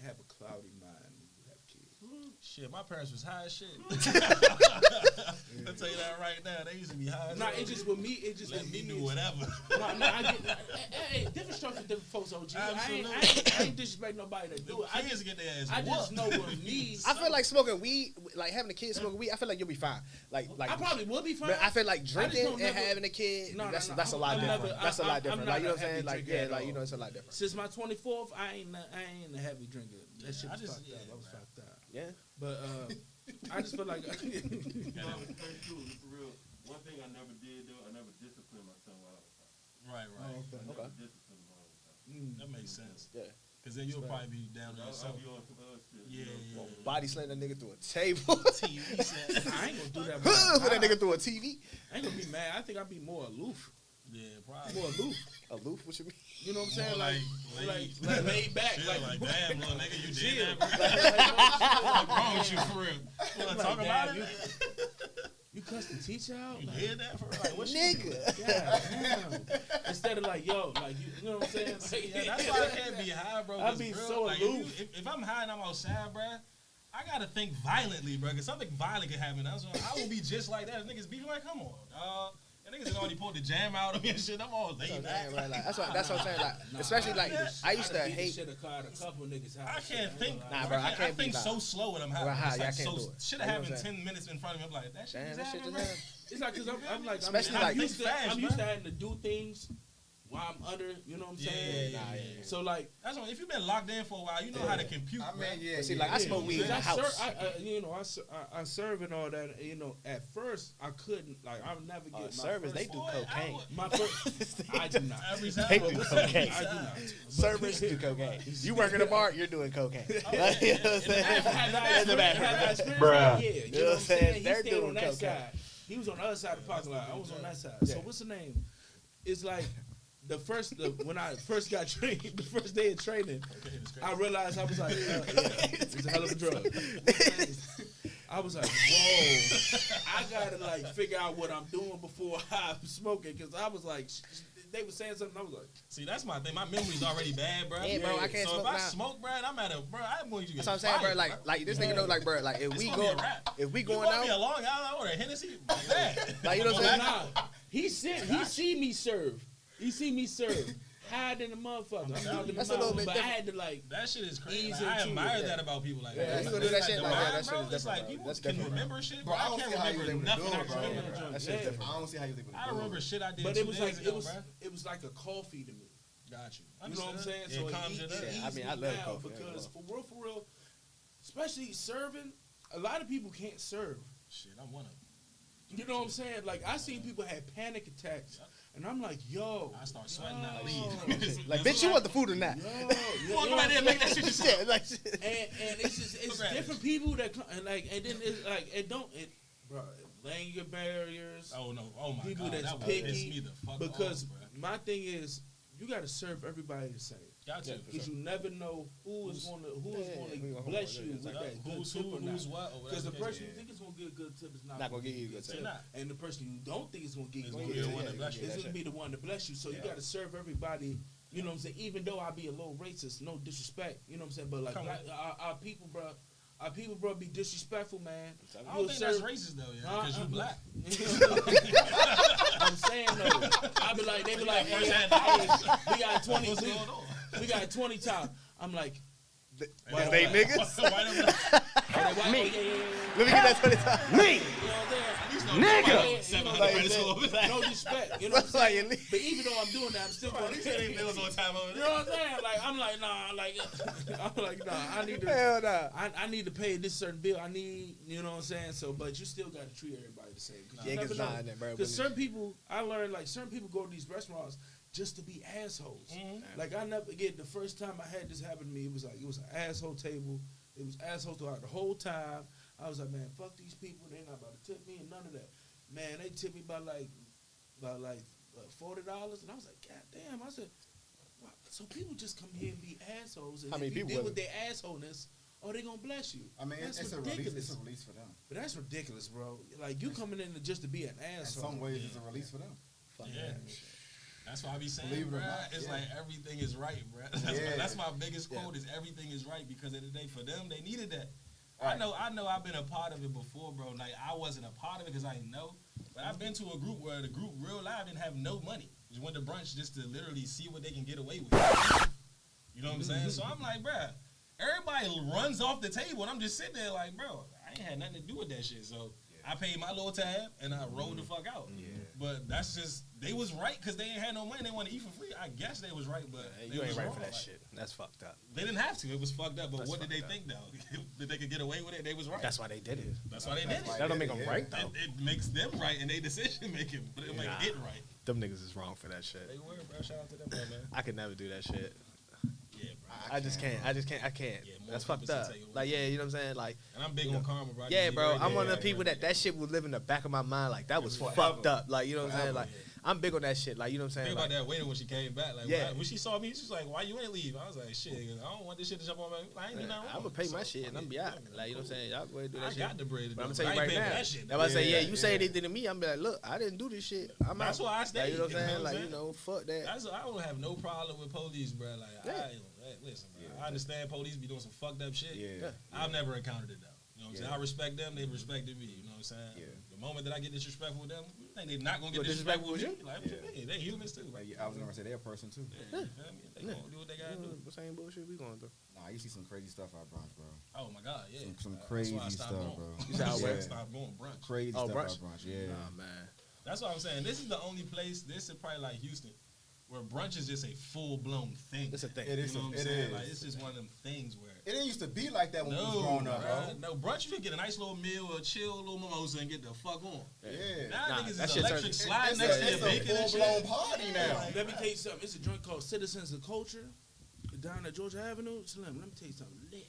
have a cloudy mind when you have kids. Shit, my parents was high as shit. I'll tell you that right now. They used to be high as Nah, hell. it just with me. It just Let with me me do is- whatever. No, I get, hey, different strokes for different folks, OG. I ain't disrespect nobody that do it. Kids get their ass I just whooped. know with me. I feel like smoking weed, like having a kid smoking weed. I feel like you'll be fine. Like I probably would be fine. But I feel like drinking don't and never- having a kid, No, that's a I'm lot never- different. That's a lot I'm different. not Like, you know a what I'm saying? heavy Like, drinker yeah, at like, you all. know, it's a lot different. Since my 24th, I ain't a heavy drinker. That shit was I just- fucked up. yeah, I was man. fucked up. Yeah. But I just feel like For real, one thing I never did though, I never disciplined my son while I was high. Right. I never Okay. disciplined him while I was high. That makes sense. Yeah. Because then you'll probably be down to I'll yourself. be on some other shit. Yeah. Body slam that nigga through a table. TV set. I ain't gonna do that. Put that I nigga through a TV. ain't gonna be mad. I think I'd be more aloof. Yeah, probably. More aloof. Aloof, what you mean? You know what I'm saying? More Like laid back. Chill, Like, damn, little nigga, you chill. did that, bro. What's wrong with you, for real? You want to talk about damn, it? You cussed the teacher out? You Like, did that for real? Like, what Nigga. God damn. Instead of like, yo, like you know what I'm saying? Like, Yeah, that's why I can't be high, bro. I'd 'cause, be bro, so like, aloof. if I'm high and I'm outside, bro, I gotta think violently, bro. Cause something violent can happen. That's why I will be just like that. If niggas be like, come on, dog. And niggas had already pulled the jam out of me and shit. I'm all laid back. Damn, right, like, that's what I'm saying. Like, Nah, especially like I used to I'd hate. should have called a couple niggas out. I can't think. Nah, bro, I I can't be think nah. so slow when I'm high. When I'm high, It's yeah, I like can't so, do it. Should You have know what happened I'm 10 minutes in front of me. I'm like, that shit Damn, just that shit happened, just bro. happened. It's like, cause I'm like, Especially I'm like- used to, fast, I'm used to bro. having to do things while I'm under, you know what I'm saying? Yeah. So like, That's what, if you've been locked in for a while, you know how to compute, I bro. mean, yeah. But see, yeah, like, I yeah. smoke weed in the I house. I serve and all that. You know, at first I couldn't. Like, I would never get my Servers, they first- do Boy, cocaine. My first, I do not. Every time. They do cocaine. I do not. Servers do cocaine. You work in a bar, you're doing cocaine. Like, you know what I'm saying? Had I In the bathroom. experienced Bruh. that, yeah. You You know know what I'm what I'm saying? saying? He They're stayed doing on that cocaine. side. He was on the other side of the parking lot. I was on that side. Yeah. So what's the name? It's like when I first got trained, the first day of training, I realized I was like, yeah, it's a hell of a drug. I was like, whoa, I gotta like figure out what I'm doing before I'm smoking, because I was like, they were saying something, I was like, See, that's my thing. My memory's already bad, bro. Yeah, bro, I can't so smoke if I now. smoke, bro, and I'm at a, bro, I'm going to get That's what I'm saying, bro. fired, Like this nigga know, like, bro, like if It's we gonna go, be a wrap. if we You going want me a out, long I order a Hennessy? Like that. like you know what I'm saying? nah. He see me serve. He see me serve. Hide in the motherfucker. I'm out in the That's a little mouth, bit but I different. had to like. That shit is crazy. Ease Like, I into admire it. that about people like Yeah, that. you gonna do that shit the like that, mind, that shit bro, is it's like different, people bro. That's can different, remember shit, Bro, bro. I I don't can't see how you was remember able to nothing do I it, can bro. remember. That shit's Yeah. different. I don't see how you was able to I do remember it. shit I did But 2 it was days like ago, bro. it was like a coffee to me. Got you. You know what I'm saying? Yeah, So calms you down. Yeah, I eased mean, me I love down coffee, because yeah. for real, especially serving, a lot of people can't serve. Shit, I'm one of them. You know what I'm saying? Like I seen people have panic attacks, and I'm like, yo, I start sweating out yo, leave. Like, bitch, you want the food or not? yo, You want to go right there and make that shit yourself. Yeah, like, and it's just it's Right. different people that come, and like, and then it's like bro, language barriers. Oh no! Oh my People god! that's That would piss picky, me the fuck Because off, bro. my thing is, you got to serve everybody the same. Got to. Because you never know who is going to bless you with that good Who's tip who, or not. who's what, or Because the whatever person you think is going to get a good tip is not gonna going to give you a good tip. tip. Not. And the person you don't think is going to get It's you a gonna good be the tip one that bless you. is going to be the one to bless you. So you got to serve everybody. You know what I'm saying? Even though I be a little racist, no disrespect. You know what I'm saying? But like our people, bro, be disrespectful, man. I don't think that's racist though, yeah, because you black. I'm saying though, they be like, hey, we got 20, we got 20 times. I'm like, Is they niggas? me. Let me get that 20 times. Me. Nigga. No respect. You know what I'm saying? But even though I'm doing that, I'm still going to tell you. You know what I'm saying? Like, I'm like, nah, I need to. Hell nah. I need to pay this certain bill. I need, you know what I'm saying? So, but you still got to treat everybody the same. Yeah, because bro. Because certain people, I learned, like, certain people go to these restaurants just to be assholes. Mm-hmm. Like, I never forget the first time I had this happen to me. It was an asshole table. It was assholes throughout the whole time. I was like, man, fuck these people. They not about to tip me and none of that. Man, they tipped me by like $40, and I was like, God damn. I said, wow. So people just come here and be assholes, and How if many you people deal was with their assholeness, oh, they gonna bless you. I mean, That's it's a ridiculous. release. It's a release for them. But that's ridiculous, bro. Like you coming in just to be an In asshole. some ways, it's a release for them. Yeah. That's why I be saying, Believe it or bro, not, it's yeah. like everything is right, bro. That's my biggest quote is everything is right because at the day for them, they needed that. Right. I know I've been a part of it before, bro. Like, I wasn't a part of it because I didn't know. But I've been to a group where the group real live didn't have no money. Just went to brunch just to literally see what they can get away with. You know what I'm saying? So I'm like, bro, everybody runs off the table, and I'm just sitting there like, bro, I ain't had nothing to do with that shit. So I paid my little tab, and I rolled the fuck out. Yeah. But that's just, they was right because they ain't had no money. They want to eat for free. I guess they was right, but You ain't right wrong. for that Like, shit. That's fucked up. They didn't have to. It was fucked up. But That's what did they fucked up. think, though? That they could get away with it? They was right. That's why they did it. That's why they did it. That don't make them right, though. It makes them right in their decision making, but it make it right. Them niggas is wrong for that shit. They were, bro. Shout out to them, man. I could never do that shit. Yeah, bro. I just can't. I can't. Yeah, more That's people fucked should up. take it. Like, yeah, you know what I'm saying? Like, And I'm big on karma, bro. I yeah, just bro. be I'm one of the right, people yeah, that shit would live in the back of my mind. Like, that was Forever. fucked up. Like, you know what I'm saying? Forever, Like, I'm big on that shit. Like, you know what I'm saying? Think Like, about that waiter when she came back. Like, Yeah. when she saw me, she was like, "Why you ain't leave?" I was like, "Shit, I don't want this shit to jump on me. I ain't do nothing wrong." I'm gonna pay my So, shit and I'm fuck be it. out. Yeah, Like, you know what I'm saying? Y'all go ahead and do that I shit. got the bread. But I'm though. telling you I ain't right paying for now. that shit, If I say, Yeah, yeah, you say yeah. anything to me, I'm be like, look, I didn't do this shit. I'm That's out. why I Like, stayed. you know what I'm saying? what Like, I'm you know, fuck that. I don't have no problem with police, bro. Like, Yeah. listen, bro. I understand police be doing some fucked up shit. Yeah. I've never encountered it though. You know what I'm saying? Yeah. I respect them. They respected me. You know what I'm saying? Yeah. The moment that I get disrespectful with them, you think they're not gonna get Well, disrespectful with disrespectful me? with Like, what Yeah. you mean? They humans too. Like, I was gonna say they're a person too. Yeah, you feel me? They gonna do what they gotta do. The same bullshit we going through. Nah, you see some crazy stuff out brunch, bro. Oh my god, yeah. Some That's crazy why I stopped stuff, going. bro. You said out where? Yeah. Stop going brunch. Crazy Oh, stuff brunch? out brunch. Yeah. Nah, man. That's what I'm saying. This is the only place. This is probably like Houston, where brunch is just a full blown thing. It's a thing. It You is. know what I'm It saying? is. Like, it's just one of them things where. It didn't used to be like that when we was growing up, bro. No, brunch you can get a nice little meal, a chill little mimosa, and get the fuck on. Yeah. Now Nah, niggas that is shit electric turns- slide It's next a, to your it's a bacon and full blown shit. party now. Let me tell you something. It's a joint called Citizens of Culture down at Georgia Avenue. Slim, let me tell you something. Lit.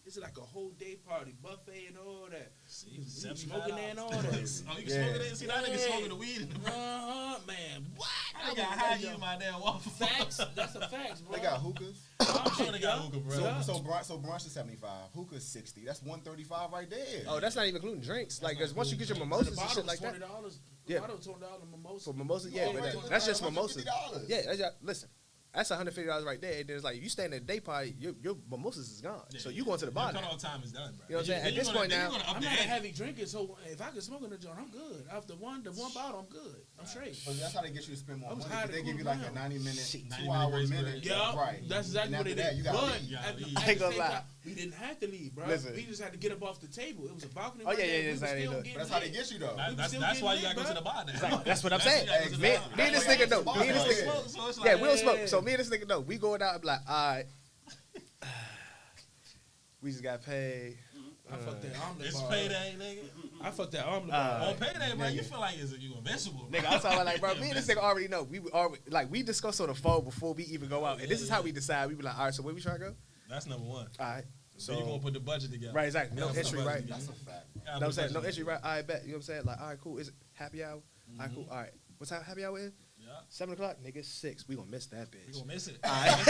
It's like a whole day party, buffet and all that. See, You $75. smoking there and all that. Oh, you can smoke it there? See, that nigga smoking the weed in the brunch. Man. What? I got high you my damn waffle. Facts. That's a facts, bro. They got hookahs. I'm sure they got hookah, bro. So brunch is 75. Hookah's 60. That's 135 right there. Oh, that's not even including drinks. Like, not because once you get your including mimosas The and bottle shit like that. $20. Yeah. The bottle $20 mimosa. For mimosas, yeah, Oh, but right, that's just $150. mimosas. Yeah, that's just, listen, that's $150 right there. And then it's like, you stand at a day party, your mimosas is gone. So you going to the bar Your now. cutoff time is done, bro. You know what I'm saying? Then At this you're gonna- point then now- you're gonna up I'm the not a ante. heavy drinker, so if I can smoke in the joint, I'm good. After one bottle, I'm good. I'm straight. But that's how they get you to spend more I was money. high 'Cause to they give cool you like a down. 90-minute, 90 2-hour grace minute. period. Yeah, Right. that's exactly And what after they that, did. you gotta But leave. You at gotta the leave. I ain't gonna same lie. time, we didn't have to leave, bro. Listen. We just had to get up off the table. It was a balcony. Oh, right yeah, there. yeah, We that's was how they still do it. getting But that's how they lit. get you though. That's why you gotta go to the bar now. That's what I'm saying. That's Me exactly. and this That's why nigga know. y'all Me and this smoke. nigga. So it's Yeah, like, we don't smoke. So me and this nigga know. We going out and be like, all right. We just got paid. I fucked that omelet It's bar. payday, nigga. I fucked that omelet bar. On payday, bro, you feel like you invincible. Nigga, I'm talking like, bro, me and this nigga already know. We already, like, we discuss on the phone before we even go out. And this is how we decide. We be like, all right, so where we trying to go? That's number one. All right. So you gonna put the budget together. Right, exactly. No Yeah, entry, put the right? budget That's together. a fact, bro. Yeah, You know what I'm saying? put No the entry, budget right? I bet. You know what I'm saying? Like, all right, cool. Is it happy hour? All right, cool. All right. What's how happy hour is? Yeah. Yeah. 7 o'clock, nigga, 6. We gonna miss that bitch. We gonna miss it. All right.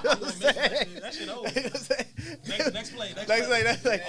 That shit over. Next play. Next play.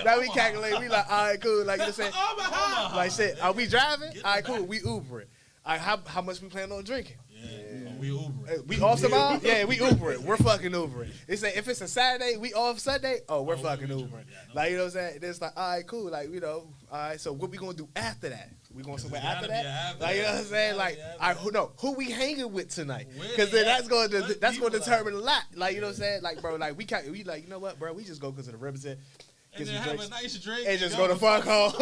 Now we calculate. We like, all right, cool. Like you said, Omaha. like shit. Are we driving? Get All right, the cool. back. We Ubering. All right, how much we plan on drinking? Yeah. We Uber. Hey, we off tomorrow? Yeah, we Ubering. We're fucking Ubering. They say if it's a Saturday, we off Sunday. Oh, we're fucking we Ubering. Yeah, no. Like you know what I'm saying? It's like, all right, cool. Like all right. So what we gonna do after that? We going somewhere after gotta that? be after Like you know that. what I'm saying? Like, Yeah, all right, who we hanging with tonight? Where Because they then at? that's going to What that's going to people determine a lot. Like you know what I'm saying? Like bro, like we like you know what, bro? We just go because of the represent. And then have a nice drink. And just go to fuck home.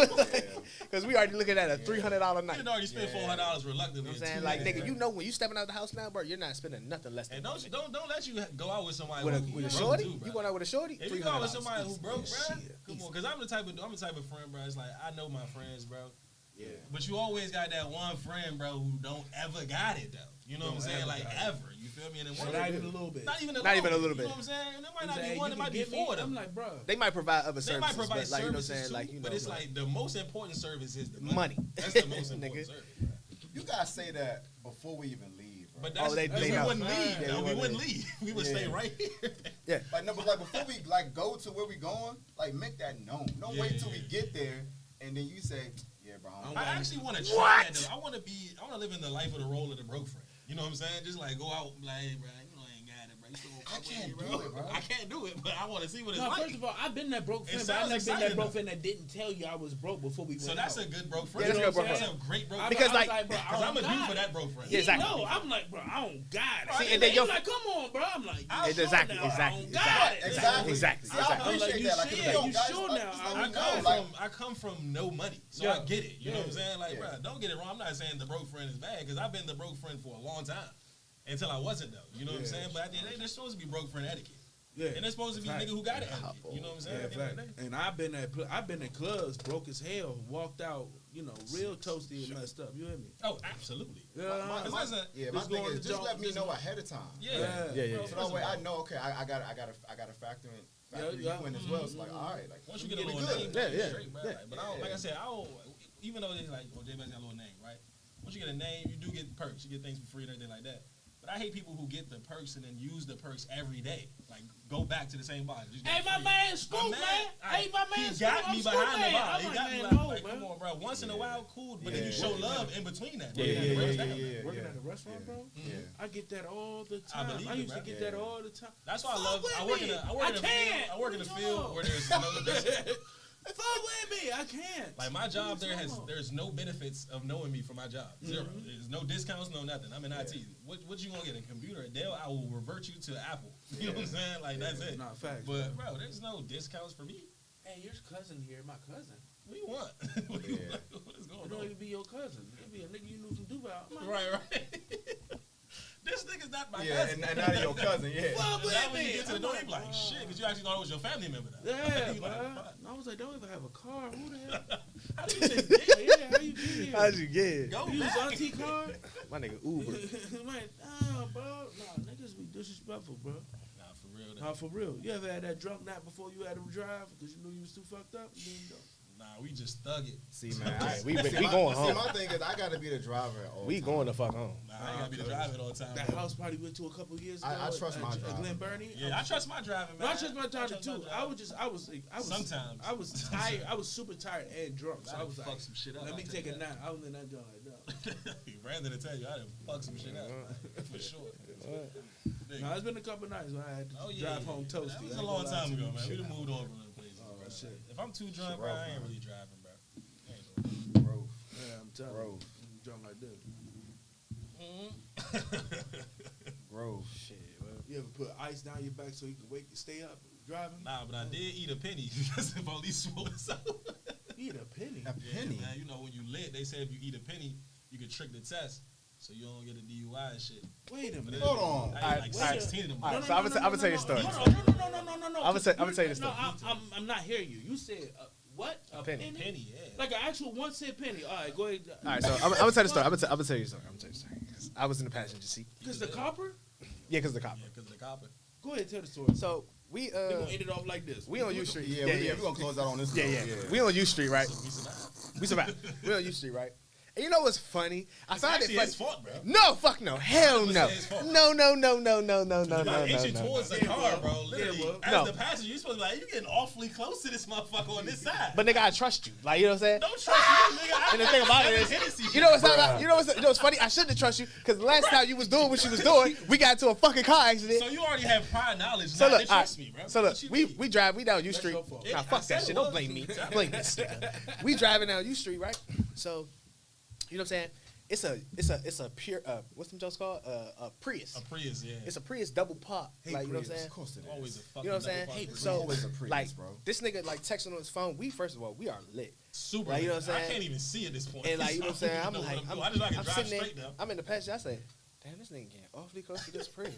Because we already looking at a $300 night. You can already spend $400 reluctantly. You know what I'm saying? Like, nigga, you know when you stepping out the house now, bro, you're not spending nothing less than And don't let you go out with somebody with a who broke shorty. too, bro. You going out with a shorty? If you go out with $300. somebody who broke, bro, Shit. come on, because I'm the type of friend, bro. It's like I know my friends, bro. Yeah. But you always got that one friend, bro, who don't ever got it though. You know what I'm saying? Like ever. You feel me? And then one Not even a little bit. Not even a Not even a little little bit. You bit. know what I'm saying? And there might He's not like, be hey, one. you It might can be get me? four of them. I'm like, bro. They might provide other They services, might provide but like you know what I'm services saying, too, like you know, but it's like the most important service is the money. money. That's the most important Nigga. service. You gotta say that before we even leave, bro. But that's, they we know. wouldn't leave. Yeah, though. we We wouldn't wouldn't leave. We would Yeah. stay right here. Like no, but like before we like go to where we going, like make that known. Don't Yeah, wait till yeah, we yeah. get there and then you say, yeah, bro. I actually want to try that though. I want to live in the life of the role of the broke friend. You know what I'm saying? Just like go out and be like, hey, bro, you know I ain't got it, bro. You still gonna fuck with me, bro? I can't do it, but I want to see what it's No, like. first of all, I've been that broke It friend, but I've sounds never been that exciting, broke though. friend that didn't tell you I was broke before we went So that's out. a good broke friend. Yeah, that's a good broke That's friend. a great broke I- friend. Because, I was like- bro, I Because I'm a don't dude got for it. that broke friend. Yeah, exactly. No, I'm like, bro, I don't got it. See, and then He's yo- like, come on, bro. I'm like, I'll you show Exactly, now. exactly, I don't got it. Exactly. Exactly. See, I Exactly. appreciate Like, you that. Like, sure? if yo, You guys, sure like, now? just I let me come know, like, I come from no money, so Yeah. I get it. You know what I'm saying? Like, Yeah. bro, don't get it wrong. I'm not saying the broke friend is bad because I've been the broke friend for a long time until I wasn't though. You know what I'm saying? But at the end of the day, there's supposed to be broke friend etiquette, Yeah. and there's supposed to be Fact. nigga who got it etiquette. You know what I'm saying? Yeah, At the end of the fact. day. And I've been at clubs broke as hell, walked out, you know, real toasty and messed up. You hear me? Oh, absolutely. Yeah. my listen, yeah, my just thing going is to just jump- let me just- know ahead of time. Yeah. Yeah. So that way I know, okay, I got to factor Yeah. you in as well. So like, all right, like Once you get a we little good. name, Yeah, yeah. straight, bro. Yeah. Like, but I don't, like I said, even though it's like, well, J-Bass got a little name, right? Once you get a name, you do get perks. You get things for free and everything like that. But I hate people who get the perks and then use the perks every day. Like, go back to the same bar. Just get Hey, my free. man, Scoop, man. Hey, my man, He Scoop, got I'm me Scoop, behind the man. bar. I'm He like, got me man, like, no, like, man. come on, bro. Once in a while, cool. But then Yeah. you show love in between that. Yeah, Bro. yeah, That yeah, breaks yeah, down. yeah. Working at a restaurant, bro. Yeah. I get that all the I time. believe I it, used to bro. get that all the time. That's why I Fuck love. with I work in me. a field. I work in a field where there's no. Fuck with me. I can't. Like my job What you talking about? there's no benefits of knowing me for my job. 0. There's no discounts, no nothing. I'm in IT. What you gonna get? A computer, a Dell? I will revert you to Apple. You know what I'm saying? Like that's it. Nah, facts. But bro, there's no discounts for me. Hey, your cousin here, my cousin. What do you want? What is It going don't on? even be your cousin. It be a nigga you knew from Dubai. I'm like, Right. This nigga's not my Yeah, cousin. and not your cousin, yeah. Fuck And now with when you me. get to the I'm door, like, you be like, wow. shit, because you actually thought it was your family member. Now. Yeah, You bro. like, fuck. I was like, don't even have a car. Who the hell? How do you say dick? Yeah, how you get here? How'd you get it? Go You use back. auntie car? My nigga Uber. I'm like, nah, bro. Nah, niggas be disrespectful, bro. Nah, for real. Though. Nah, for real. You ever had that drunk night before you had to drive because you knew you was too fucked up? You didn't go. Nah, we just thug it. See, man, We see, going See, home. my thing is I got to be the driver at all We times. going the fuck home. Nah, I ain't gotta be the driver all the time. That bro. house party we went to a couple years ago. I trust my at driver, Glen man. Burnie. Yeah, I trust my driving, No, man. I trust my driver trust too. my I was Sometimes. I was tired. I was super tired and drunk. So I was fuck like, some shit up. let me I'll take tell a you nap. I was in that joint like that. Brandon to tell you, I done fuck some shit up for sure. Nigga. No, it's been a couple nights when I had to drive home toasty. That was I a ain't long gonna lie time to ago, you. man. We done moved on from them places. Oh, bro. shit. If I'm too drunk, bro, I ain't really driving, bro. I ain't doing Bro, Yeah, I'm telling Bro. you. I'm drunk like this. bro. Shit, well. You ever put ice down your back so you can stay up driving? Nah, but I did eat a penny because if police swore us out. Eat a penny. A penny. Man, you know when you lit, they say if you eat a penny, you can trick the test, so you don't get a DUI and shit. Wait a But minute. it- Hold on. I ate like Alright, 16 of them. Alright, so I'm gonna tell you a story. No. I'ma tell you the story. No, I'm not hearing you. You said what? A penny. Penny, yeah. Like an actual 1 cent penny. All right, go ahead. All right, so I'm gonna tell you the story. I'm gonna tell you the story. 'Cause I was in the passenger seat. Because the copper. Yeah, because the cop. Yeah, because the copper. Go ahead, tell the story. So we We're gonna end it off like this. we on U Street. Yeah, we're gonna close out on this. Yeah, one. yeah. We on U Street, right? We survived. We survived. We on U Street, right? And you know what's funny? I It's found it actually funny. his fault, bro. No, fuck no. Hell no. It's his fault. No. You inching towards the car, bro. Literally, Yeah, as No. the passenger, you're supposed to be like, you getting awfully close to this motherfucker on this side. But nigga, I trust you. Like, you know what I'm saying? Don't trust you, nigga. And the thing about it is, you know what's funny? I shouldn't trust you because the last time you was doing what you was doing, we got into a fucking car accident. So you already have prior knowledge. So not look, to trust me, bro. so look, What you we mean? drive, we down U That's Street. your fault. Nah, I fuck said that it shit. Don't was. blame me. Blame this nigga. We driving down U Street, right? So, you know what I'm saying? It's a pure what's them jokes called? A Prius. A Prius, yeah. It's a Prius double pop. Hate Like, you know what I'm Prius. saying? Of course it is. Always a fucking You know what I'm saying? double fucking So, Always a Prius, like, bro. this nigga like texting on his phone. We first of all, we are lit. super. Like, you know what I'm I saying? can't even see at this point. And like, you know what I'm saying? I'm I don't like, even know what I'm doing. I just like to I'm drive sitting straight there. now. I'm in the passenger. I say, damn, this nigga getting awfully close to this Prius.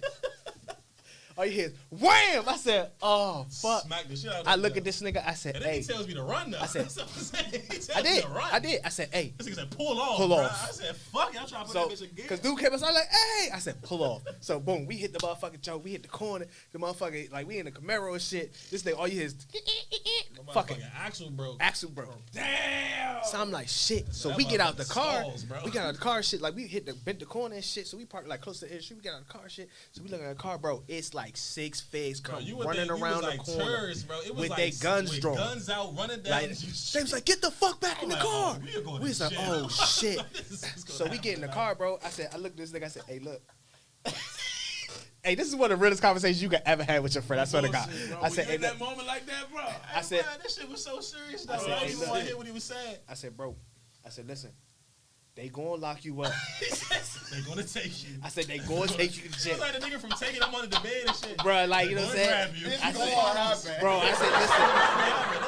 All you hear is wham! I said, oh fuck. Smack the shit out of I this look nigga. at this nigga. I said, And then hey. he tells me to run though. I said- That's what I'm saying. He tells I me did. to run. I did. I said, hey. This nigga said, pull off. Pull bruh. off. I said, fuck it. I'm trying to put So, that bitch in gear. cause dude came us, I'm like, hey. I said, pull off. So boom, we hit the motherfucking joke. We hit the corner. The motherfucker, like we in the Camaro and shit. This thing, all you hear is My fucking motherfucking axle broke. axle broke. Damn. So I'm like, shit. So That we get out the motherfucker car. stalls, bro. We got out of the car, shit. Like we bent the corner and shit. So we parked like close to the street. We got out of the car, shit. So we look at the car, bro. It's like 6 figs Bro, come you would running think we around was the like corner. terrorists, bro. It was with like they guns with drawn. guns out, running down. Like, they was like, get the fuck back in the I'm like, car. oh, we are going We was to like, jail. oh shit. This is gonna So we get in the happen, car, bro. I looked at this nigga. I said, hey, look. Hey, this is one of the realest conversations you could ever have with your friend. I swear to God. Bullshit, bro. I said, hey, in that look. moment like that, bro. I said, Man, this shit was so serious. Though. I said, I hey, didn't even look. want to hear what he was saying. I said, bro. I said, listen. They gonna lock you up. They're gonna take you. I said, they gonna take you to It's jail. like the nigga from taking him under the bed and shit. Bro, like, you know They're what I'm gonna saying? grab you. I Go said, on out, man. bro, I said, listen.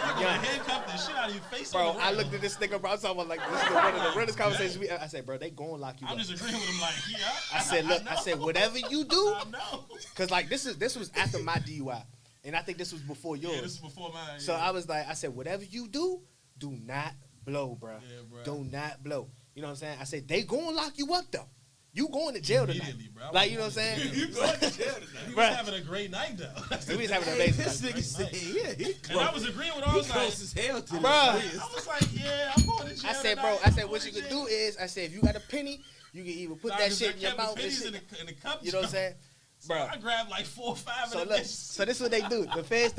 They're gonna handcuff the shit out of your face. Bro, on the I ground. looked at this nigga, bro. I'm talking about like this is one of the realest conversations we. I said, bro, they gonna lock you I'm up. just agreeing with him, like, yeah. I said, look, I said, whatever you do, I know. cause like this was after my DUI, and I think this was before yours. Yeah, this is before mine. So yeah. I was like, I said, whatever you do not blow, bro. Yeah, bro. Do not blow. You know what I'm saying? I said, they gonna lock you up though. You going to jail tonight. Immediately, bro. Like, you know what I'm saying? You going to jail tonight. He Bruh. was having a great night, though. We was having an Hey, amazing this night. nigga said, yeah, he And I was agreeing with all. I he was like, close as hell to Bruh. this. I was like, yeah, I'm going to jail. I said, bro, tonight. I I'm said, going what to you could jail. do is, I said, if you got a penny, you can either put Nah, that 'cause shit I in your kept the mouth and pennies shit. in the cup. You know what I'm saying? So Bro. I grabbed like 4 or 5 So of look, them. so this is what they do. The feds.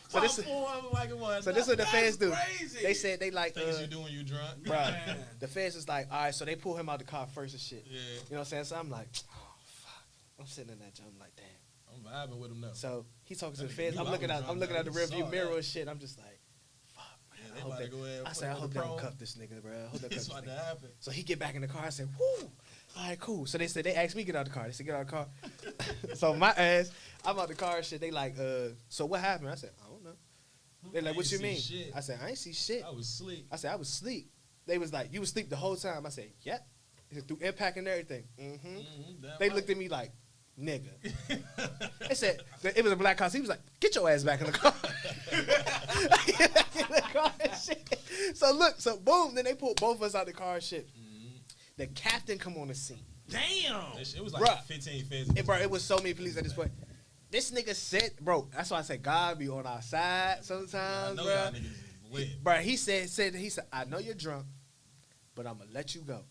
So this is. like it was. So this is what the feds do. crazy. They said they like, Things you do when you drunk. bro. Man. The feds is like, all right. So they pull him out the car first and shit. Yeah, You know what I'm saying? So I'm like, oh fuck. I'm sitting in that joint. I'm like, damn. I'm vibing with him now. So he talking to the That nigga feds. knew I'm I looking was out. I'm drunk, looking though. out the He rearview saw mirror that. and shit. I'm just like, fuck. Yeah, Man, they I hope about to go ahead and I put said, I him on hope the they don't prone. cuff this nigga, bro. I hope they It's cuff about this to nigga. happen. So he get back in the car. I said, whoo. All right, cool. So they asked me to get out of the car. They said, get out of the car. So my ass, I'm out the car and shit. They like, so what happened? I said, I don't know. They like, I what ain't you see mean? shit. I said, I ain't see shit. I was asleep. I said, I was asleep. They was like, you was asleep the whole time. I said, yep. They said, through impact and everything. Mm-hmm. Damn They right. looked at me like, nigga. They said, it was a black car. So he was like, get your ass back in the car. Get back in the car and shit. So look, so boom, then they pulled both of us out the car and shit. The captain come on the scene. Damn. It was like Bruh. 15 feds. And bro, it was so many police at this point. This nigga said, bro, that's why I said God be on our side I sometimes, know bro. y'all niggas is lit. Bro, he said, I know you're drunk, but I'm gonna let you go.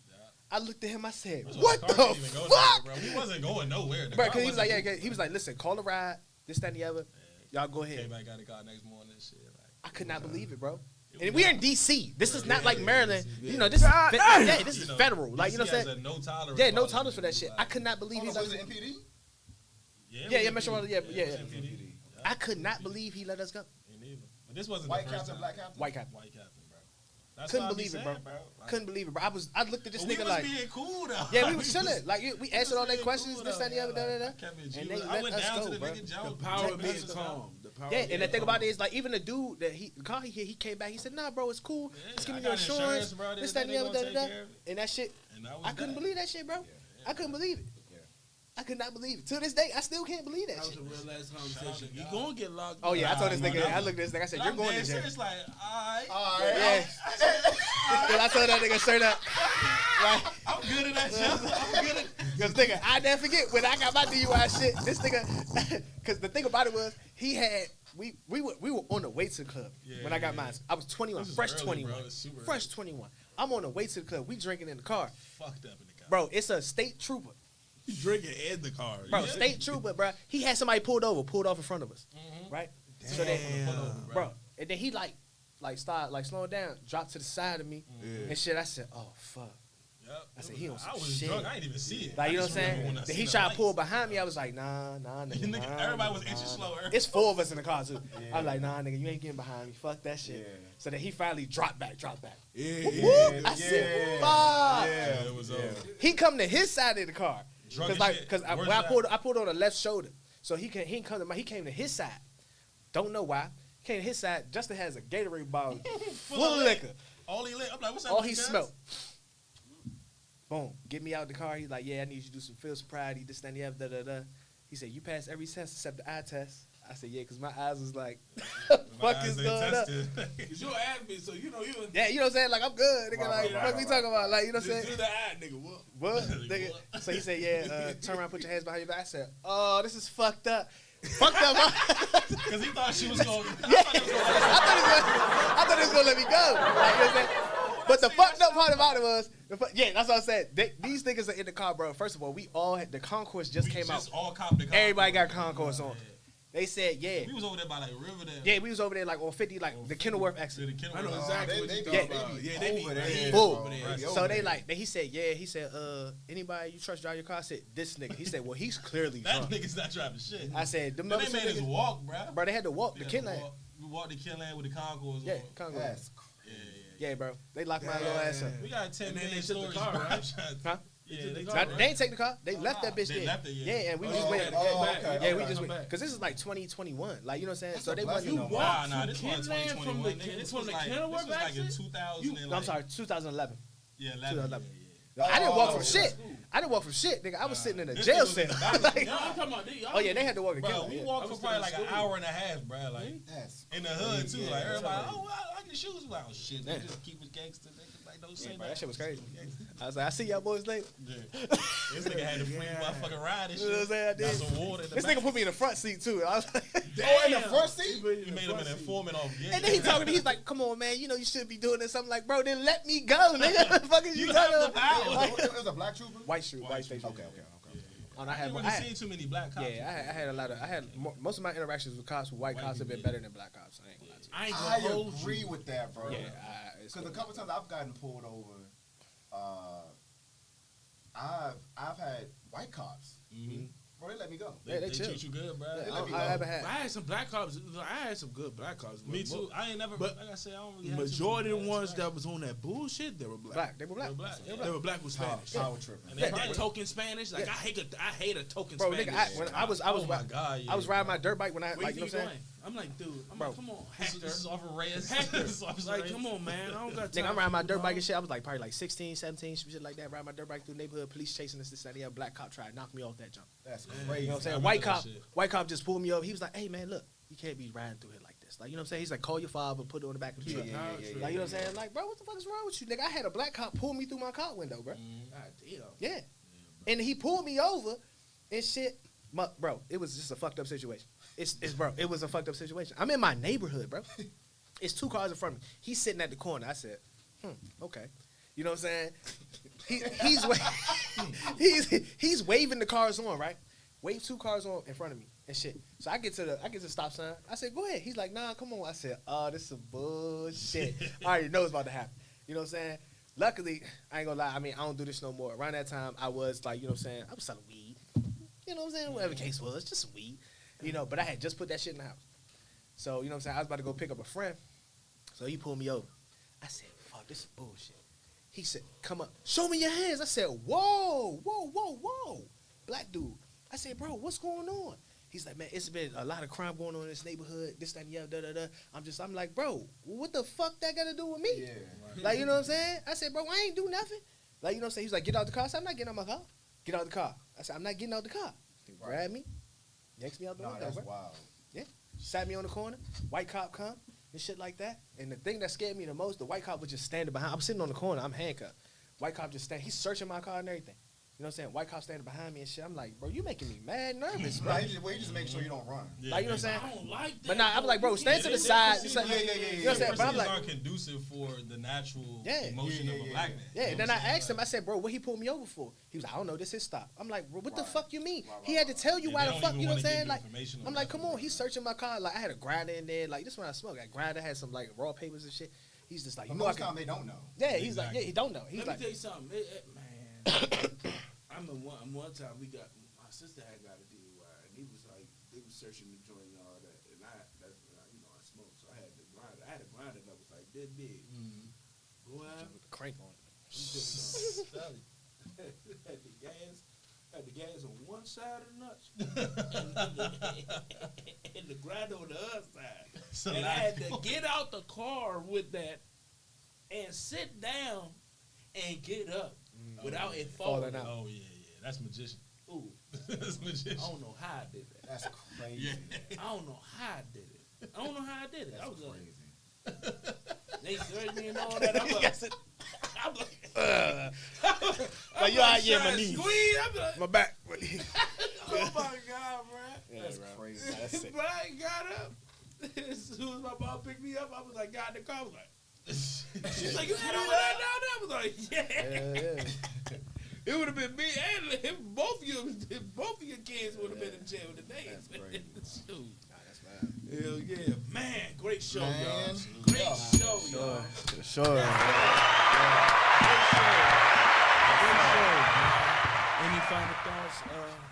I looked at him, I said, That's what why the car didn't even go fuck? nowhere, bro. We wasn't going nowhere. The Bro, car cause he was like, wasn't yeah, he was like, listen, call a ride, this, that, and the other. Y'all go ahead. Came back, got the car next morning and shit. Like, I could not believe it, bro. it And was we're in not- DC. This is not Yeah, like yeah, Maryland. yeah. You know, this is yeah, this you is know, federal. Like, you know DC what I'm saying? has a no tolerance. Yeah, no policy, tolerance for that shit. like- I could not believe he Was let it us MPD? Yeah, Metro, yeah, it was yeah. MPD. I could not believe he let us go. Me neither. But this wasn't White the first captain, time. black captain? White captain. White captain, bro. That's Couldn't what I be believe it, bro. saying, Like, Couldn't believe it, bro. I looked at this but we nigga was like, being cool though. yeah, we Like, was chilling. Like, we answered all their being questions, cool, this, that, and the though. other, da, da, da. I kept it And G. they I let went us down go, to the bro. nigga Joe. The power of being Check calm. The power Yeah, of and the being thing calm. about it is, like, even the dude that the car he came back, he said, nah, bro, it's cool. Just give I me your got insurance, bro. this, that, and the other, da, da, da. Care of it. And that shit, And that was I couldn't that. believe that shit, bro. I couldn't believe it. I could not believe it. To this day, I still can't believe that That was shit. a real last conversation. You God. gonna get locked Oh, yeah, I told this Nah, nigga, nah, I looked at this nigga, I said, But you're I'm going to dead jail. serious, like, alright. Yeah. Cause I told that nigga straight up, right? I'm good at that shit. I'm good at Cause nigga, I never forget when I got my DUI shit. This nigga, cause the thing about it was he had we were on the way to the club when I got mine. I was 21, This is fresh early, 21, bro. It's super fresh early. 21. I'm on the way to the club. We drinking in the car. Fucked up in the car. Bro, it's a state trooper. You drinking in the car. Bro, Yeah. state trooper, bro. He had somebody pulled off in front of us. Right? So then, bro, and then he like started like slowing down, dropped to the side of me and shit. I said, oh fuck. Yep. I said, he on some I was shit. drunk. I didn't even see it. Like, I you know what just I'm remember saying? when I Then seen he the tried to lights. pull behind me. I was like, nah, nigga. Nigga, nah, everybody nigga, was inching slower. It's 4 of us in the car too. I was like, nah, nigga, you ain't getting behind me. Fuck that shit. Yeah. So then he finally dropped back. Yeah, Whoop, yeah. whoop. I said, fuck. Yeah, it was over. He come to his side of the car. Drunk Cause as like, shit. cause Where's when that? I pulled on the left shoulder. So he came to his side. Don't know why. Came to his side. Justin has a Gatorade bottle full of liquor. All he lit. I'm like, what's up? All with he you guys? smelled. Boom. Get me out the car. He's like, yeah, I need you to do some field sobriety, this, that, and the other, da. He said, you passed every test except the eye test. I said, yeah, because my eyes was like, My fuck eyes is ain't going up? tested. Cause you asked me, so you know you. Yeah, you know what I'm saying? Like, I'm good. Nigga, Right, like, right, fuck we right, talking about? Like, you know what I'm Just saying? do the eye, nigga. What? What? Nigga. So he said, yeah, turn around, put your hands behind your back. I said, oh, this is fucked up. Fucked up. Because he thought she was going. Yeah. I thought he was gonna let me go. Like, you know what I'm saying? But the fucked up part about it was, yeah, that's what I said. These niggas are in the car, bro. First of all, we all had the concourse just came out. All copped the car. Everybody got concourse on. They said, yeah. We was over there by like Riverdale. Yeah, we was over there like on 50, like the Kenilworth exit. I know exactly what you they talking be about. Yeah, they be over there. Full. Bro. there. They be So over they there. like, he said, yeah. He said, anybody you trust drive your car? I said, this nigga. He said, well, he's clearly That drunk. nigga's not driving shit. I said, them Then other they two made us niggas, walk, bro. bro, they had to walk the Kinland. We walked the Kinland with the concourse. Yeah, on. concourse. That's Yeah, bro. They locked my little ass up. We got 10 And then million they took the stories. car, bro. right? Huh? Yeah, took the they car, took Nah, it. they ain't take the car. They left that bitch They there. left it, yeah. And we Oh, just waiting. okay. okay. Yeah, we okay. just Come wait. back. Cause this is like 2021. Like, you know what I'm saying? So That's they a wasn't. blessing, No, though. Nah, this was Kinland 2021. from the nigga. Kin- This from was the like Kenilworth in exit? 2000 and like, I'm sorry, 2011. Yeah, 2011. Yeah, I didn't walk from Oh. shit. I didn't walk from shit, nigga. I was sitting in a This jail nigga was in cell. the back. Like, No, I'm talking about these. oh yeah, they had to walk the Bro, killer. we Yeah. walked I for was probably like still an in school. hour and a half, bro. Like That's in the hood too. yeah, Like that's everybody, right. oh, I like your shoes. Wow, shit. Yeah. Just keep it gangster. Nigga. Like don't say Yeah, bro, that nothing. shit was crazy. I was like, I see y'all boys later. Yeah. This nigga had the free motherfucking ride and You know what I'm shit. saying? I Got did. some water in the This back. nigga put me in the front seat too. I was like, Oh, in the front seat? You made him an informant off. Yeah, and then he talking to me. He's like, "Come on, man. You know you should be doing this." I'm like, "Bro, then let me go, nigga. What the fuck is you You talking have the about?" power. Like, It was a black trooper? white shoe, white station. Okay. And I ain't really seen too many black cops. Yeah, I had a lot of. I had most of my interactions with cops, with white cops, have been better than black cops. I ain't gonna lie to you. I ain't I gonna hold agree you. with that, bro. Yeah, Because a couple times I've gotten pulled over, I've had white cops. Mhm. Bro, they let me go. Yeah, they chill. treat you good, bro. Yeah, They let me I go. haven't had. I had some black cops. I had some good black cops. Me but too. I ain't never. but like I said, I don't really. have Majority too of many the ones black that was on that bullshit, they were black. Black, they were black. They were black. They were black with Spanish. Power tripping. And That, they- that token Spanish, like Yeah. I hate a token Bro, Spanish. nigga, when I was Oh my god, yeah. I was riding my dirt bike when I Where like, you know you what I'm saying? going? I'm like, dude, I'm Bro. like, come on, This Hector. is off of Reyes. Hector. This is off of Like, Reyes. come on, man. I don't got time. Nigga, I'm riding my for dirt you, bike bro. and shit. I was like probably like 16, 17, some shit like that. Riding my dirt bike through the neighborhood, police chasing us, this, that, and the other. Black cop tried to knock me off that jump. That's You crazy. know what I'm saying? I White remember cop, that shit. white cop just pulled me over. He was like, "Hey man, look, you can't be riding through here like this." Like, you know what I'm saying? He's like, "Call your father, put it on the back of the Yeah, truck." yeah, yeah, yeah, Like, you know what I'm saying? Like, bro, what the fuck is wrong with you, nigga? I had a black cop pull me through my car window, bro. God damn. Yeah. And he pulled me over and shit. Bro, it was just a fucked up situation. It's bro, it was a fucked up situation. I'm in my neighborhood, bro. It's 2 cars in front of me. He's sitting at the corner. I said, okay. You know what I'm saying? He's waving the cars on, right? Wave 2 cars on in front of me and shit. So I get to the stop sign. I said, go ahead. He's like, nah, come on. I said, oh, this is some bullshit. I already know it's about to happen. You know what I'm saying? Luckily, I ain't gonna lie. I mean, I don't do this no more. Around that time, I was like, you know what I'm saying? I was selling weed. You know what I'm saying? Whatever the case was, just some weed. You know, but I had just put that shit in the house. So, you know what I'm saying? I was about to go pick up a friend. So he pulled me over. I said, fuck, this is bullshit. He said, come up, show me your hands. I said, whoa. Black dude. I said, bro, what's going on? He's like, man, it's been a lot of crime going on in this neighborhood, this, that, and the other, da. I'm like, bro, what the fuck that got to do with me? Yeah. Like, you know what I'm saying? I said, bro, I ain't do nothing. Like, you know what I'm saying? He's like, get out the car. I said, I'm not getting out my car. Get out the car. I said, I'm not getting out the car. He grabbed me, yanks me out the Nah, window, that's bro. wild. Sat me on the corner. White cop come and shit like that. And the thing that scared me the most, the white cop was just standing behind. I'm sitting on the corner. I'm handcuffed. White cop just standing. He's searching my car and everything. what I'm saying? White cop standing behind me and shit. I'm like, bro, you making me mad nervous, bro. Right, you just make sure you don't run. Yeah, Like, you know what I'm saying? I don't like that. But nah, I'm like, bro, stand to the side. You know what I'm saying? But I'm like, are conducive for the natural Yeah. emotion of a black man. yeah. You And know then what I I'm asked saying? him, I said, bro, what he pulled me over for? He was like, I don't know, this is stop. I'm like, bro, what the Right. fuck you mean? Right, He had to tell you Yeah, why they the don't fuck, even you know what I'm wanna saying? give you Like, information on I'm like, that. come on, he's searching my car. Like, I had a grinder in there. Like, this one I smoke. That grinder had some like raw papers and shit. He's just like, you But know, I most can. time they don't know. Yeah, he's like, yeah, he don't know. He's Let like, me tell you something, man. I remember one time my sister had got a DUI, and he was like, they was searching the joint and all that, and I smoked, so I had the grinder. I had a grinder that was like this big. Boy, with the crank on it. had the gas on one side of the nuts, and the grinder on the other side. And I had to get out the car with that and sit down and get up without it falling out. Oh, yeah. That's magician. Ooh, That's magician. I don't know how I did that. That's crazy. I don't know how I did it. I don't know how I did it. That's I was crazy. they searched me and all that. I'm like, Like, you out here, my trying to knee. squeeze. I'm like, My back. oh my God, man. That's bro. crazy. That's sick. But I ain't got up. As soon as my mom picked me up, I was like, got in the car. I was like, she's like, you got over there now? I was like, yeah. It would have been me and him, both of your kids would have been in jail today. That's crazy. Shoot. Nah, that's mad. Hell yeah, man! Great show, Man. y'all. Great show, y'all. Sure. Any final thoughts?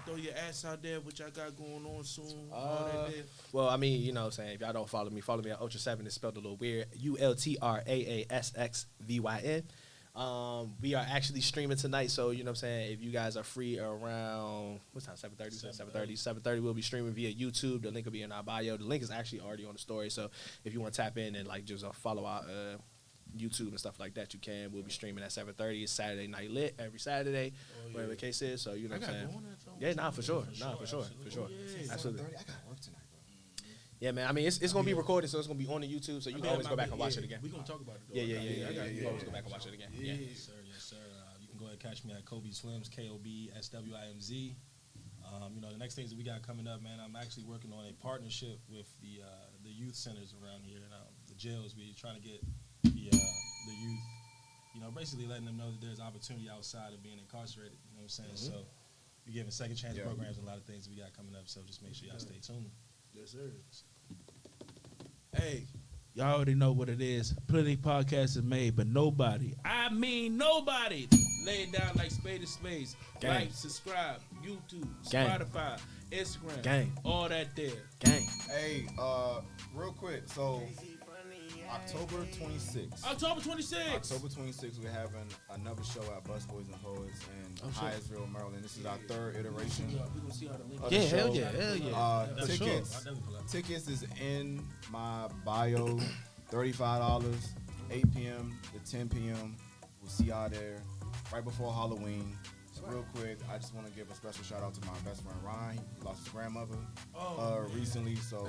Throw your ass out there, which I got going on soon. All that there. Well, I mean, you know what I'm saying? If y'all don't follow me at Ultra 7. It's spelled a little weird. ULTRAASXVYN. We are actually streaming tonight, so you know what I'm saying? If you guys are free around, what time? 7:30? 7:30. We'll be streaming via YouTube. The link will be in our bio. The link is actually already on the story, so if you want to tap in and like just follow our YouTube and stuff like that, you can. We'll be streaming at 7:30. It's Saturday Night Lit every Saturday, whatever the case is. So you know what I'm saying? Yeah, nah, for sure. Absolutely. I got work tonight, bro. Yeah, man. I mean, it's gonna be recorded, so it's gonna be on the YouTube, so you can always go back and watch it again. We're gonna talk about it, though. Yeah. I You always go back and watch it again. Yeah. Yes, sir. You can go ahead and catch me at Kobe Slims, KOBSWIMZ. You know, the next things that we got coming up, man, I'm actually working on a partnership with the youth centers around here, and the jails. We're trying to get the youth, you know, basically letting them know that there's opportunity outside of being incarcerated. You know what I'm saying? So we're giving second chance programs and a lot of things that we got coming up. So just make sure y'all stay tuned. Yes, sir. Hey, y'all already know what it is. Plenty podcasts is made, but nobody, I mean nobody, laying down like Spade of Spades. Gang. Like, subscribe, YouTube, Gang. Spotify, Instagram, Gang. all that there. Gang. Hey, real quick. So, October 26th. October 26th. October 26th, we're having another show at Busboys and Poets in Hyattsville, Maryland. This is our third iteration. We gonna see how the link. of the Yeah, show. hell yeah. That's sure. Tickets. I'll definitely pull up. Tickets is in my bio. $35, 8 p.m. to 10 p.m. We'll see y'all there right before Halloween. So real quick, I just want to give a special shout out to my best friend Ryan. He lost his grandmother recently, so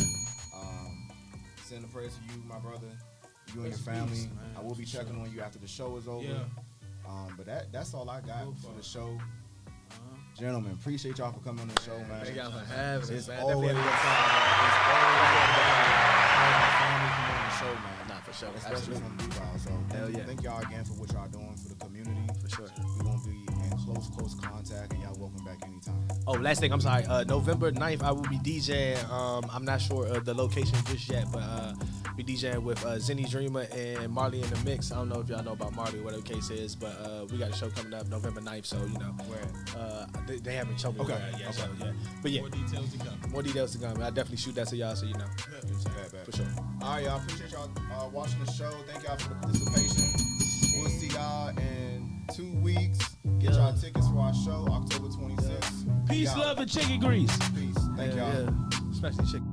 send the prayers to you, my brother, you and your family. I will be checking on you after the show is over. Yeah. But that's all I got for the show. Gentlemen, appreciate y'all for coming on the show, man. Thank y'all for having us, It's man. always a Definitely good time, man. It's always a good time. Have my family come on the show, man. Nah, for sure. Especially Absolutely. from you guys. So Hell yeah. thank y'all again for what y'all doing for the community. For sure. We're going to be in close contact, and y'all welcome back anytime. Oh, last thing, I'm sorry. November 9th, I will be DJing. I'm not sure of the location just yet, but be DJing with Zenny Dreamer and Marley in the Mix. I don't know if y'all know about Marley or whatever the case is, but we got a show coming up November 9th, so, you know. They haven't told me Okay. where yet, so, Okay. yeah. But yeah, More details to come. more details to come. I definitely shoot that to y'all, so you know. Bad. For sure. All right, y'all. Appreciate y'all watching the show. Thank y'all for the participation. We'll see y'all in 2 weeks. Get y'all tickets for our show, October 26th. Peace, Y'all. love, and chicken grease. Peace. Thank y'all. Especially chicken.